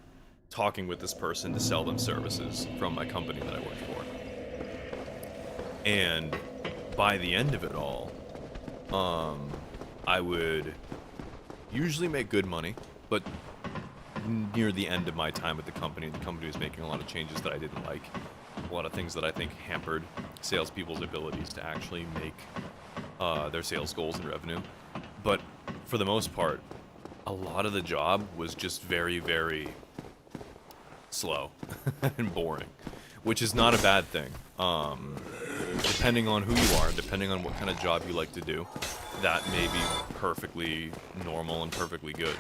talking with this person to sell them services from my company that I worked for. And by the end of it all, I would usually make good money, but near the end of my time at the company was making a lot of changes that I didn't like. A lot of things that I think hampered salespeople's abilities to actually make their sales goals and revenue. But for the most part, a lot of the job was just very, very slow and boring, which is not a bad thing. Depending on who you are, depending on what kind of job you like to do, that may be perfectly normal and perfectly good.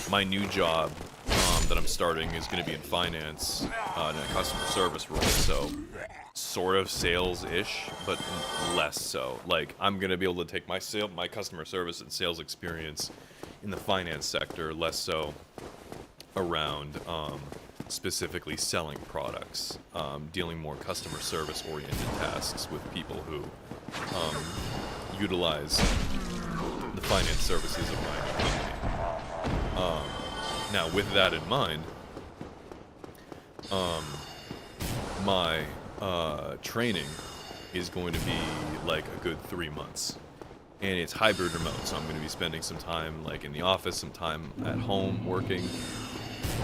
My new job, that I'm starting is going to be in finance, in a customer service role, so sort of sales-ish, but less so. Like, I'm going to be able to take my customer service and sales experience in the finance sector, less so around specifically selling products, dealing more customer service-oriented tasks with people who utilize the finance services of my company. Now, with that in mind, my training is going to be like a good 3 months. And it's hybrid remote, so I'm going to be spending some time like in the office, some time at home working.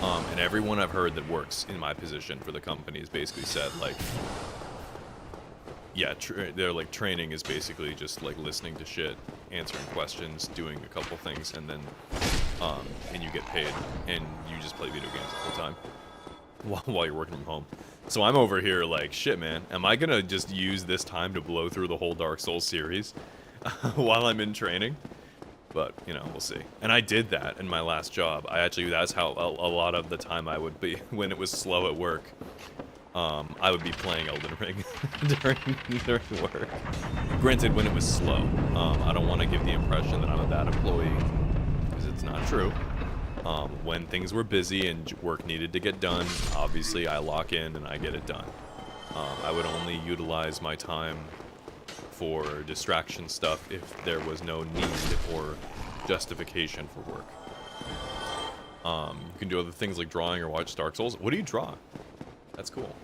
And everyone I've heard that works in my position for the company has basically said, like, yeah, they're like, training is basically just like listening to shit, answering questions, doing a couple things, and then, and you get paid, and you just play video games the whole time while you're working from home. So I'm over here like, shit, man, am I gonna just use this time to blow through the whole Dark Souls series while I'm in training? But, you know, we'll see. And I did that in my last job. That's how a lot of the time I would be, when it was slow at work, I would be playing Elden Ring during work. Granted, when it was slow. I don't want to give the impression that I'm a bad employee, because it's not true. When things were busy and work needed to get done, obviously I lock in and I get it done. I would only utilize my time for distraction stuff if there was no need or justification for work. You can do other things like drawing or watch Dark Souls. What do you draw? That's cool.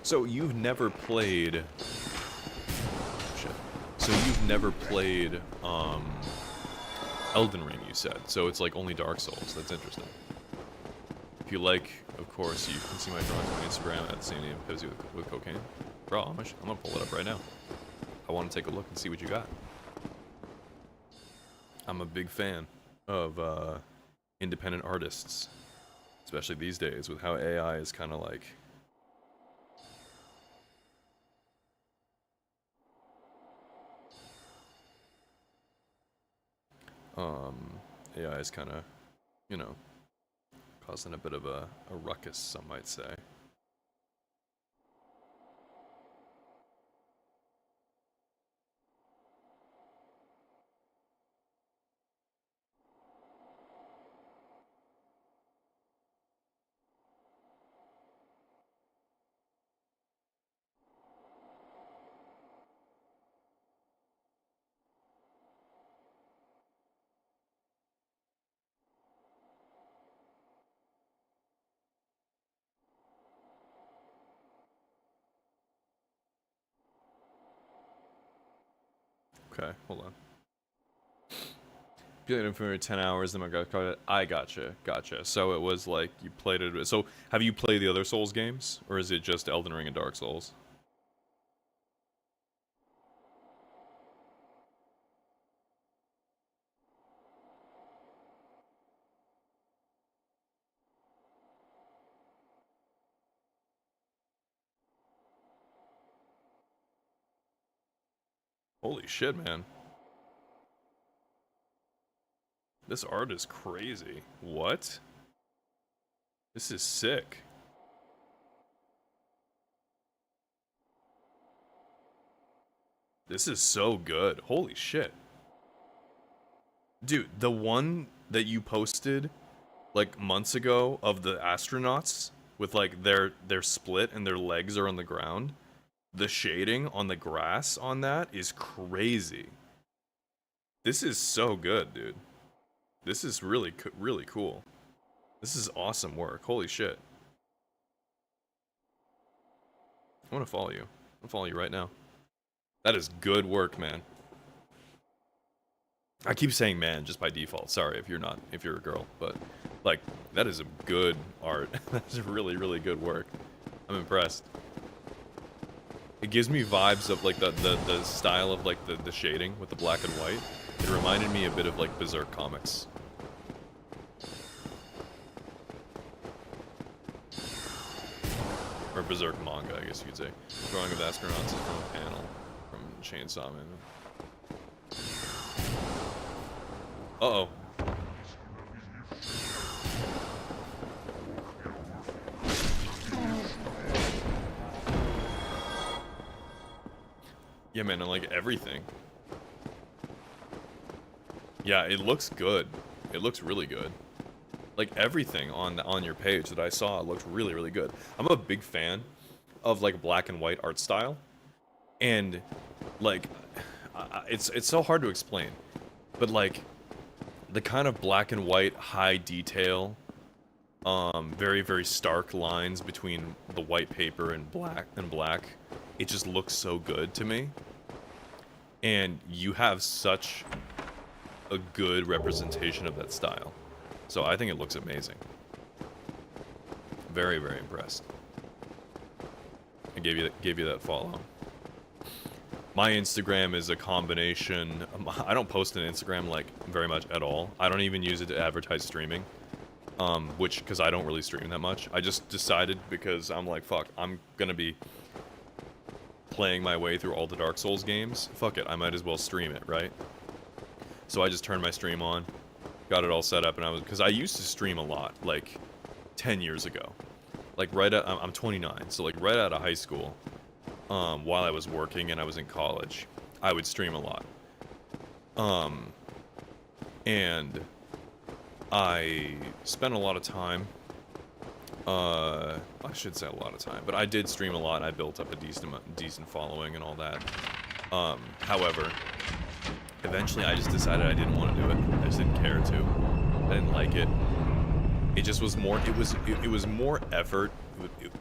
So you've never played... Shit. So you've never played Elden Ring, you said. So it's like only Dark Souls. That's interesting. If you like, of course, you can see my drawings on Instagram at Sandy and Pizzy with cocaine. Bro, I'm gonna pull it up right now. I want to take a look and see what you got. I'm a big fan of independent artists, especially these days with how AI is kind of like... AI is kind of, you know, causing a bit of a ruckus, some might say. Okay, hold on. Played it for 10 hours, then I gotcha. So it was like, you played it... So, have you played the other Souls games? Or is it just Elden Ring and Dark Souls? Holy shit, man. This art is crazy. What? This is sick. This is so good. Holy shit. Dude, the one that you posted like months ago of the astronauts with like their split and their legs are on the ground. The shading on the grass on that is crazy. This is so good, dude. This is really cool. This is awesome work. Holy shit. I want to follow you. I'll follow you right now. That is good work, man. I keep saying man just by default. Sorry if you're a girl, but like that is a good art. That's really good work. I'm impressed. It gives me vibes of like the style of like the shading with the black and white. It reminded me a bit of like Berserk comics. Or Berserk manga, I guess you could say. Drawing of the astronauts is from a panel from Chainsaw Man. Uh-oh. Yeah, man, and like everything. Yeah, it looks good. It looks really good. Like everything on your page that I saw looked really, really good. I'm a big fan of like black and white art style, and like it's so hard to explain, but like the kind of black and white high detail, very, very stark lines between the white paper and black, it just looks so good to me. And you have such a good representation of that style. So I think it looks amazing. Very, very impressed. I gave you that follow. My Instagram is a combination. I don't post on Instagram like very much at all. I don't even use it to advertise streaming. Because I don't really stream that much. I just decided because I'm like, fuck, I'm gonna be playing my way through all the Dark Souls games. Fuck it, I might as well stream it, right? So I just turned my stream on, got it all set up, and because I used to stream a lot, like 10 years ago. Like I'm 29, so like right out of high school, while I was working and I was in college, I would stream a lot. And I spent a lot of time, I should say a lot of time, but I did stream a lot. I built up a decent following and all that. However, eventually I just decided I didn't want to do it. I just didn't care to. I didn't like it. It just was more, it was more effort.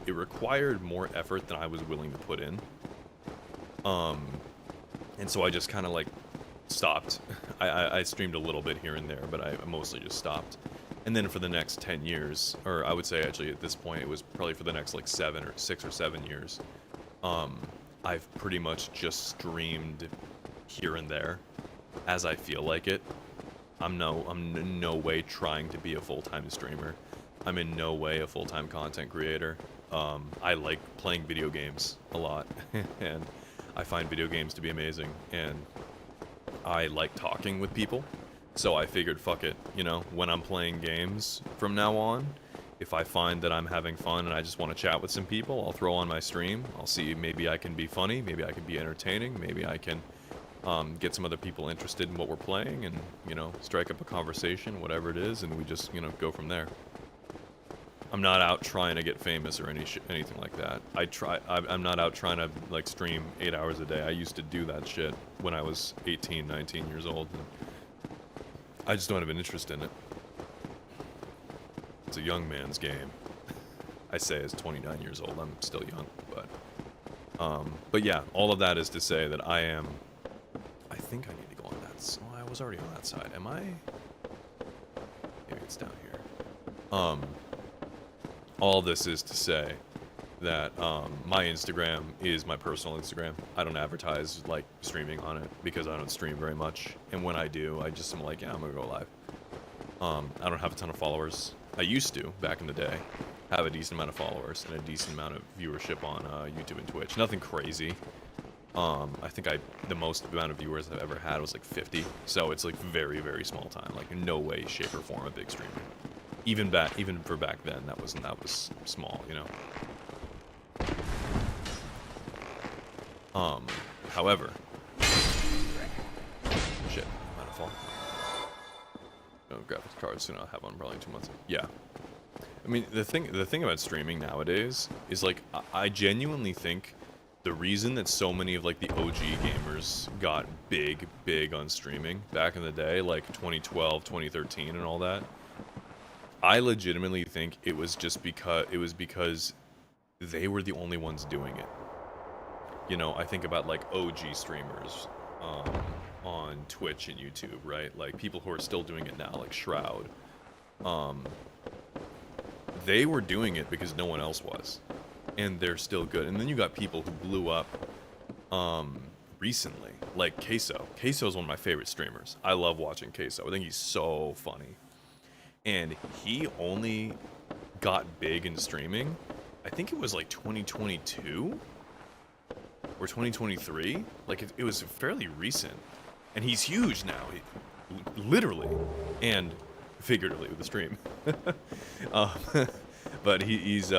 It required more effort than I was willing to put in. And so I just kind of like stopped. I streamed a little bit here and there, but I mostly just stopped. And then for the next 10 years, or I would say actually at this point, it was probably for the next like 6 or 7 years, I've pretty much just streamed here and there as I feel like it. I'm in no way trying to be a full-time streamer. I'm in no way a full-time content creator. I like playing video games a lot, and I find video games to be amazing, and I like talking with people. So I figured, fuck it, you know, when I'm playing games from now on, if I find that I'm having fun and I just want to chat with some people, I'll throw on my stream. I'll see, maybe I can be funny, maybe I can be entertaining, maybe I can get some other people interested in what we're playing and, you know, strike up a conversation, whatever it is, and we just, you know, go from there. I'm not out trying to get famous or anything like that. I'm not out trying to, like, stream 8 hours a day. I used to do that shit when I was 18, 19 years old. And I just don't have an interest in it. It's a young man's game. I say as 29 years old, I'm still young, but yeah, all of that is to say that I think I need to go on that side. Oh, I was already on that side. Am I? Maybe it's down here. All this is to say that my Instagram is my personal Instagram. I don't advertise like streaming on it because I don't stream very much, and when I do, I just am like, yeah, I'm gonna go live. I don't have a ton of followers. I used to back in the day have a decent amount of followers and a decent amount of viewership on YouTube and Twitch. Nothing crazy. I think the most amount of viewers I've ever had was like 50. So it's like very, very small time. Like in no way, shape, or form a big streamer. Even for back then, that was small, you know. However, shit, might have fallen. No graphics cards, so I'll have one probably in 2 months. Yeah. I mean, the thing about streaming nowadays is like, I genuinely think the reason that so many of like the OG gamers got big on streaming back in the day, like 2012, 2013 and all that, I legitimately think it was because they were the only ones doing it. You know, I think about like OG streamers on Twitch and YouTube, right? Like people who are still doing it now, like Shroud. They were doing it because no one else was, and they're still good. And then you got people who blew up recently, like Queso. Queso is one of my favorite streamers. I love watching Queso. I think he's so funny. And he only got big in streaming, I think it was like 2022 or 2023. Like it was fairly recent, and he's huge now. literally and figuratively with the stream. um, but he's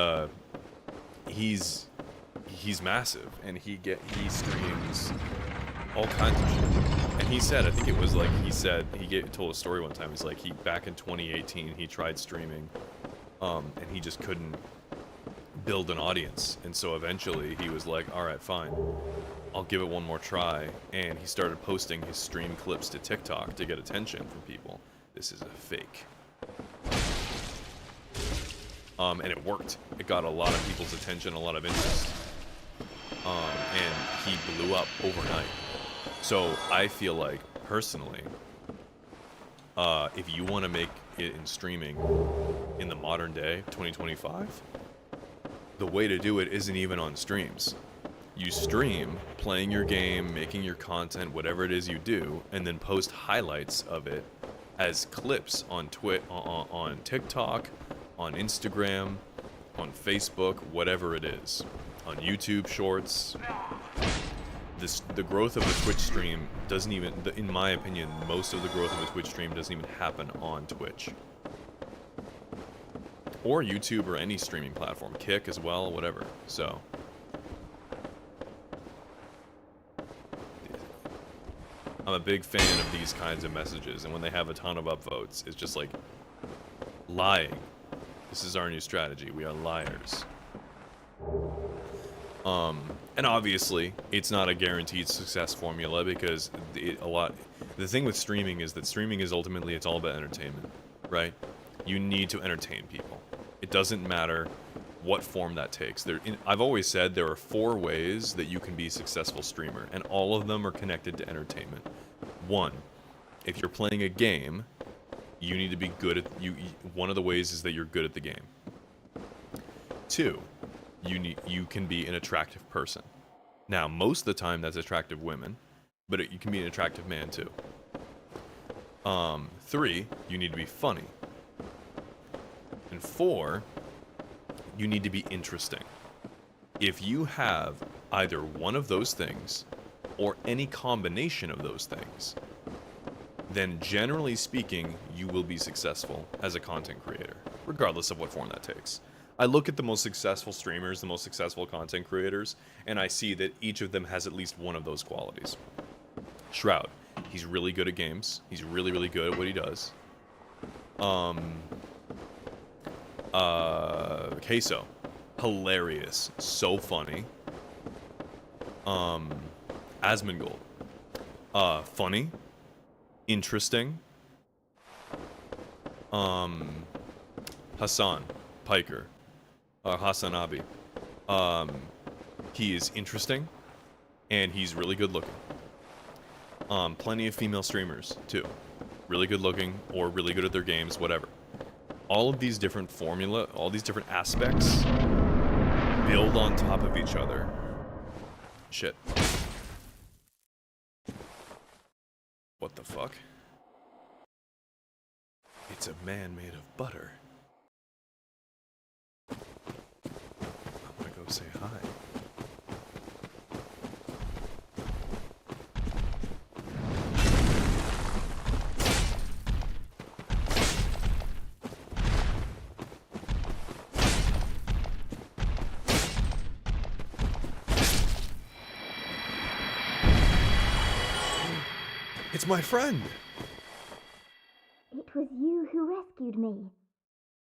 massive, and he streams all kinds of shit. And he said, I think it was like told a story one time. He's like, back in 2018 he tried streaming, and he just couldn't build an audience, and so eventually he was like, all right, fine, I'll give it one more try, and he started posting his stream clips to TikTok to get attention from people. This is a fake. And it worked. It got a lot of people's attention, a lot of interest. And he blew up overnight. So I feel like, personally, if you want to make it in streaming in the modern day, 2025, the way to do it isn't even on streams. You stream, playing your game, making your content, whatever it is you do, and then post highlights of it as clips on on TikTok, on Instagram, on Facebook, whatever it is, on YouTube Shorts. The growth of a Twitch stream doesn't even, in my opinion, most of the growth of a Twitch stream doesn't even happen on Twitch. Or YouTube or any streaming platform. Kick as well, whatever. So. I'm a big fan of these kinds of messages, and when they have a ton of upvotes, it's just like lying. This is our new strategy. We are liars. And obviously, it's not a guaranteed success formula, because the thing with streaming is that streaming is ultimately, it's all about entertainment, right? You need to entertain people. It doesn't matter what form that takes. I've always said there are 4 ways that you can be a successful streamer, and all of them are connected to entertainment. 1, if you're playing a game, you need to be good at one of the ways is that you're good at the game. 2, you can be an attractive person. Now, most of the time that's attractive women, but you can be an attractive man too. 3, you need to be funny. And 4, you need to be interesting. If you have either one of those things, or any combination of those things, then generally speaking, you will be successful as a content creator, regardless of what form that takes. I look at the most successful streamers, the most successful content creators, and I see that each of them has at least one of those qualities. Shroud, he's really good at games. He's really, really good at what he does. Queso, hilarious, so funny. Asmongold, funny, interesting. Hassan Piker, Hassan Abi, he is interesting, and he's really good looking. Plenty of female streamers too, really good looking or really good at their games, whatever. All of these different all these different aspects build on top of each other. Shit. What the fuck? It's a man made of butter. I'm gonna go say hi. It's my friend! It was you who rescued me.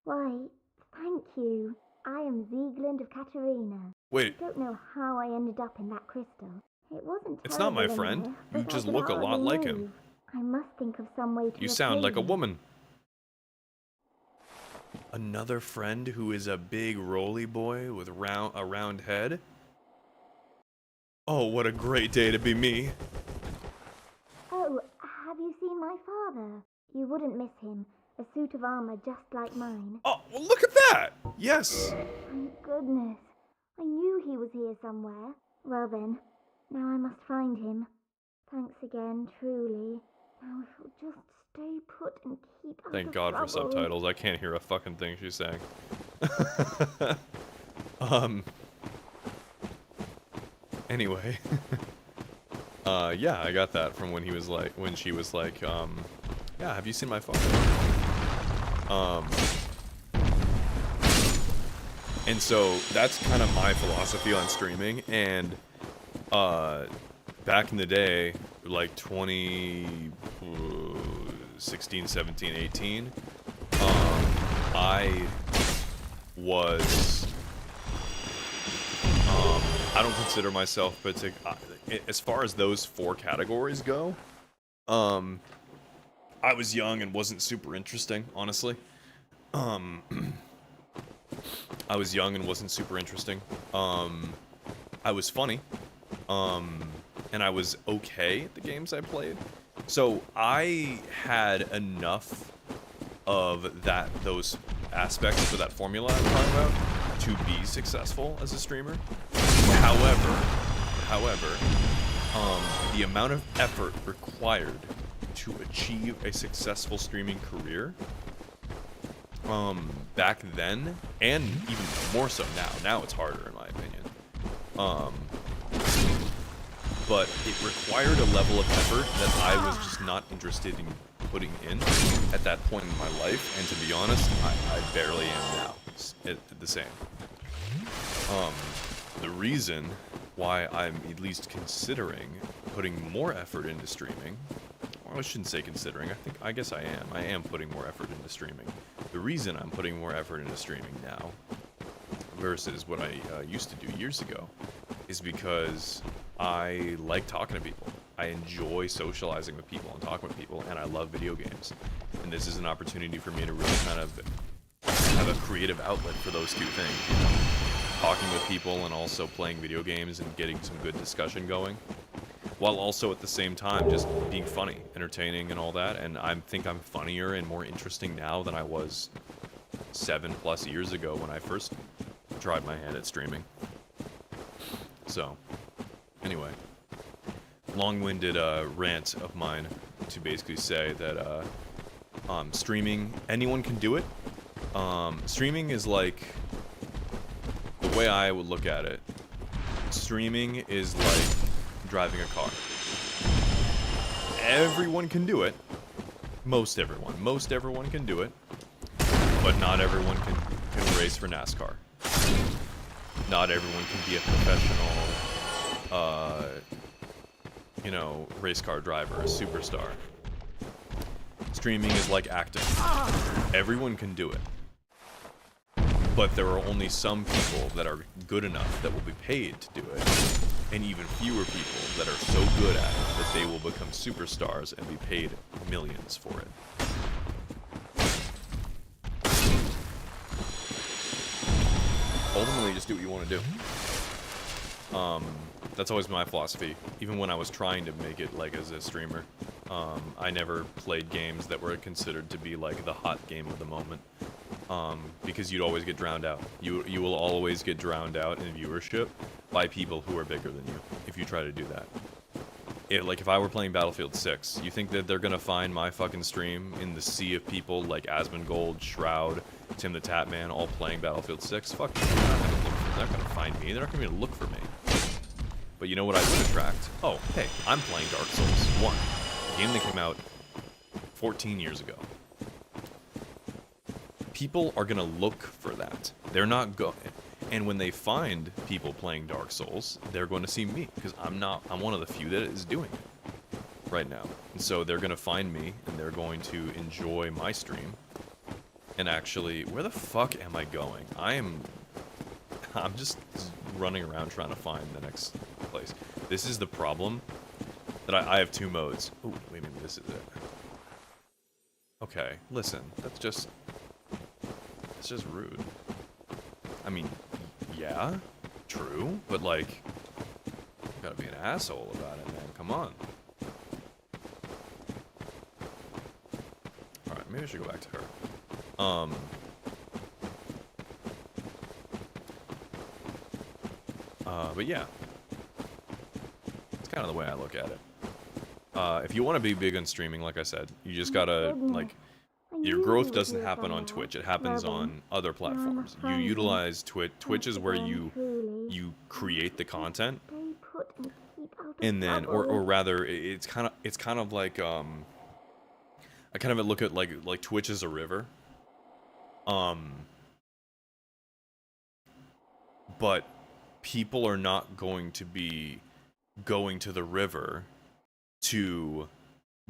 Why, thank you. I am Sieglind of Katarina. Wait. I don't know how I ended up in that crystal. It wasn't It's not my terrible friend. enough, You but I just can look a lot hardly like move. him. I must think of some way to You sound like a repay you. woman. Another friend who is a big roly boy with a round head? Oh, what a great day to be me. Oh, have you seen my father? You wouldn't miss him. A suit of armor just like mine. Oh, well, look at that! Yes! Thank goodness. I knew he was here somewhere. Well then, now I must find him. Thanks again, truly. Now if you'll just stay put and keep out Thank of God for trouble. subtitles. I can't hear a fucking thing she's saying. Anyway. Yeah, I got that from when she was like, Yeah, have you seen my phone? And so that's kind of my philosophy on streaming. And back in the day, like 2016, 17, 18, I was, I don't consider myself as far as those 4 categories go, I was young and wasn't super interesting, honestly. I was young and wasn't super interesting. I was funny, and I was okay at the games I played. So I had enough of those aspects for that formula I'm talking about to be successful as a streamer. However, the amount of effort required to achieve a successful streaming career, back then, and even more so now it's harder in my opinion, but it required a level of effort that I was just not interested in putting in at that point in my life, and to be honest, I barely am now, the same. The reason why I'm at least considering putting more effort into streaming, or I shouldn't say considering, I guess I am putting more effort into streaming. The reason I'm putting more effort into streaming now versus what I used to do years ago is because I like talking to people. I enjoy socializing with people and talking with people, and I love video games. And this is an opportunity for me to really kind of have a creative outlet for those two things, you know? Talking with people and also playing video games and getting some good discussion going, while also at the same time just being funny, entertaining, and all that. And I think I'm funnier and more interesting now than I was 7+ years ago when I first tried my hand at streaming. So, anyway, long-winded rant of mine to basically say that streaming, anyone can do it. Streaming is like, the way I would look at it, streaming is like driving a car. Everyone can do it. Most everyone can do it. But not everyone can race for NASCAR. Not everyone can be a professional, race car driver, a superstar. Streaming is like acting. Everyone can do it. But there are only some people that are good enough that will be paid to do it, and even fewer people that are so good at it that they will become superstars and be paid millions for it. Ultimately, just do what you want to do. That's always my philosophy. Even when I was trying to make it like as a streamer, I never played games that were considered to be like the hot game of the moment. Because you'd always get drowned out. You will always get drowned out in viewership by people who are bigger than you if you try to do that. Like if I were playing Battlefield 6, you think that they're gonna find my fucking stream in the sea of people like Asmongold, Shroud, Tim the Tatman, all playing Battlefield 6? Fuck you. They're not gonna find me. They're not gonna look for me. But you know what I would attract? Oh, hey, I'm playing Dark Souls 1, a game that came out 14 years ago. People are gonna look for that. They're not going, and when they find people playing Dark Souls, they're going to see me because I'm one of the few that is doing it right now. And so they're gonna find me and they're going to enjoy my stream. And actually, where the fuck am I going? I'm just running around trying to find the next place. This is the problem that I have 2 modes. Oh, wait a minute, this is it. Okay, listen, that's just rude. I mean, yeah, true, but like, you gotta be an asshole about it, man. Come on. Alright, maybe I should go back to her. But yeah. It's kind of the way I look at it. If you want to be big on streaming, like I said, you just gotta, like, your growth doesn't happen on Twitch. It happens on other platforms. You utilize Twitch. Twitch is where you create the content, and then, or rather, it's kind of like I kind of look at like Twitch as a river. But people are not going to be going to the river to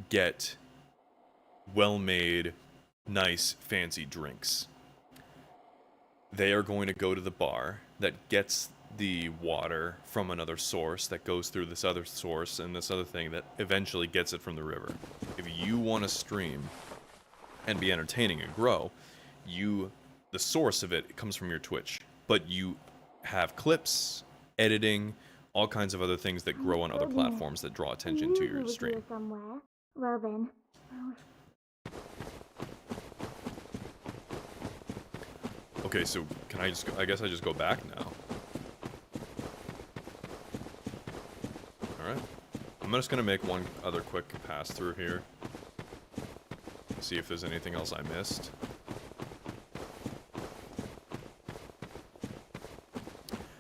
get well-made, nice, fancy drinks. They are going to go to the bar that gets the water from another source that goes through this other source and this other thing that eventually gets it from the river. If you want to stream and be entertaining and grow, the source of it comes from your Twitch, but you have clips, editing, all kinds of other things that grow on other platforms that draw attention to your stream. Somewhere. Well then. Okay, so can I just? I guess I just go back now. All right, I'm just gonna make one other quick pass through here. See if there's anything else I missed.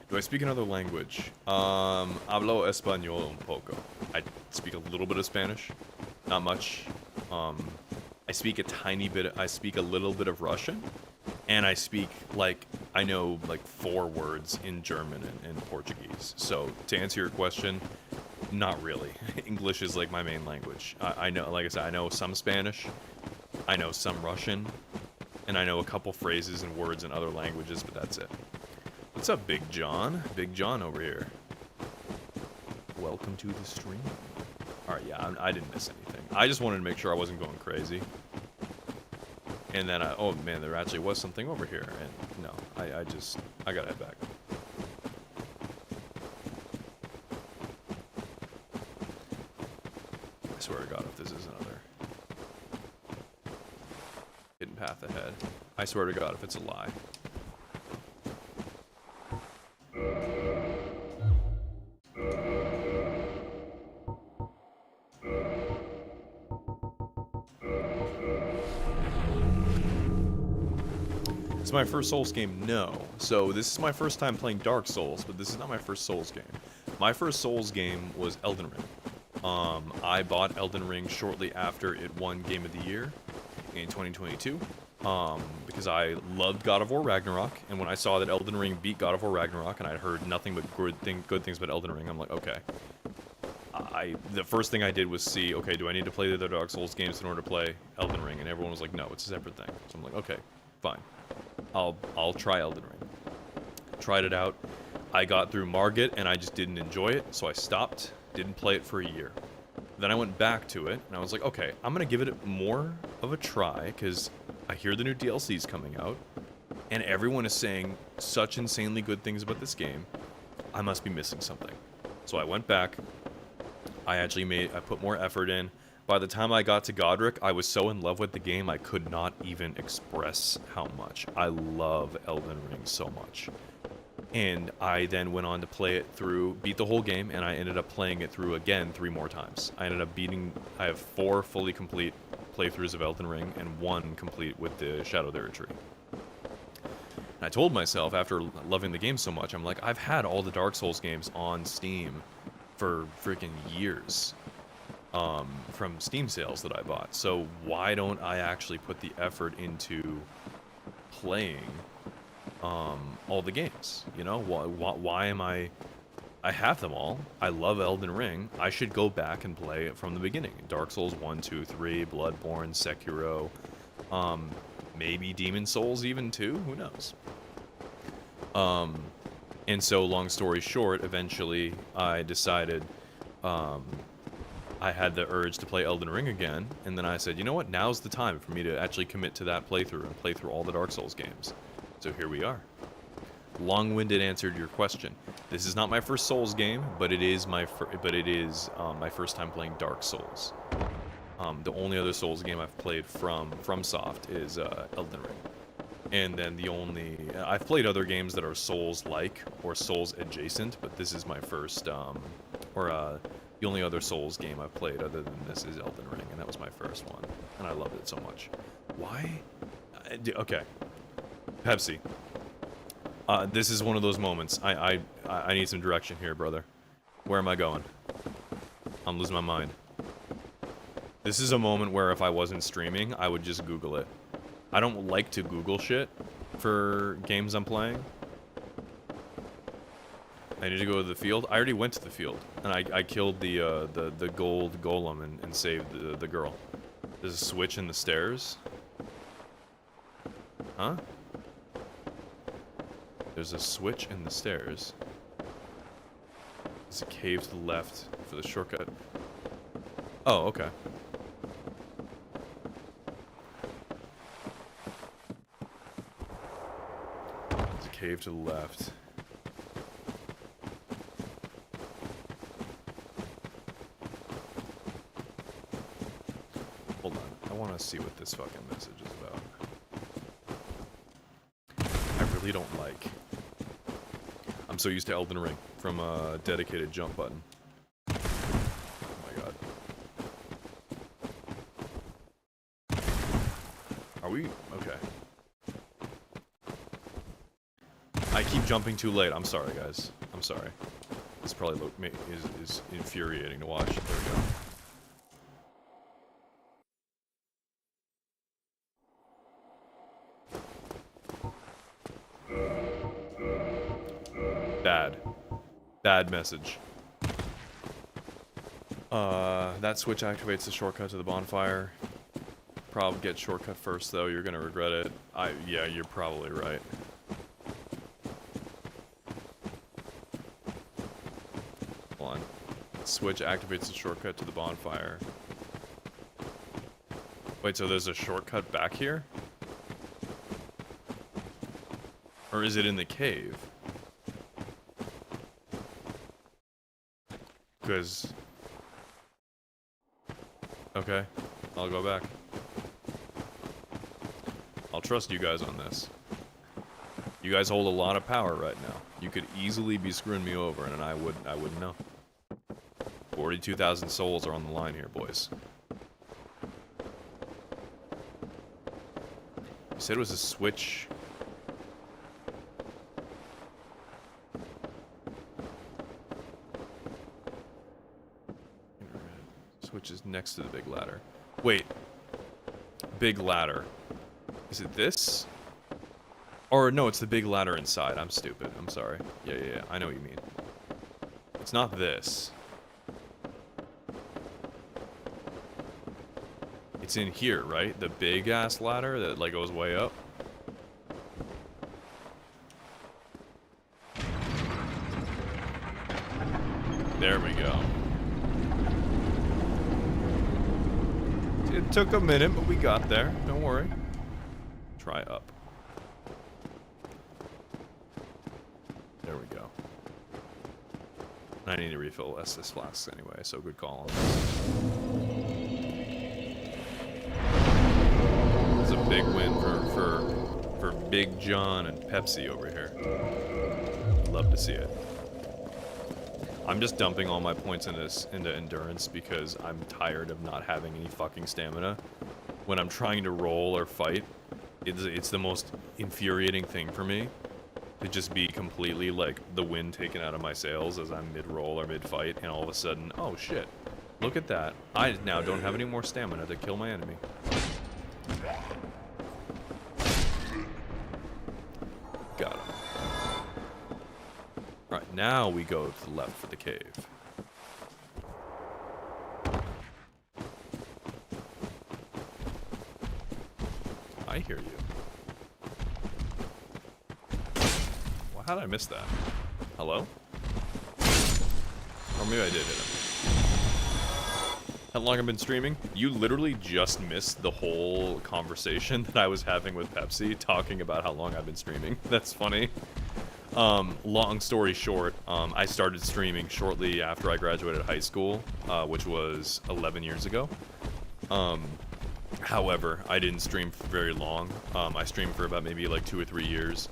Do I speak another language? Hablo español un poco. I speak a little bit of Spanish, not much. I speak a tiny bit. I speak a little bit of Russian, and I speak I know 4 words in German and Portuguese. So to answer your question, not really. English is my main language. I know, like I said, I know some Spanish, I know some Russian, and I know a couple phrases and words in other languages, but that's it. What's up, Big John? Big John over here. Welcome to the stream. Alright, yeah, I didn't miss anything. I just wanted to make sure I wasn't going crazy. And then oh man, there actually was something over here, and no, I gotta head back. I swear to God, if this is another hidden path ahead, I swear to God, if it's a lie. It's my first Souls game? No. So this is my first time playing Dark Souls, but this is not my first Souls game. My first Souls game was Elden Ring. I bought Elden Ring shortly after it won Game of the Year in 2022, because I loved God of War Ragnarok, and when I saw that Elden Ring beat God of War Ragnarok, and I'd heard nothing but good things about Elden Ring, I'm like, okay. The first thing I did was see, okay, do I need to play the other Dark Souls games in order to play Elden Ring? And everyone was like, no, it's a separate thing. So I'm like, okay, fine. I'll try Elden Ring. Tried it out. I got through Margit and I just didn't enjoy it, so I stopped. Didn't play it for a year. Then I went back to it and I was like, okay, I'm gonna give it more of a try because I hear the new DLC's coming out and everyone is saying such insanely good things about this game. I must be missing something. So I went back. I put more effort in. By the time I got to Godric, I was so in love with the game, I could not even express how much. I love Elden Ring so much. And I then went on to play it through, beat the whole game, and I ended up playing it through again 3 more times. I have 4 fully complete playthroughs of Elden Ring, and 1 complete with the Shadow of the Erdtree. And I told myself, after loving the game so much, I'm like, I've had all the Dark Souls games on Steam for freaking years. From Steam sales that I bought. So why don't I actually put the effort into playing all the games? You know, why am I have them all. I love Elden Ring. I should go back and play it from the beginning. Dark Souls 1, 2, 3, Bloodborne, Sekiro, maybe Demon Souls even too, who knows? And so long story short, eventually I decided I had the urge to play Elden Ring again, and then I said, you know what, now's the time for me to actually commit to that playthrough and play through all the Dark Souls games. So here we are. Long-winded answer to your question. This is not my first Souls game, but it is my first time playing Dark Souls. The only other Souls game I've played from FromSoft is Elden Ring. And then I've played other games that are Souls-like or Souls-adjacent, but this is my first, the only other Souls game I've played other than this is Elden Ring, and that was my first one, and I loved it so much. Why? Okay. Pepsi. This is one of those moments. I need some direction here, brother. Where am I going? I'm losing my mind. This is a moment where if I wasn't streaming, I would just Google it. I don't like to Google shit for games I'm playing. I need to go to the field. I already went to the field, and I killed the gold golem and saved the girl. There's a switch in the stairs. Huh? There's a switch in the stairs. There's a cave to the left for the shortcut. Oh, okay. There's a cave to the left. Hold on. I want to see what this fucking message is about. I really don't like. I'm so used to Elden Ring from a dedicated jump button. Oh my god. Are we? Okay. I keep jumping too late. I'm sorry, guys. I'm sorry. This probably is infuriating to watch. There we go. Bad message. That switch activates the shortcut to the bonfire. Probably get shortcut first though, you're gonna regret it. Yeah, you're probably right. Hold on. Switch activates the shortcut to the bonfire. Wait, so there's a shortcut back here? Or is it in the cave? Because... Okay, I'll go back. I'll trust you guys on this. You guys hold a lot of power right now. You could easily be screwing me over, and I wouldn't know. 42,000 souls are on the line here, boys. You said it was a switch. Which is next to the big ladder. Wait. Big ladder. Is it this? Or no, it's the big ladder inside. I'm stupid. I'm sorry. Yeah. I know what you mean. It's not this. It's in here, right? The big ass ladder that like goes way up. There we go. It took a minute, but we got there. Don't worry. Try up. There we go. I need to refill SS flasks anyway, so good call on this. It's a big win for Big John and Pepsi over here. Love to see it. I'm just dumping all my points into endurance because I'm tired of not having any fucking stamina. When I'm trying to roll or fight, it's the most infuriating thing for me to just be completely like the wind taken out of my sails as I'm mid-roll or mid-fight, and all of a sudden, oh shit, look at that. I now don't have any more stamina to kill my enemy. Got him. Alright, now we go to the left for the cave. I hear you. Well, how did I miss that? Hello? Or maybe I did hit him. How long have I been streaming? You literally just missed the whole conversation that I was having with Pepsi, talking about how long I've been streaming. That's funny. Long story short, I started streaming shortly after I graduated high school, which was 11 years ago. However, I didn't stream for very long. I streamed for about maybe like 2 or 3 years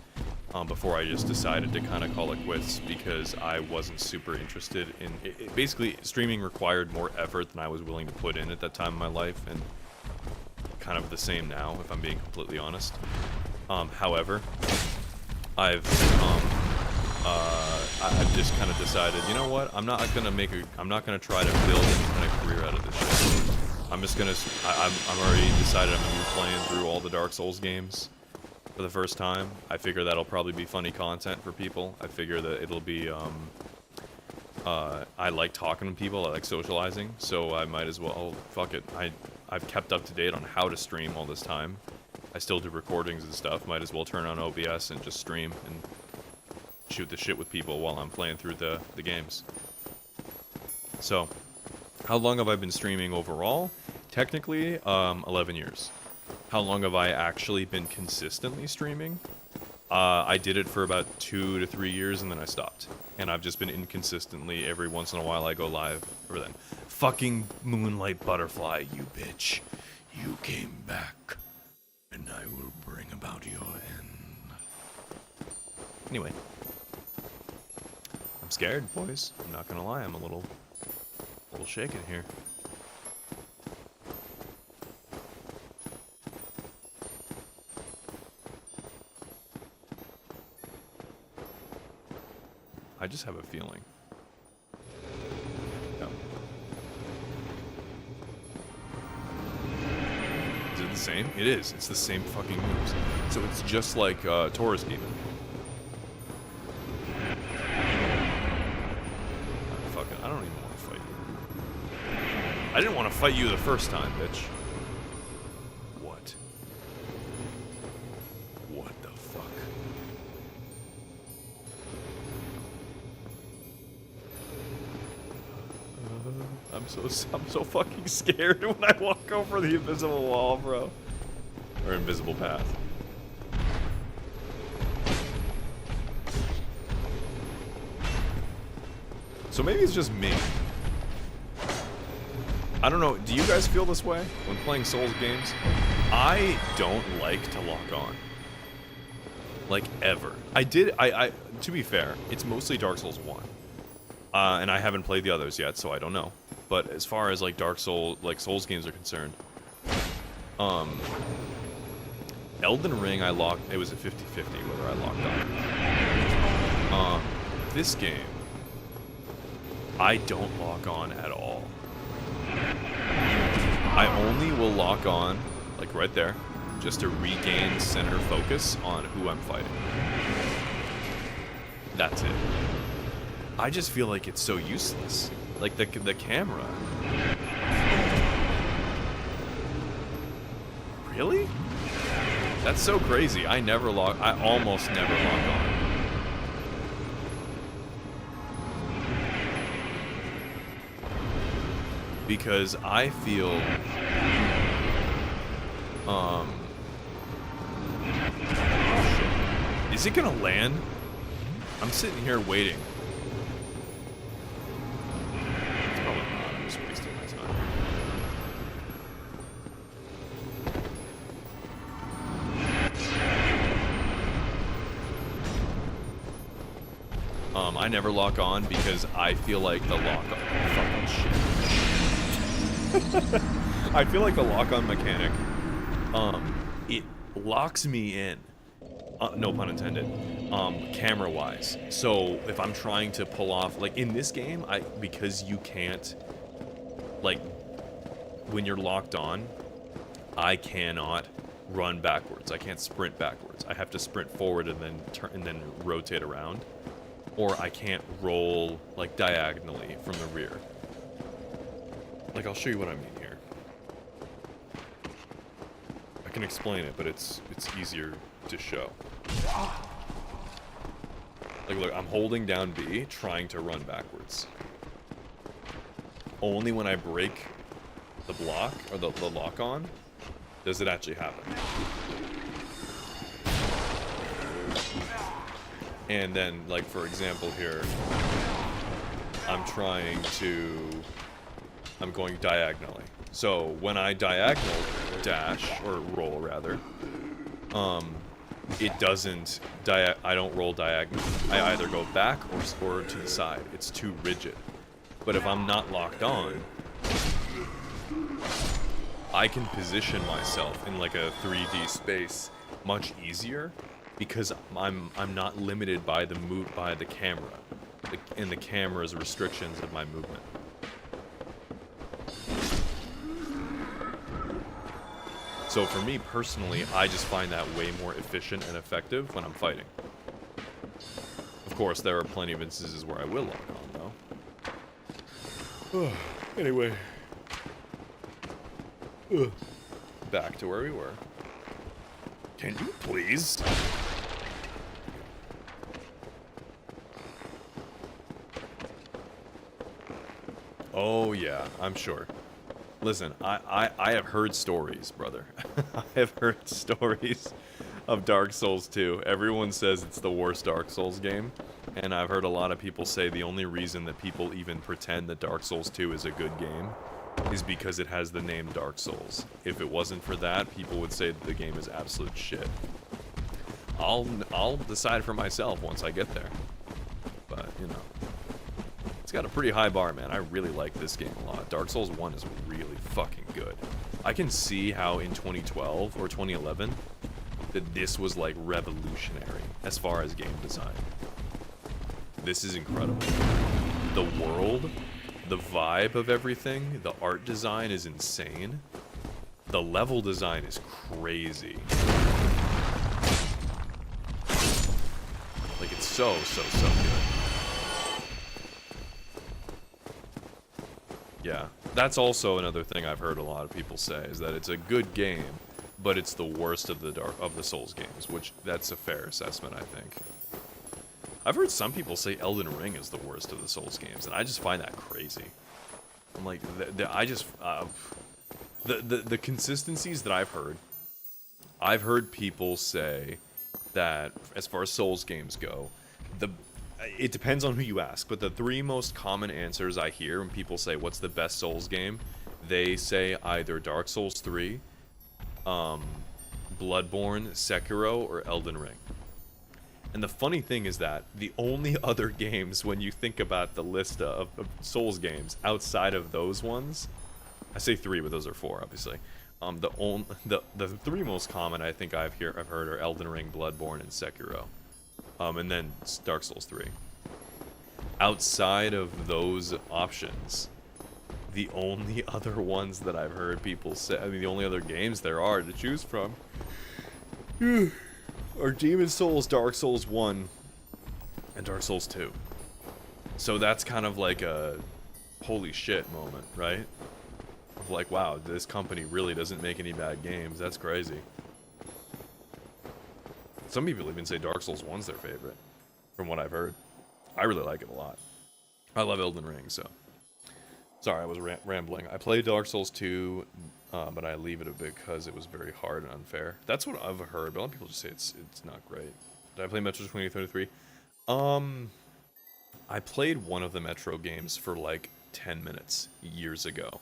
before I just decided to kind of call it quits because I wasn't super interested in it. Basically, streaming required more effort than I was willing to put in at that time in my life, and kind of the same now, if I'm being completely honest. However, I've just kind of decided, you know what? I'm not gonna try to build any kind of career out of this shit. I'm just gonna. I'm already decided I'm gonna be playing through all the Dark Souls games for the first time. I figure that'll probably be funny content for people. I figure that it'll be. I like talking to people. I like socializing, so I might as well. Fuck it. I've kept up to date on how to stream all this time. I still do recordings and stuff. Might as well turn on OBS and just stream and shoot the shit with people while I'm playing through the games. So, how long have I been streaming overall? Technically, 11 years. How long have I actually been consistently streaming? I did it for about 2 to 3 years and then I stopped. And I've just been inconsistently, every once in a while I go live for then. Fucking Moonlight Butterfly, you bitch. You came back. And I will bring about your end. Anyway. I'm scared, boys. I'm not gonna lie, I'm a little shaken here. I just have a feeling. No. Is it the same? It is. It's the same fucking moves. So it's just like Taurus Demon. Fuck it. I don't even want to fight you. I didn't want to fight you the first time, bitch. What? What the fuck? I'm so fucking scared when I walk over the invisible wall, bro. Or invisible path. So maybe it's just me. I don't know, do you guys feel this way when playing Souls games? I don't like to lock on. Like, ever. To be fair, it's mostly Dark Souls 1. And I haven't played the others yet, so I don't know. But as far as like Souls games are concerned, Elden Ring it was a 50-50 whether I locked on. This game, I don't lock on at all. I only will lock on, like right there, just to regain center focus on who I'm fighting. That's it. I just feel like it's so useless. Like the camera. Really? That's so crazy. I almost never lock on. Because I feel is it gonna land? I'm sitting here waiting. I never lock on because I feel like the lock-on... Fucking shit. I feel like the lock-on mechanic, it locks me in. No pun intended. Camera-wise. So, if I'm trying to pull off... Like, in this game, because you can't... Like, when you're locked on, I cannot run backwards. I can't sprint backwards. I have to sprint forward and then turn and then rotate around. Or I can't roll, like, diagonally from the rear. Like, I'll show you what I mean here. I can explain it, but it's easier to show. Like, look, I'm holding down B, trying to run backwards. Only when I break the block, or the lock-on, does it actually happen. And then, like, for example here, I'm going diagonally. So, when I diagonal dash, or roll rather, it doesn't, I don't roll diagonally. I either go back or to the side. It's too rigid. But if I'm not locked on, I can position myself in like a 3D space much easier because I'm not limited by the camera and the camera's restrictions of my movement. So for me personally, I just find that way more efficient and effective when I'm fighting. Of course, there are plenty of instances where I will lock on, though. Anyway. Back to where we were. Can you please? Oh yeah, I'm sure. Listen, I have heard stories, brother. I have heard stories of Dark Souls 2. Everyone says it's the worst Dark Souls game, and I've heard a lot of people say the only reason that people even pretend that Dark Souls 2 is a good game is because it has the name Dark Souls. If it wasn't for that, people would say that the game is absolute shit. I'll decide for myself once I get there. But, you know. It's got a pretty high bar, man. I really like this game a lot. Dark Souls 1 is really fucking good. I can see how in 2012 or 2011 that this was like revolutionary as far as game design. This is incredible. The world, the vibe of everything, the art design is insane. The level design is crazy. Like, it's so good. Yeah, that's also another thing I've heard a lot of people say, is that it's a good game, but it's the worst of the Souls games, which that's a fair assessment, I think. I've heard some people say Elden Ring is the worst of the Souls games, and I just find that crazy. I'm like, the consistencies that I've heard people say that as far as Souls games go, it depends on who you ask, but the three most common answers I hear when people say, what's the best Souls game? They say either Dark Souls 3, Bloodborne, Sekiro, or Elden Ring. And the funny thing is that the only other games, when you think about the list of Souls games outside of those ones, I say 3, but those are 4, obviously. The 3 most common I think I've heard are Elden Ring, Bloodborne, and Sekiro. And then Dark Souls 3. Outside of those options, the only other ones that I've heard people say, I mean, the only other games there are to choose from are Demon's Souls, Dark Souls 1, and Dark Souls 2. So that's kind of like a holy shit moment, right? Of like, wow, this company really doesn't make any bad games. That's crazy. Some people even say Dark Souls 1's their favorite, from what I've heard. I really like it a lot. I love Elden Ring, so. Sorry, I was rambling. I played Dark Souls 2, but I leave it because it was very hard and unfair. That's what I've heard, but a lot of people just say it's not great. Did I play Metro 2033? I played one of the Metro games for like 10 minutes years ago.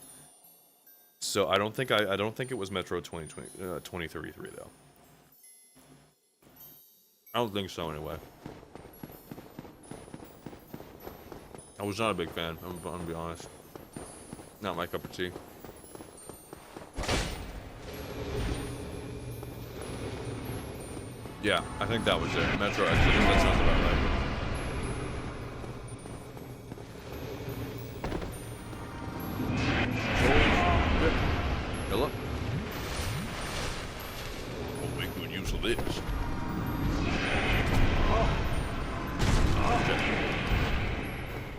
So I don't think it was Metro 2033 though. I don't think so, anyway. I was not a big fan, I'm gonna be honest. Not my cup of tea. Yeah, I think that was it. Metro, actually, that sounds about right. Hello? We'll make good use of this.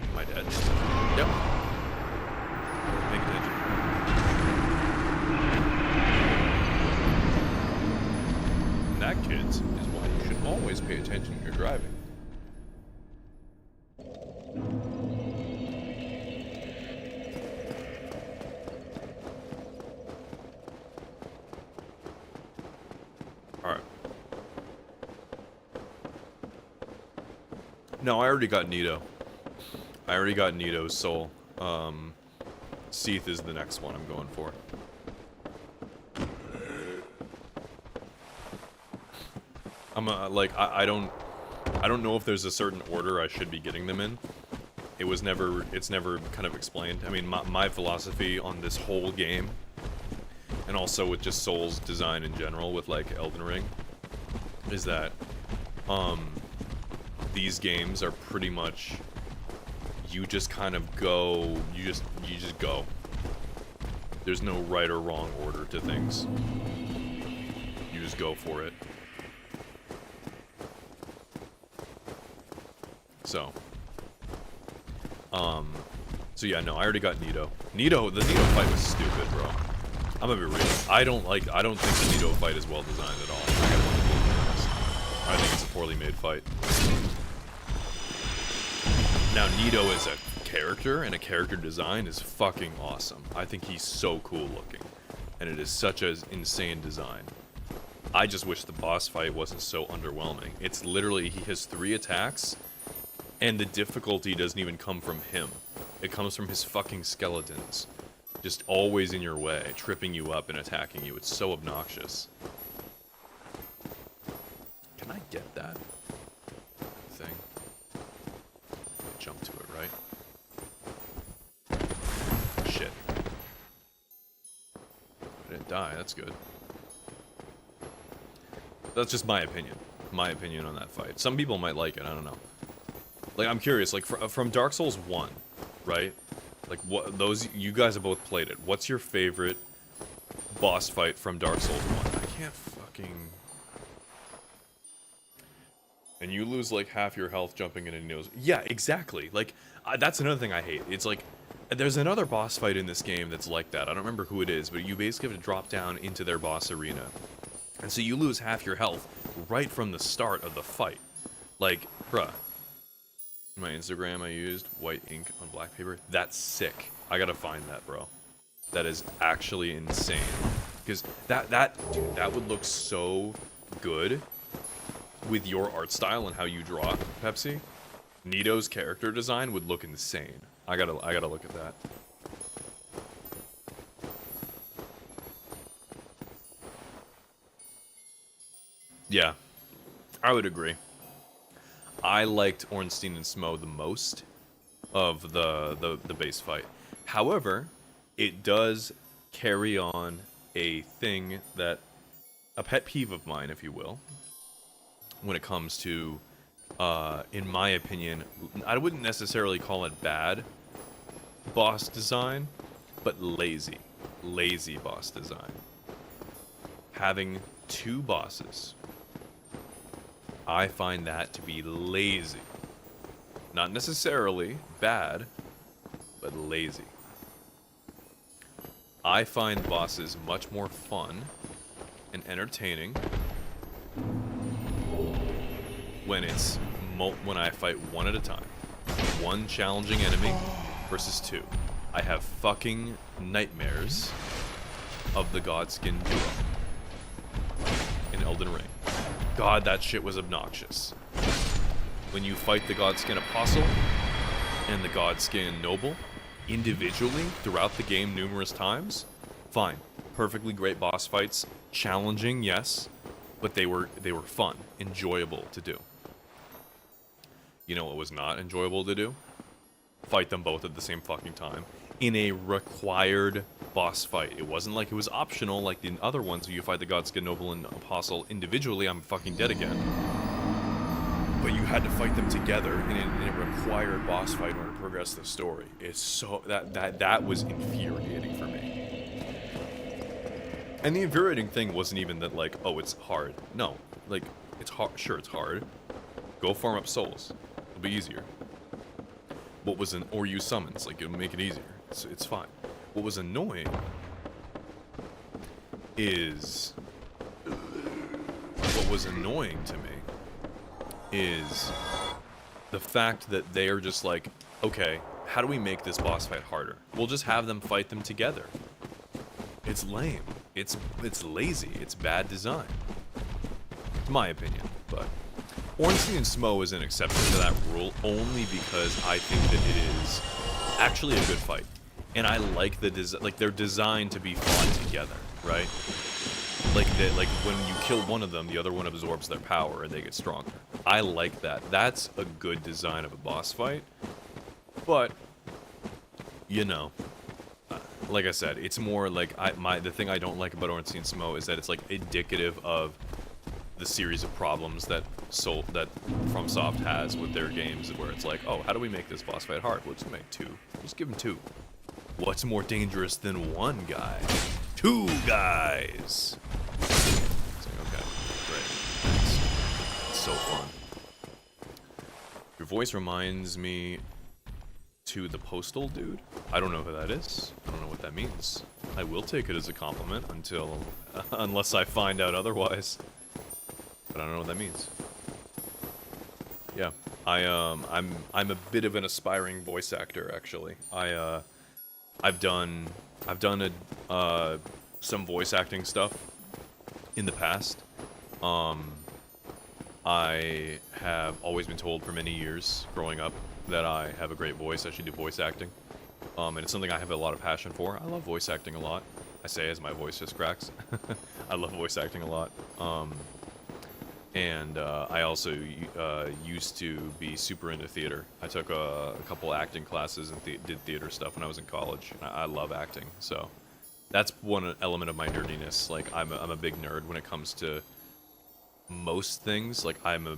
Am I dead? Yep. Make attention. And that, kids, is why you should always pay attention when you're driving. Alright. No, I already got Nito. I already got Nito's soul. Seath is the next one I'm going for. I'm like I don't know if there's a certain order I should be getting them in. It's never kind of explained. I mean, my philosophy on this whole game, and also with just Souls design in general, with like Elden Ring, is that these games are pretty much, you just kind of go, you just go. There's no right or wrong order to things. just go for it. So yeah, no, I already got Nito. The Nito fight was stupid, bro. I'm gonna be real. I don't think the Nito fight is well designed at all. I think it's a poorly made fight. Now, Nito is a character, and a character design is fucking awesome. I think he's so cool looking, and it is such an insane design. I just wish the boss fight wasn't so underwhelming. It's literally, he has 3 attacks, and the difficulty doesn't even come from him. It comes from his fucking skeletons. Just always in your way, tripping you up and attacking you. It's so obnoxious. Can I get that thing? I jump to it, right? Shit. I didn't die, that's good. That's just my opinion. My opinion on that fight. Some people might like it, I don't know. Like, I'm curious, like, from Dark Souls 1, right? Like, what, you guys have both played it. What's your favorite boss fight from Dark Souls 1? I can't fucking... And you lose, like, half your health jumping into Nito's... Yeah, exactly. Like, that's another thing I hate. It's like, there's another boss fight in this game that's like that. I don't remember who it is, but you basically have to drop down into their boss arena. And so you lose half your health right from the start of the fight. Like, bruh. My Instagram I used white ink on black paper. That's sick. I gotta find that, bro. That is actually insane. Because dude, that would look so good with your art style and how you draw, Pepsi. Nito's character design would look insane. I gotta look at that. Yeah, I would agree. I liked Ornstein and Smough the most of the base fight. However, it does carry on a thing that, a pet peeve of mine, if you will, when it comes to, in my opinion, I wouldn't necessarily call it bad boss design, but lazy boss design. Having 2 bosses, I find that to be lazy. Not necessarily bad, but lazy. I find bosses much more fun and entertaining when when I fight one at a time. One challenging enemy versus 2. I have fucking nightmares of the Godskin duo in Elden Ring. God, that shit was obnoxious. When you fight the Godskin Apostle and the Godskin Noble individually throughout the game numerous times, fine. Perfectly great boss fights. Challenging, yes, but they were fun, enjoyable to do. You know what was not enjoyable to do? Fight them both at the same fucking time in a required boss fight. It wasn't like it was optional like the other ones where you fight the Godskin Noble and Apostle individually. I'm fucking dead again. But you had to fight them together in a required boss fight in order to progress the story. It's so that was infuriating for me. And the infuriating thing wasn't even that, like, oh, it's hard. No, like, it's hard. Sure, it's hard. Go farm up souls. It'll be easier. What was or use summons, like, it'll make it easier. It's fine. What was annoying is... What was annoying to me is the fact that they are just like, okay, how do we make this boss fight harder? We'll just have them fight them together. It's lame. It's lazy. It's bad design. It's my opinion, but... Ornstein and Smough is an exception to that rule only because I think that it is actually a good fight. And I like the like they're designed to be fought together, right? Like when you kill one of them, the other one absorbs their power and they get stronger. I like that. That's a good design of a boss fight. But you know, like I said, it's more like the thing I don't like about Ornstein and Smough is that it's like indicative of the series of problems that FromSoft has with their games, where it's like, oh, how do we make this boss fight hard? We'll just make 2. Just give them 2. What's more dangerous than 1 guy? 2 guys. It's like, okay. so fun. Your voice reminds me to the postal dude. I don't know who that is. I don't know what that means. I will take it as a compliment unless I find out otherwise. But I don't know what that means. Yeah, I'm a bit of an aspiring voice actor actually. I've done some voice acting stuff in the past. I have always been told for many years growing up that I have a great voice. I should do voice acting. And it's something I have a lot of passion for. I love voice acting a lot. I say as my voice just cracks. I love voice acting a lot. I also used to be super into theater. I took a couple acting classes and did theater stuff when I was in college. I love acting, so that's one element of my nerdiness. Like I'm a big nerd when it comes to most things. Like I'm a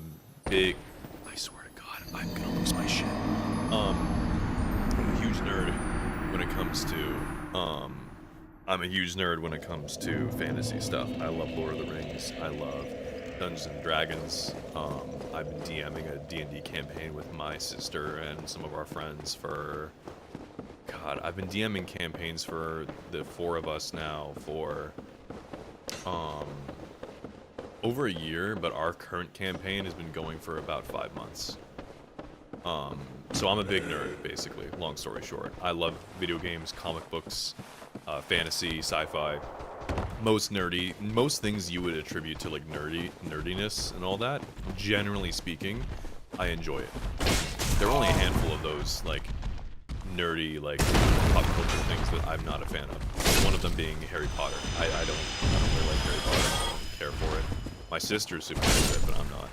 big, I swear to God, I'm gonna lose my shit. I'm a huge nerd when it comes to fantasy stuff. I love Lord of the Rings. I love Dungeons and Dragons. I've been DMing a D&D campaign with my sister and some of our friends for, God, I've been DMing campaigns for the 4 of us now for over a year, but our current campaign has been going for about 5 months. So I'm a big nerd, basically, long story short. I love video games, comic books, fantasy, sci-fi. Most things you would attribute to like nerdiness and all that, generally speaking, I enjoy it. There are only a handful of those like nerdy like pop culture things that I'm not a fan of. One of them being Harry Potter. I don't really like Harry Potter. I don't care for it. My sister's super into it, but I'm not.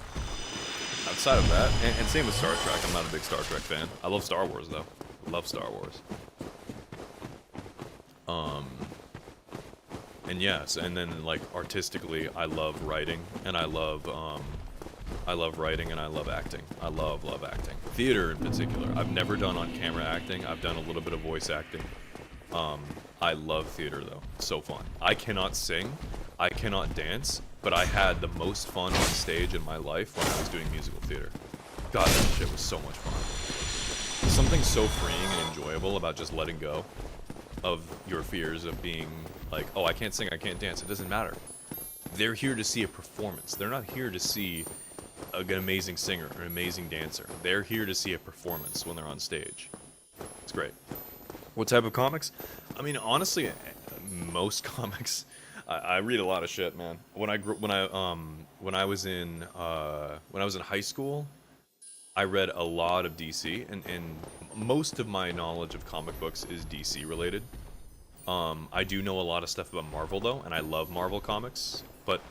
Outside of that, and same with Star Trek, I'm not a big Star Trek fan. I love Star Wars though. I love Star Wars. And yes, and then like artistically, I love writing, and I love writing, and I love acting. I love acting. Theater in particular. I've never done on-camera acting. I've done a little bit of voice acting. I love theater though. It's so fun. I cannot sing. I cannot dance, but I had the most fun on stage in my life when I was doing musical theater. God, that shit was so much fun. Something so freeing and enjoyable about just letting go of your fears of being like, oh, I can't sing, I can't dance. It doesn't matter. They're here to see a performance. They're not here to see an amazing singer or an amazing dancer. They're here to see a performance when they're on stage. It's great. What type of comics? I mean, honestly, most comics. I read a lot of shit, man. When I was in high school, I read a lot of DC, and most of my knowledge of comic books is DC related. I do know a lot of stuff about Marvel though, and I love Marvel comics. But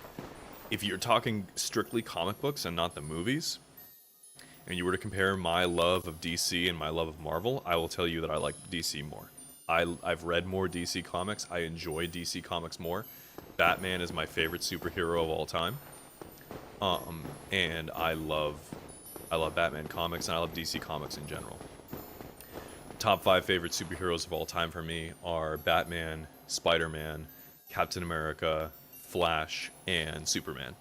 if you're talking strictly comic books and not the movies, and you were to compare my love of DC and my love of Marvel, I will tell you that I like DC more. I've read more DC comics. I enjoy DC comics more. Batman is my favorite superhero of all time. And I love Batman comics, and I love DC comics in general. Top 5 favorite superheroes of all time for me are Batman, Spider-Man, Captain America, Flash, and Superman.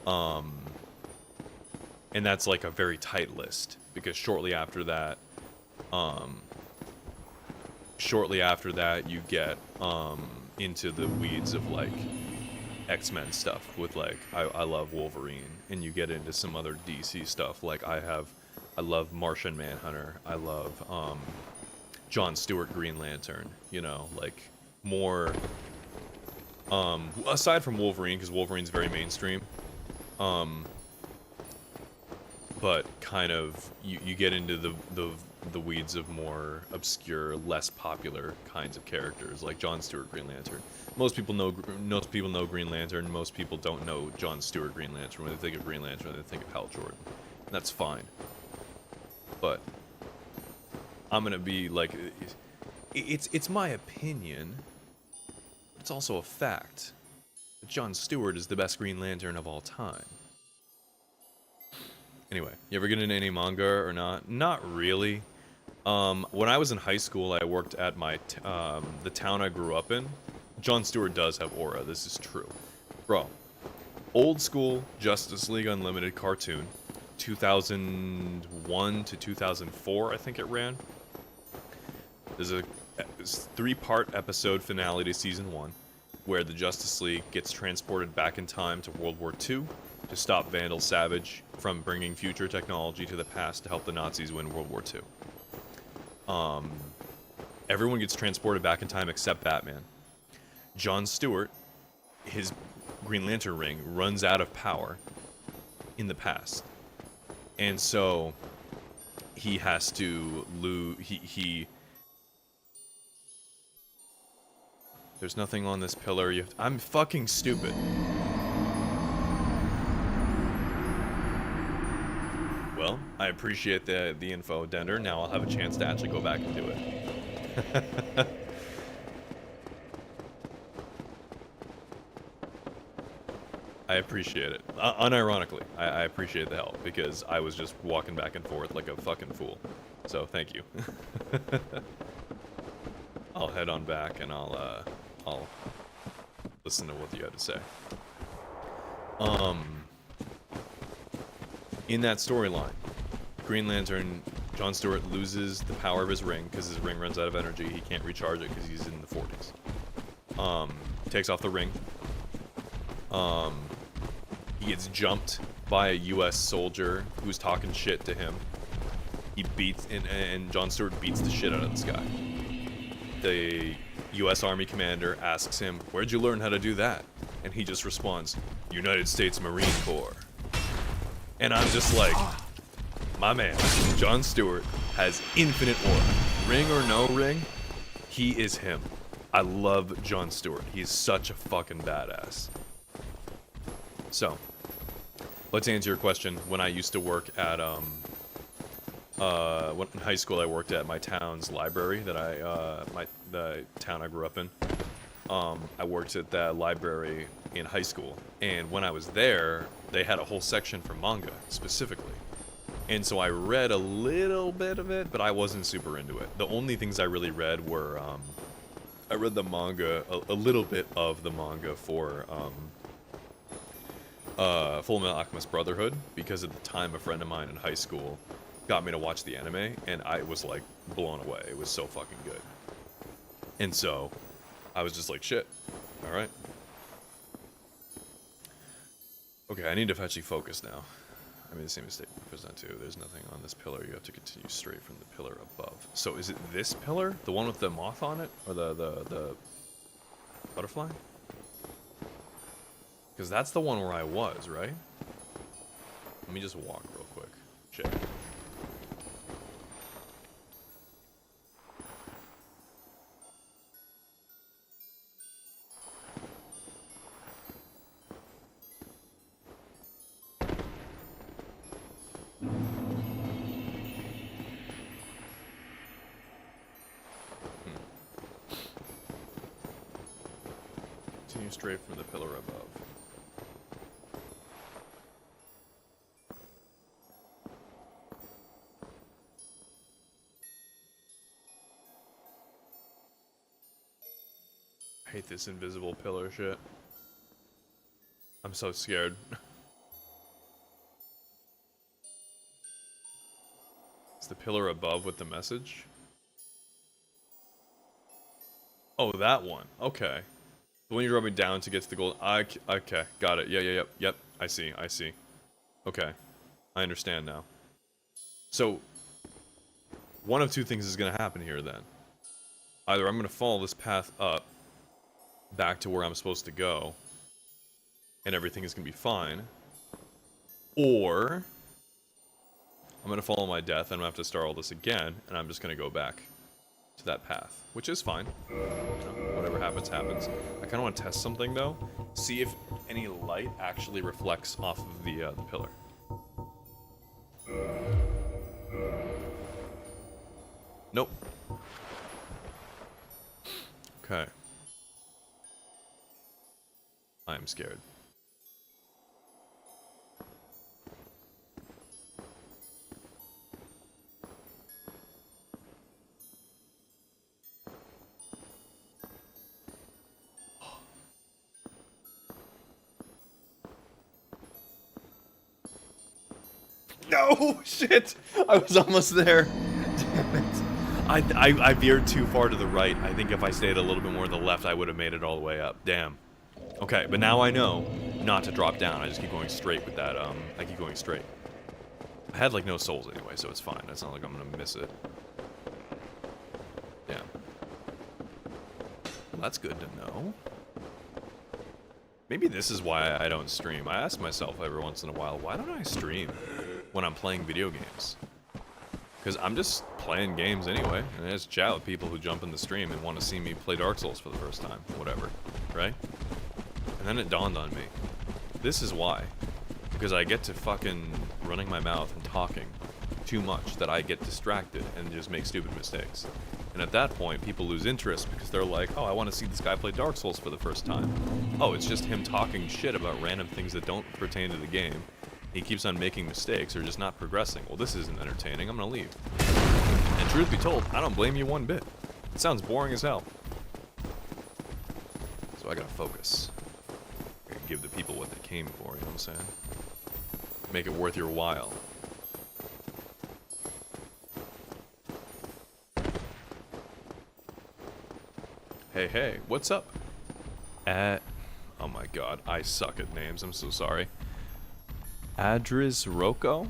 And that's like a very tight list, because shortly after that you get into the weeds of like X-Men stuff with like I love Wolverine, and you get into some other DC stuff. Like I love Martian Manhunter. I love John Stewart Green Lantern, you know, like more aside from Wolverine, because Wolverine's very mainstream, but kind of you get into the weeds of more obscure, less popular kinds of characters, like John Stewart Green Lantern. Most people know Green Lantern. Most people don't know John Stewart Green Lantern. When they think of Green Lantern, they think of Hal Jordan. And that's fine. But I'm gonna be like, it's my opinion. It's also a fact that John Stewart is the best Green Lantern of all time. Anyway, you ever get into any manga or not? Not really. When I was in high school, I worked at the town I grew up in. John Stewart does have aura. This is true. Bro, old school Justice League Unlimited cartoon, 2001 to 2004, I think it ran. There's a 3-part episode finale to season 1, where the Justice League gets transported back in time to World War II to stop Vandal Savage from bringing future technology to the past to help the Nazis win World War II. Everyone gets transported back in time except Batman. John Stewart, his Green Lantern ring runs out of power in the past. And so he has to There's nothing on this pillar. I'm fucking stupid. Well, I appreciate the info, Dender. Now I'll have a chance to actually go back and do it. I appreciate it. Unironically, I appreciate the help, because I was just walking back and forth like a fucking fool. So, thank you. I'll head on back and I'll listen to what you had to say. In that storyline, Green Lantern, John Stewart loses the power of his ring because his ring runs out of energy. He can't recharge it because he's in the 40s. Takes off the ring. He gets jumped by a U.S. soldier who's talking shit to him. He beats, and John Stewart beats the shit out of this guy. The U.S. Army commander asks him, "Where'd you learn how to do that?" And he just responds, "United States Marine Corps." And I'm just like, my man, John Stewart has infinite aura. Ring or no ring, he is him. I love John Stewart. He's such a fucking badass. So, let's answer your question. When I used to work at, when in high school I worked at my town's library that the town I grew up in. I worked at that library in high school, and when I was there, they had a whole section for manga, specifically. And so I read a little bit of it, but I wasn't super into it. The only things I really read were, I read the manga, a little bit of the manga for, Fullmetal Alchemist Brotherhood, because at the time a friend of mine in high school got me to watch the anime, and I was, like, blown away. It was so fucking good. And so, I was just like, shit, alright. Okay, I need to actually focus now. I made the same mistake because not too. There's nothing on this pillar. You have to continue straight from the pillar above. So is it this pillar? The one with the moth on it? Or the butterfly? Because that's the one where I was, right? Let me just walk real quick. Check. Continue straight from the pillar above. I hate this invisible pillar shit. I'm so scared. It's the pillar above with the message? Oh, that one. Okay. The one you're rubbing down to get to the gold. Okay, got it. Yep. I see. Okay. I understand now. So, one of two things is going to happen here then. Either I'm going to follow this path up, back to where I'm supposed to go, and everything is going to be fine. Or, I'm going to follow my death, and I'm going to have to start all this again, and I'm just going to go back to that path, which is fine. You know, whatever happens, happens. I kind of want to test something, though. See if any light actually reflects off of the pillar. Nope. Okay. I am scared. No, shit! I was almost there. Damn it. I veered too far to the right. I think if I stayed a little bit more to the left, I would have made it all the way up. Damn. Okay, but now I know not to drop down. I just keep going straight with that, I keep going straight. I had, like, no souls anyway, so it's fine. It's not like I'm gonna miss it. Damn. Well, that's good to know. Maybe this is why I don't stream. I ask myself every once in a while, why don't I stream when I'm playing video games? Because I'm just playing games anyway, and I just chat with people who jump in the stream and want to see me play Dark Souls for the first time, whatever, right? And then it dawned on me, this is why. Because I get to fucking running my mouth and talking too much that I get distracted and just make stupid mistakes. And at that point, people lose interest because they're like, oh, I want to see this guy play Dark Souls for the first time. Oh, it's just him talking shit about random things that don't pertain to the game. He keeps on making mistakes or just not progressing. Well, this isn't entertaining. I'm gonna leave. And truth be told, I don't blame you one bit. It sounds boring as hell. So I gotta focus. I gotta give the people what they came for, you know what I'm saying? Make it worth your while. Hey, hey, what's up? Oh my god, I suck at names. I'm so sorry. Adris Roko?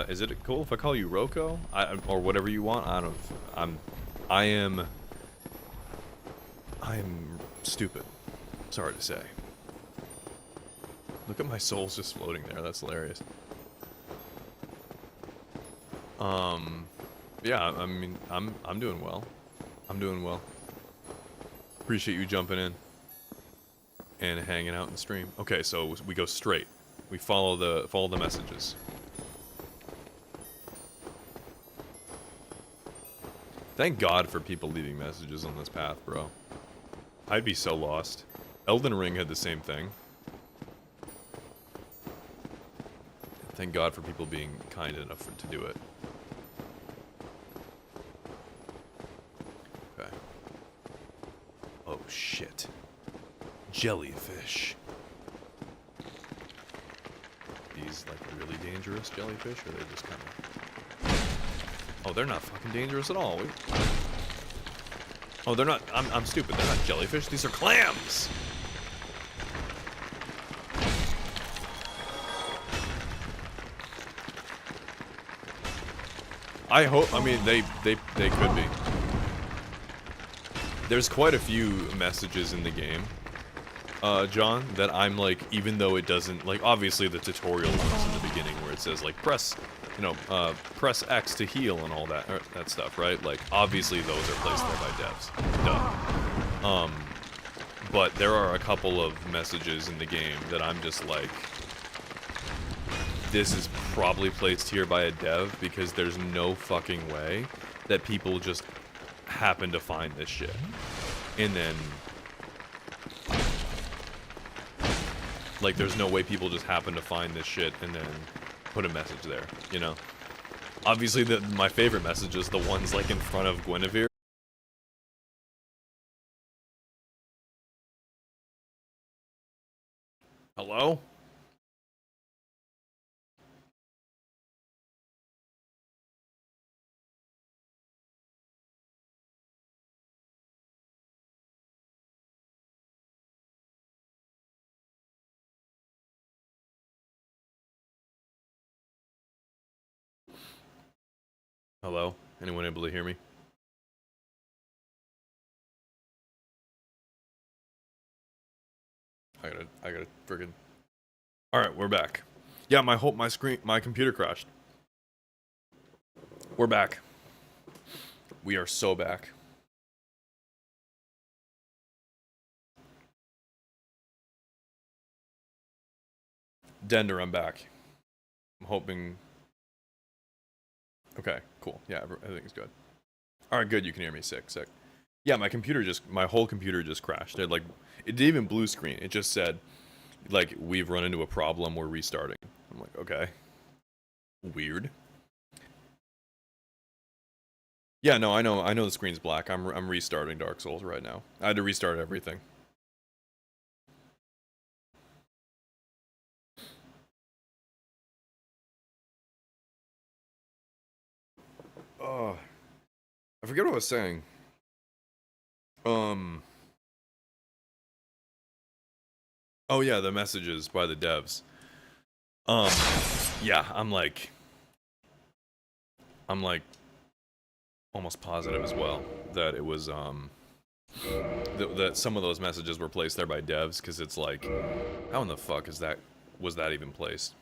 Is it cool if I call you Roko? Or whatever you want? I don't... I am stupid. Sorry to say. Look at my souls just floating there. That's hilarious. Yeah, I mean, I'm doing well. I'm doing well. Appreciate you jumping in and hanging out in the stream. Okay, so we go straight. We follow the messages. Thank God for people leaving messages on this path, bro. I'd be so lost. Elden Ring had the same thing. Thank God for people being kind enough to do it. Okay. Oh shit. Jellyfish. These like really dangerous jellyfish, or they're just kind of... Oh, they're not fucking dangerous at all. Oh, they're not... I'm stupid. They're not jellyfish. These are clams! I hope... I mean, they could be. There's quite a few messages in the game, John, that I'm like, even though it doesn't... Like, obviously the tutorial ones in the beginning where it says, like, press... You know, press X to heal and all that stuff, right? Like, obviously those are placed there by devs. Duh. But there are a couple of messages in the game that I'm just like, this is probably placed here by a dev because there's no fucking way that people just happen to find this shit. And then, like, there's no way people just happen to find this shit and then put a message there, you know? Obviously, my favorite message is the ones, like, in front of Guinevere. Hello? Hello? Anyone able to hear me? I gotta friggin... Alright, we're back. Yeah, my computer crashed. We're back. We are so back. Dender, I'm back. I'm hoping... Okay, cool. Yeah, everything's good. Alright, good, you can hear me. Sick. Yeah, my whole computer just crashed. It didn't even blue screen. It just said, like, we've run into a problem, we're restarting. I'm like, okay. Weird. Yeah, no, I know the screen's black. I'm restarting Dark Souls right now. I had to restart everything. I forget what I was saying. Oh yeah, the messages by the devs. Yeah, I'm like almost positive as well that it was that some of those messages were placed there by devs, because it's like, how in the fuck was that even placed?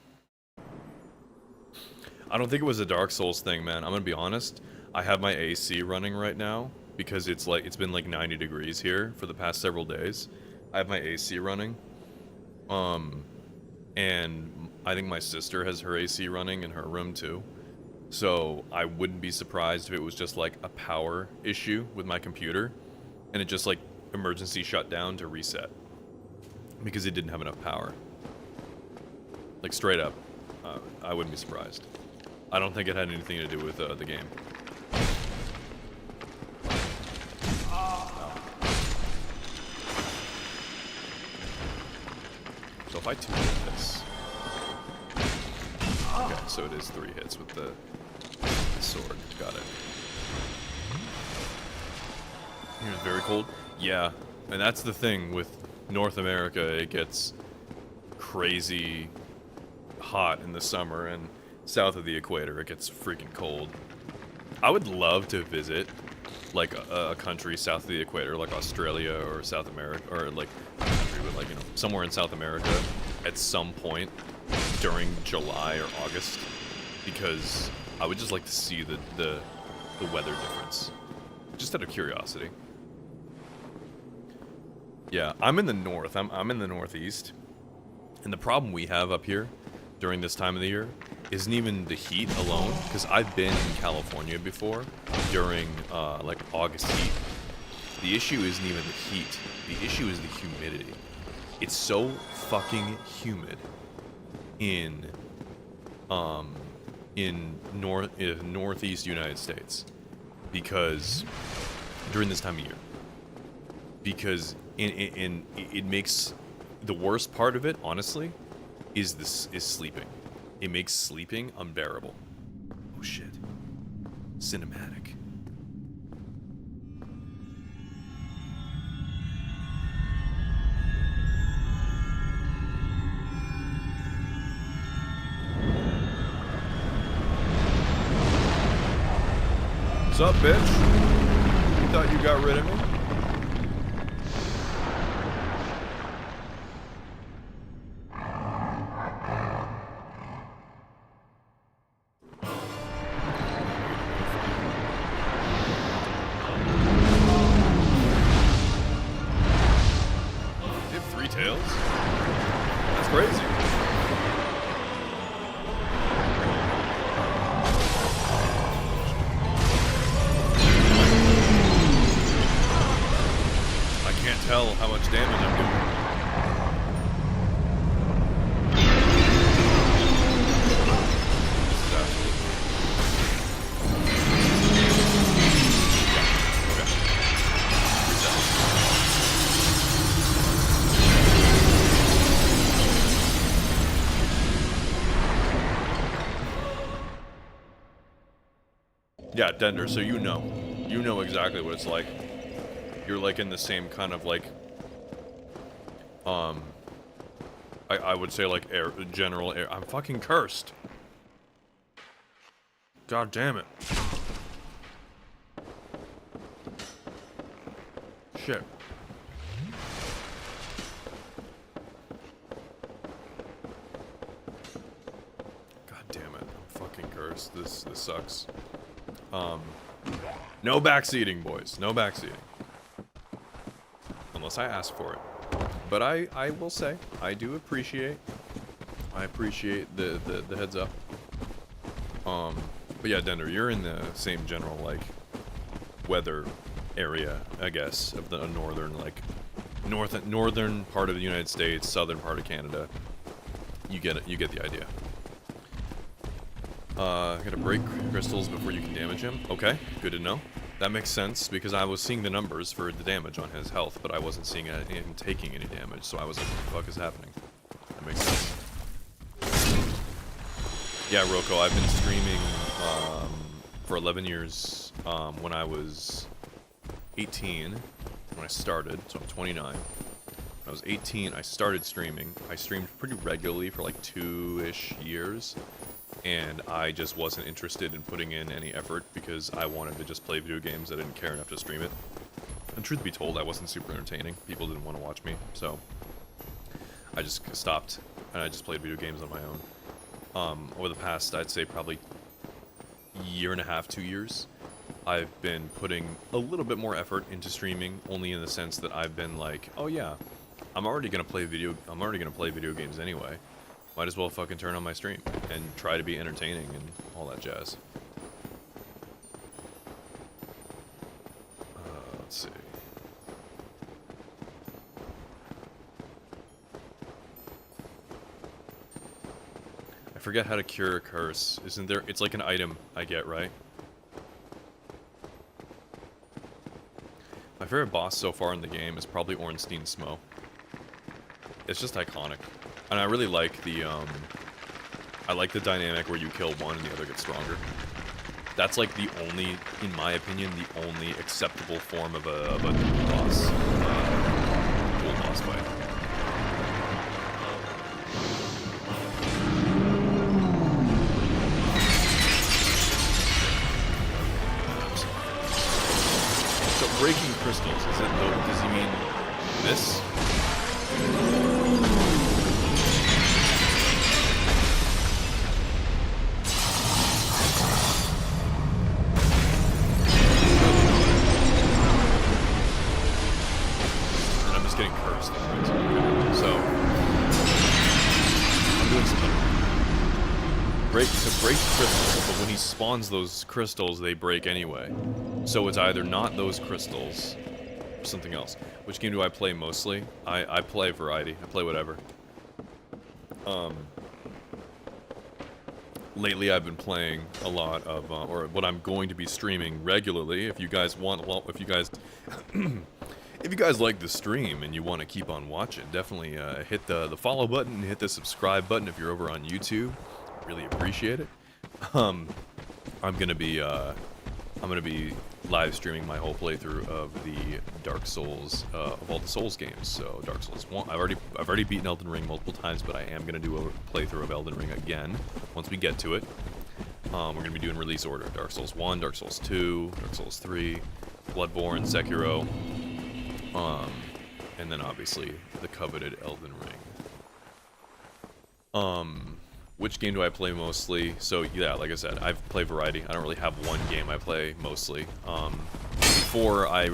I don't think it was a Dark Souls thing, man. I'm gonna be honest. I have my AC running right now because it's been like 90 degrees here for the past several days. I have my AC running. And I think my sister has her AC running in her room too. So I wouldn't be surprised if it was just like a power issue with my computer and it just like emergency shut down to reset because it didn't have enough power. Like straight up, I wouldn't be surprised. I don't think it had anything to do with the game. So if I 2-hit this... Okay, so it is 3 hits with the sword. Got it. It's very cold. Yeah, and that's the thing with North America. It gets crazy hot in the summer, and south of the equator it gets freaking cold. I would love to visit like a country south of the equator, like Australia or South America, or like not a country, but like, you know, somewhere in South America at some point during July or August, because I would just like to see the weather difference, just out of curiosity. Yeah, I'm in the north. I'm in the northeast, and the problem we have up here during this time of the year isn't even the heat alone, because I've been in California before during like August heat. The issue isn't even the heat. The issue is the humidity. It's so fucking humid in northeast United States because during this time of year, because it makes the worst part of it, honestly, is sleeping. It makes sleeping unbearable. Oh shit. Cinematic. What's up, bitch? You thought you got rid of me? Yeah, Dender, so you know exactly what it's like. You're like in the same kind of like, I would say like general air. I'm fucking cursed. God damn it. Shit. God damn it, I'm fucking cursed. This sucks. No backseating, boys. No backseating. Unless I ask for it. But I will say, I appreciate the heads up. But yeah, Dender, you're in the same general, like, weather area, I guess, of the northern, like, northern part of the United States, southern part of Canada. You get it. You get the idea. Gotta break crystals before you can damage him. Okay, good to know. That makes sense, because I was seeing the numbers for the damage on his health, but I wasn't seeing him taking any damage, so I was like, what the fuck is happening? That makes sense. Yeah, Roko, I've been streaming, for 11 years. When I was 18, when I started, so I'm 29. When I was 18, I started streaming. I streamed pretty regularly for like 2-ish years, and I just wasn't interested in putting in any effort because I wanted to just play video games. I didn't care enough to stream it. And truth be told, I wasn't super entertaining. People didn't want to watch me, so I just stopped, and I just played video games on my own. Over the past, I'd say probably year and a half, 2 years, I've been putting a little bit more effort into streaming, only in the sense that I've been like, oh yeah, I'm already gonna play video games anyway. Might as well fucking turn on my stream and try to be entertaining and all that jazz. Let's see. I forget how to cure a curse. Isn't there? It's like an item I get, right? My favorite boss so far in the game is probably Ornstein Smough. It's just iconic. And I really like the, I like the dynamic where you kill one and the other gets stronger. That's like the only, in my opinion, the only acceptable form of a dual boss fight. So breaking crystals, is it though, does he mean this? Break crystals, but when he spawns those crystals, they break anyway. So it's either not those crystals, or something else. Which game do I play mostly? I play variety. I play whatever. Lately I've been playing a lot of, or what I'm going to be streaming regularly. If you guys want, well, if you guys like the stream and you want to keep on watching, definitely hit the follow button, hit the subscribe button if you're over on YouTube. Really appreciate it. I'm gonna be live streaming my whole playthrough of the Dark Souls, of all the Souls games. So Dark Souls 1, I've already beaten Elden Ring multiple times, but I am gonna do a playthrough of Elden Ring again once we get to it. We're gonna be doing release order: Dark Souls 1, Dark Souls 2, Dark Souls 3, Bloodborne, Sekiro, and then obviously the coveted Elden Ring. Which game do I play mostly? So yeah, like I said, I play variety. I don't really have one game I play mostly. Before I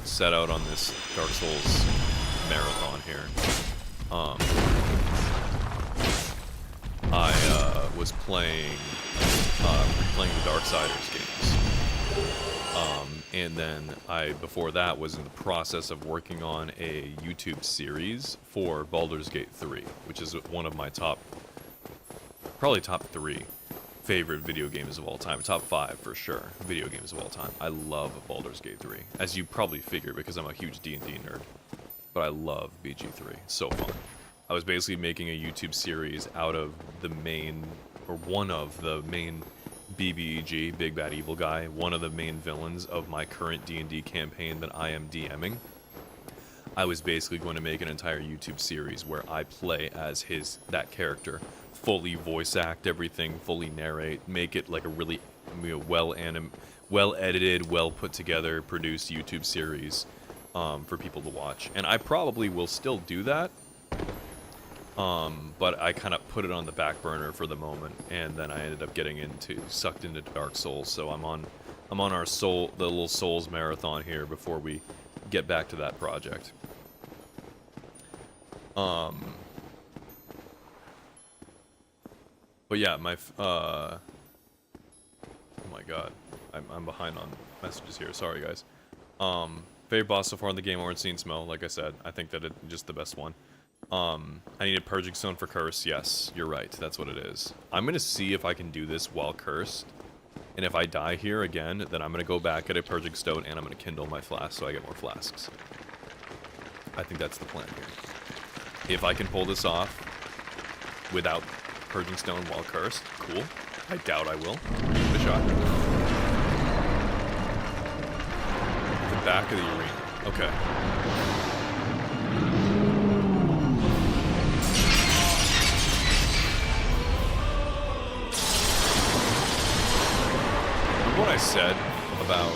set out on this Dark Souls marathon here, I was playing the Darksiders games. And then before that was in the process of working on a YouTube series for Baldur's Gate 3, which is one of my probably top 3 favorite video games of all time. Top 5 for sure, video games of all time. I love Baldur's Gate 3, as you probably figure because I'm a huge D&D nerd. But I love BG3, it's so fun. I was basically making a YouTube series out of the main, or one of the main BBEG, Big Bad Evil Guy, one of the main villains of my current D&D campaign that I am DMing. I was basically going to make an entire YouTube series where I play as that character, fully voice act everything, fully narrate, make it like a really well edited, well put together, produced YouTube series for people to watch. And I probably will still do that. But I kind of put it on the back burner for the moment, and then I ended up getting sucked into Dark Souls. So I'm on the little Souls marathon here before we get back to that project. But yeah, oh my god, I'm behind on messages here. Sorry guys. Favorite boss so far in the game, Ornstein Smough. Like I said, I think that it's just the best one. I need a Purging Stone for Curse. Yes, you're right. That's what it is. I'm going to see if I can do this while cursed. And if I die here again, then I'm going to go back, get a Purging Stone, and I'm going to kindle my flask so I get more flasks. I think that's the plan here. If I can pull this off without Purging Stone while cursed, cool. I doubt I will. Give it a shot. The back of the arena. Okay. What I said about,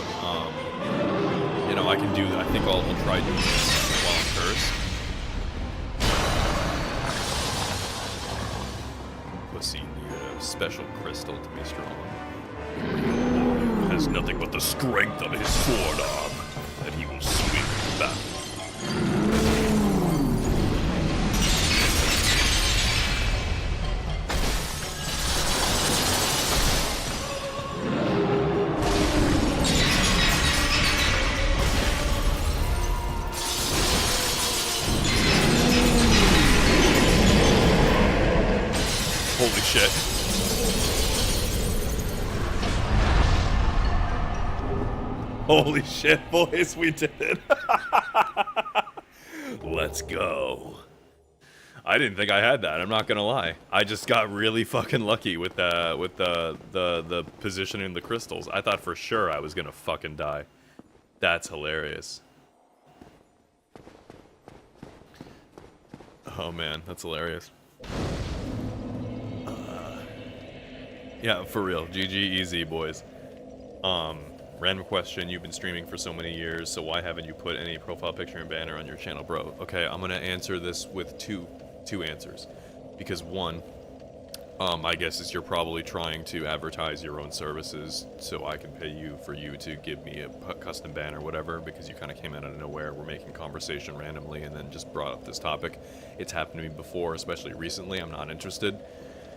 you know, I can do that. I think I'll try doing this while I'm cursed. Pussy need a special crystal to be strong. Has nothing but the strength of his sword arm that he will swing back. Holy shit. Holy shit, boys, we did it. Let's go. I didn't think I had that, I'm not gonna lie. I just got really fucking lucky with the positioning of the crystals. I thought for sure I was gonna fucking die. That's hilarious. Oh man, that's hilarious. Yeah, for real. GG easy, boys. Random question. You've been streaming for so many years, so why haven't you put any profile picture and banner on your channel, bro? Okay, I'm gonna answer this with two answers. Because one, I guess is you're probably trying to advertise your own services, so I can pay you for you to give me a custom banner or whatever, because you kind of came out of nowhere. We're making conversation randomly and then just brought up this topic. It's happened to me before, especially recently. I'm not interested.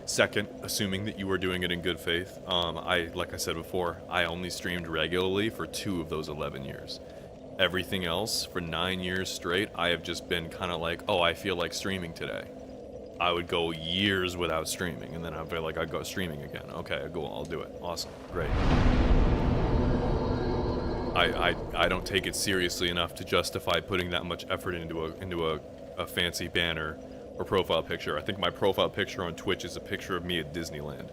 Second, assuming that you were doing it in good faith, like I said before, I only streamed regularly for 2 of those 11 years. Everything else, for 9 years straight, I have just been kind of like, oh, I feel like streaming today. I would go years without streaming, and then I'd be like, I'd go streaming again. Okay, cool, I'll do it. Awesome, great. I don't take it seriously enough to justify putting that much effort into a fancy banner or profile picture. I think my profile picture on Twitch is a picture of me at Disneyland.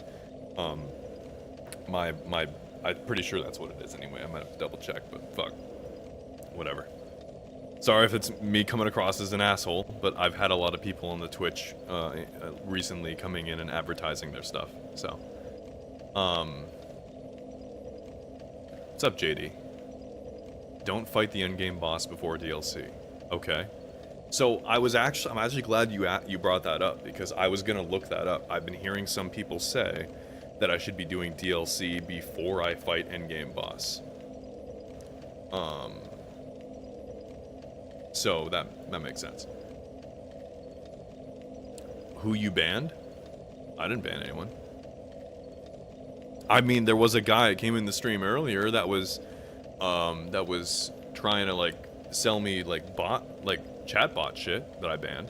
I'm pretty sure that's what it is anyway. I might have to double check, but fuck. Whatever. Sorry if it's me coming across as an asshole, but I've had a lot of people on the Twitch recently coming in and advertising their stuff, so. What's up, JD? Don't fight the endgame boss before DLC. Okay. So I'm actually glad you brought that up, because I was gonna look that up. I've been hearing some people say that I should be doing DLC before I fight endgame boss. So that makes sense. Who you banned? I didn't ban anyone. I mean, there was a guy that came in the stream earlier that was trying to like sell me like chatbot shit that I banned.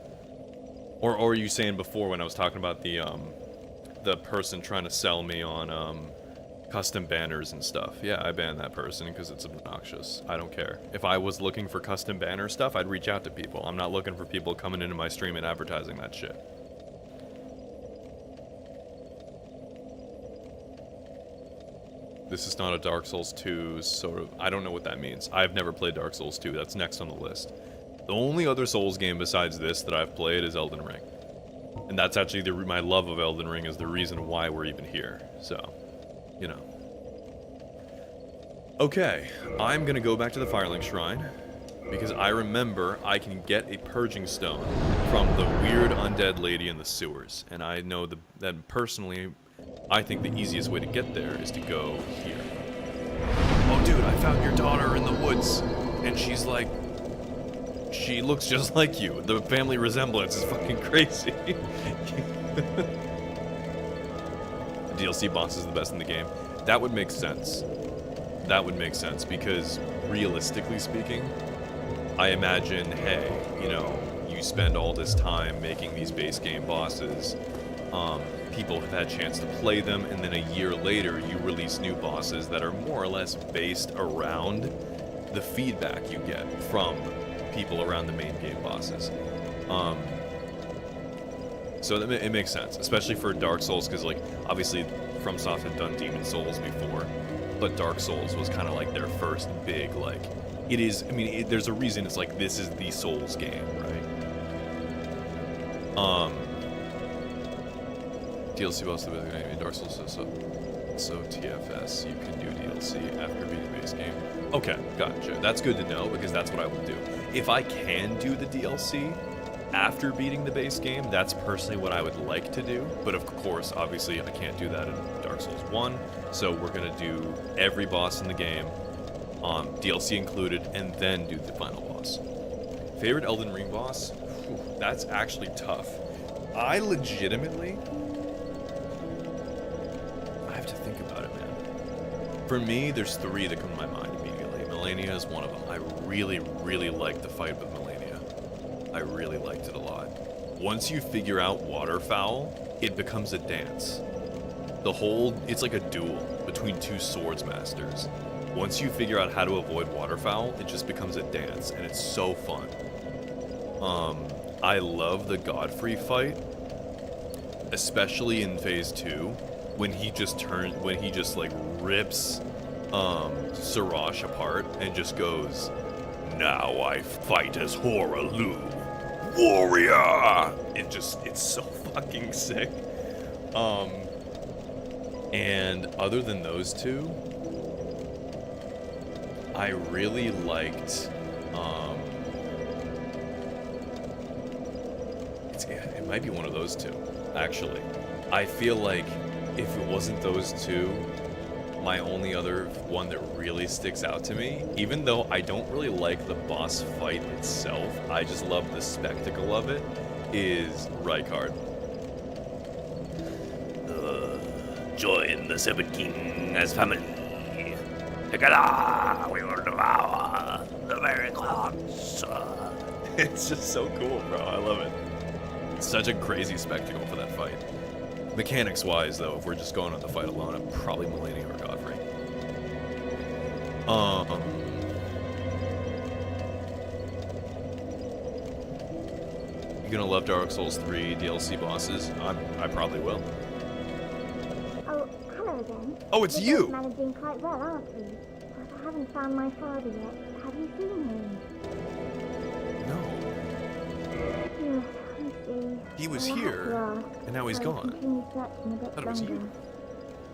Or are you saying before when I was talking about the person trying to sell me on custom banners and stuff? Yeah, I banned that person because it's obnoxious. I don't care. If I was looking for custom banner stuff, I'd reach out to people. I'm not looking for people coming into my stream and advertising that shit. This is not a Dark Souls 2 sort of... I don't know what that means. I've never played Dark Souls 2. That's next on the list. The only other Souls game besides this that I've played is Elden Ring. And that's actually my love of Elden Ring is the reason why we're even here. So, you know. Okay, I'm gonna go back to the Firelink Shrine, because I remember I can get a Purging Stone from the weird undead lady in the sewers. And I know that personally, I think the easiest way to get there is to go here. Oh dude, I found your daughter in the woods, and she's like... She looks just like you. The family resemblance is fucking crazy. The DLC boss is the best in the game. That would make sense. That would make sense, because realistically speaking, I imagine, hey, you know, you spend all this time making these base game bosses, people have had a chance to play them, and then a year later you release new bosses that are more or less based around the feedback you get from people around the main game bosses. So it makes sense, especially for Dark Souls, because like obviously FromSoft had done Demon Souls before, but Dark Souls was kind of like their first big, like, it is, I mean, there's a reason it's like, this is the Souls game, right? DLC boss in Dark Souls, so TFS, you can do DLC after beating the base game. Okay, gotcha. That's good to know, because that's what I would do. If I can do the DLC after beating the base game, that's personally what I would like to do. But of course, obviously, I can't do that in Dark Souls 1. So we're gonna do every boss in the game, DLC included, and then do the final boss. Favorite Elden Ring boss? Whew, that's actually tough. I legitimately... I have to think about it, man. For me, there's 3 that come to my mind immediately. Melania is one of them. I really, really like the fight with Melania. I really liked it a lot. Once you figure out Waterfowl, it becomes a dance. It's like a duel between 2 swords masters. Once you figure out how to avoid Waterfowl, it just becomes a dance, and it's so fun. I love the Godfrey fight, especially in Phase 2, when he just like rips Siraj apart and just goes, "Now I fight as Hoarah warrior!" It's so fucking sick. And other than those 2, I really liked, it might be one of those 2, actually. I feel like if it wasn't those 2, my only other one that really sticks out to me, even though I don't really like the boss fight itself, I just love the spectacle of it, is Rykard. Join the Seven Kings family. Together we will devour the very gods. It's just so cool, bro. I love it. It's such a crazy spectacle for that fight. Mechanics-wise, though, if we're just going on the fight alone, I'm probably Melania or Godfrey. You gonna love Dark Souls 3 DLC bosses? I probably will. Oh, hello again. Oh, it's We're you! both managing quite well, aren't we? But I haven't found my father yet. Have you seen him? No. Yes, I see. He was I'll have here, to ask, and now he's so I'll gone. continue searching a bit Thought it was you. longer.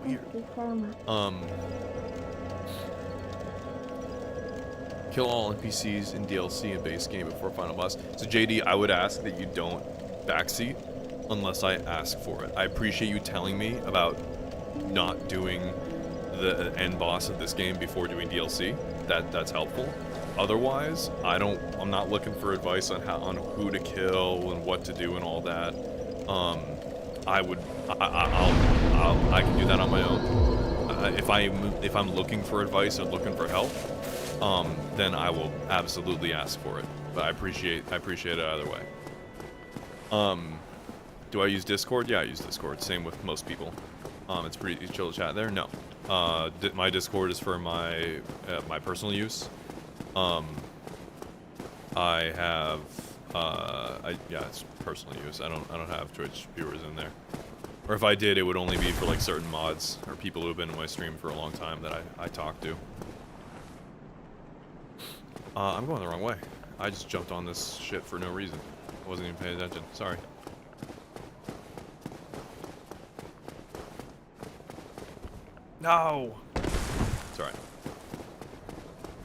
Weird. Thank you so much. Kill all NPCs in DLC and base game before final boss. So JD, I would ask that you don't backseat unless I ask for it. I appreciate you telling me about not doing the end boss of this game before doing DLC. That's helpful. Otherwise, I'm not looking for advice on who to kill and what to do and all that. I can do that on my own. If I'm looking for advice or looking for help, then I will absolutely ask for it. But I appreciate it either way. Do I use Discord? Yeah, I use Discord. Same with most people. It's pretty chill to chat there. No, my Discord is for my personal use. I have it's personal use. I don't have Twitch viewers in there. Or if I did, it would only be for like certain mods or people who have been in my stream for a long time that I talk to. I'm going the wrong way. I just jumped on this shit for no reason. I wasn't even paying attention. Sorry. No! It's alright.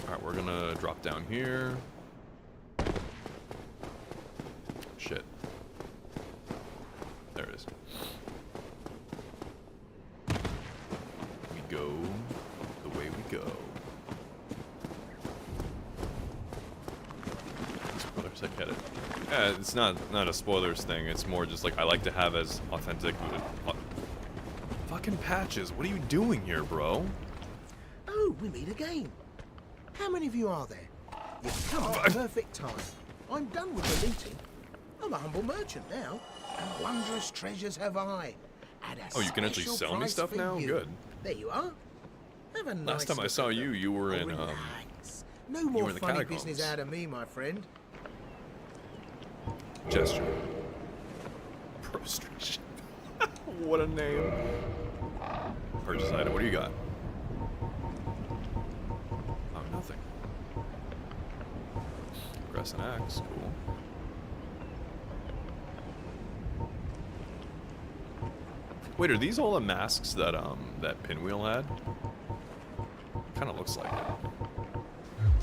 Alright, we're gonna drop down here. Shit. There it is. We go the way we go. Spoilers, I get it. Yeah, it's not a spoilers thing. It's more just like I like to have as authentic. Fucking Patches, what are you doing here, bro? Oh, we meet again. How many of you are there? You've come at the perfect time. I'm done with the meeting. I'm a humble merchant now, and wondrous treasures have I. At a Oh, you can actually special sell me price stuff for now? you. Good. There you are. Have a nice Last time I look saw at you, them. you were in Relax. No were more in the funny catacombs. business out of me, my friend. Gesture. Prostration. What a name. Purchase item. What do you got? Oh, nothing. Press an X. Cool. Wait, are these all the masks that that Pinwheel had? Kind of looks like it.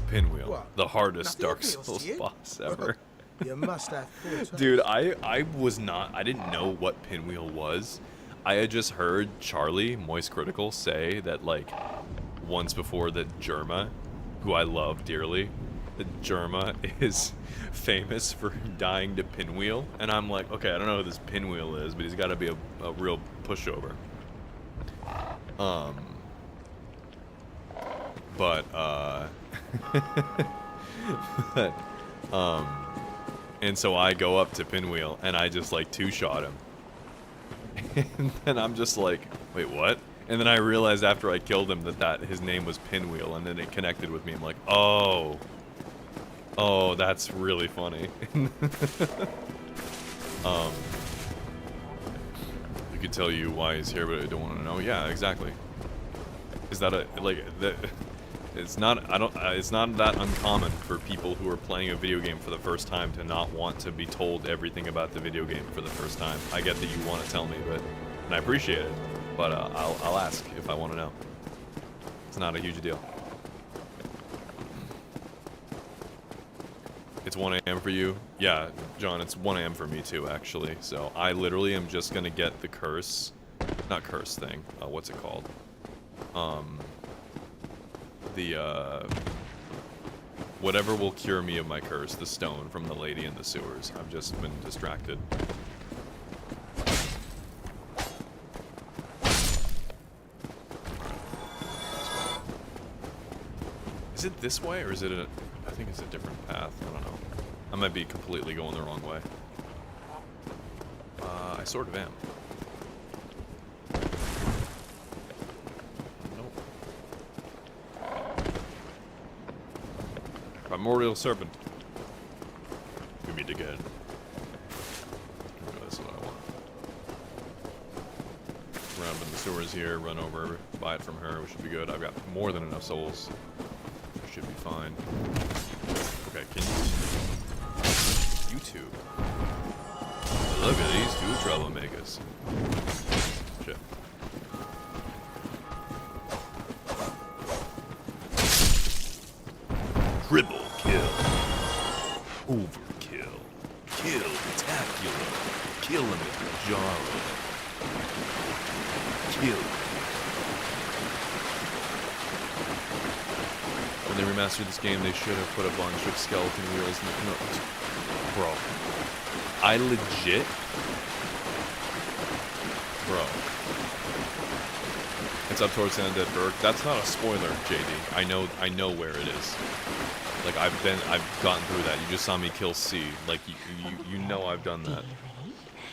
Pinwheel, What? the hardest Nothing Dark appeals to Souls you? boss ever. You must have poor taste. Dude, I didn't know what Pinwheel was. I had just heard Charlie, Moist Critical, say that, like, once before that Jerma, who I love dearly, that Jerma is famous for dying to Pinwheel. And I'm like, okay, I don't know who this Pinwheel is, but he's got to be a real pushover. And so I go up to Pinwheel and I just like two-shot him. And then I'm just like, wait, what? And then I realized after I killed him that his name was Pinwheel, and then it connected with me. I'm like, oh, that's really funny. I could tell you why he's here, but I don't want to know. Yeah, exactly. Is that it's not that uncommon for people who are playing a video game for the first time to not want to be told everything about the video game for the first time. I get that you want to tell me, and I appreciate it, but I'll ask if I want to know. It's not a huge deal. It's 1 a.m. for you? Yeah, John, it's 1 a.m. for me too, actually. So I literally am just gonna get the curse, not curse thing. What's it called? Whatever will cure me of my curse, the stone from the lady in the sewers. I've just been distracted. Is it this way, or is it I think it's a different path. I don't know. I might be completely going the wrong way. I sort of am. Primordial Serpent. We meet again. That's what I want. Run up in the sewers here, run over, buy it from her, which should be good. I've got more than enough souls. Should be fine. Okay, can you... YouTube. Look at these two troublemakers. Shit. Triple kill. Overkill. Kill-tacular. Kill him at the jar. Kill. When they remastered this game, they should have put a bunch of skeleton wheels in the... No, bro. I legit... Bro. It's up towards the Undead Berg. That's not a spoiler, JD. I know where it is. Like, I've gotten through that. You just saw me kill C. Like, you know I've done that.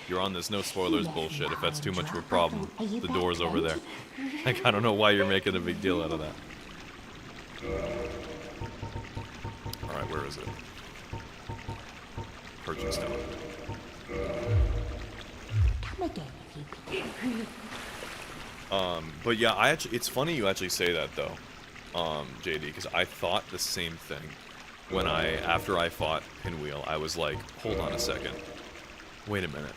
You're on this no spoilers bullshit. If that's too much of a problem, the door's over there. Like, I don't know why you're making a big deal out of that. Alright, where is it? Purchase stone. Come again if you please. But yeah, it's funny you actually say that though, JD, because I thought the same thing when after I fought Pinwheel. I was like, hold on a second, wait a minute,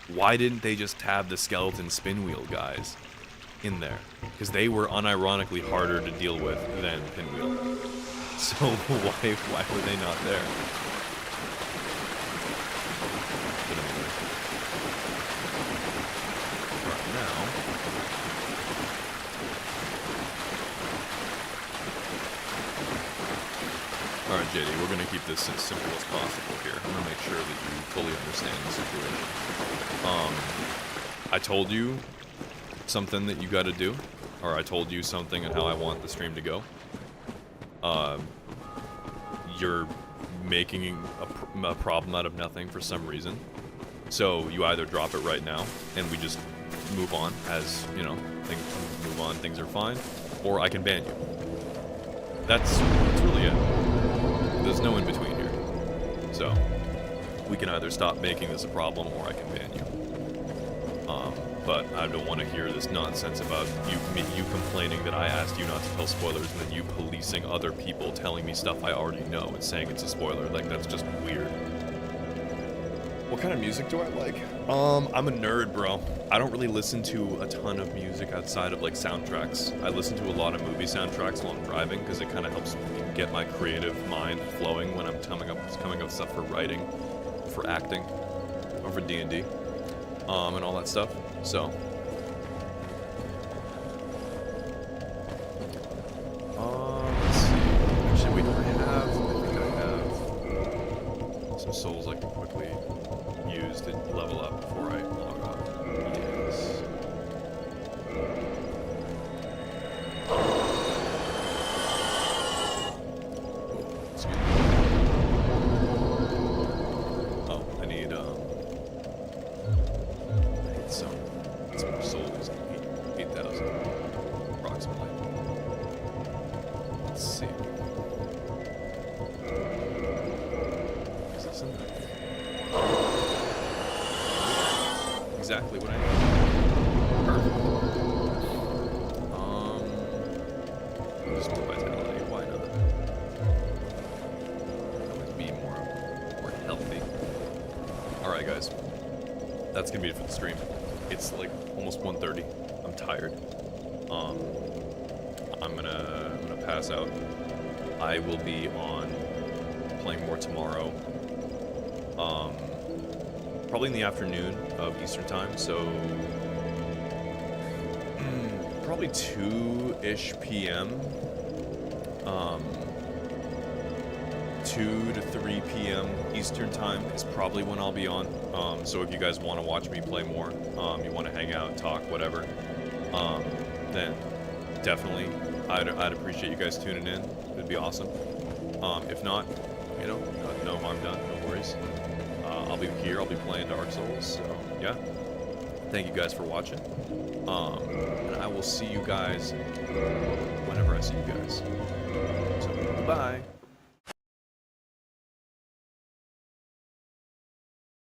why didn't they just have the skeleton Spinwheel guys in there? Because they were unironically harder to deal with than Pinwheel. So why were they not there? But anyway, right now. Alright, JD, we're going to keep this as simple as possible here. I'm going to make sure that you fully understand the situation. I told you something that you got to do, or I told you something and how I want the stream to go. You're making a problem out of nothing for some reason. So you either drop it right now, and we just move on as, you know, things move on, things are fine, or I can ban you. That's really it. There's no in between here. So, we can either stop making this a problem or I can ban you. But I don't want to hear this nonsense about you complaining that I asked you not to tell spoilers, and then you policing other people telling me stuff I already know and saying it's a spoiler. Like, that's just weird. What kind of music do I like? I'm a nerd, bro. I don't really listen to a ton of music outside of, like, soundtracks. I listen to a lot of movie soundtracks while I'm driving, because it kind of helps get my creative mind flowing when I'm coming up with stuff for writing, for acting, or for D&D, and all that stuff. So, let's see. Actually, wait, I think I have some souls I can quickly use to level up before I log off. Yes. Excuse me. Oh, I need some more souls. 8,000 approximately. Let's see. Is this in there? Exactly what I need. Perfect. Just more vitality. Why not? That would be more healthy. All right, guys. That's gonna be it for the stream. It's like almost 1:30. I'm tired. I'm gonna pass out. I will be on playing more tomorrow. Probably in the afternoon of Eastern time, so probably 2-ish p.m. 2 to 3 p.m. Eastern time is probably when I'll be on. So if you guys want to watch me play more, you want to hang out, talk, whatever, then definitely I'd appreciate you guys tuning in. It'd be awesome. If not, you know, no harm done, no worries. I'll be here, I'll be playing Dark Souls, so yeah. Thank you guys for watching. And I will see you guys whenever I see you guys. So, goodbye.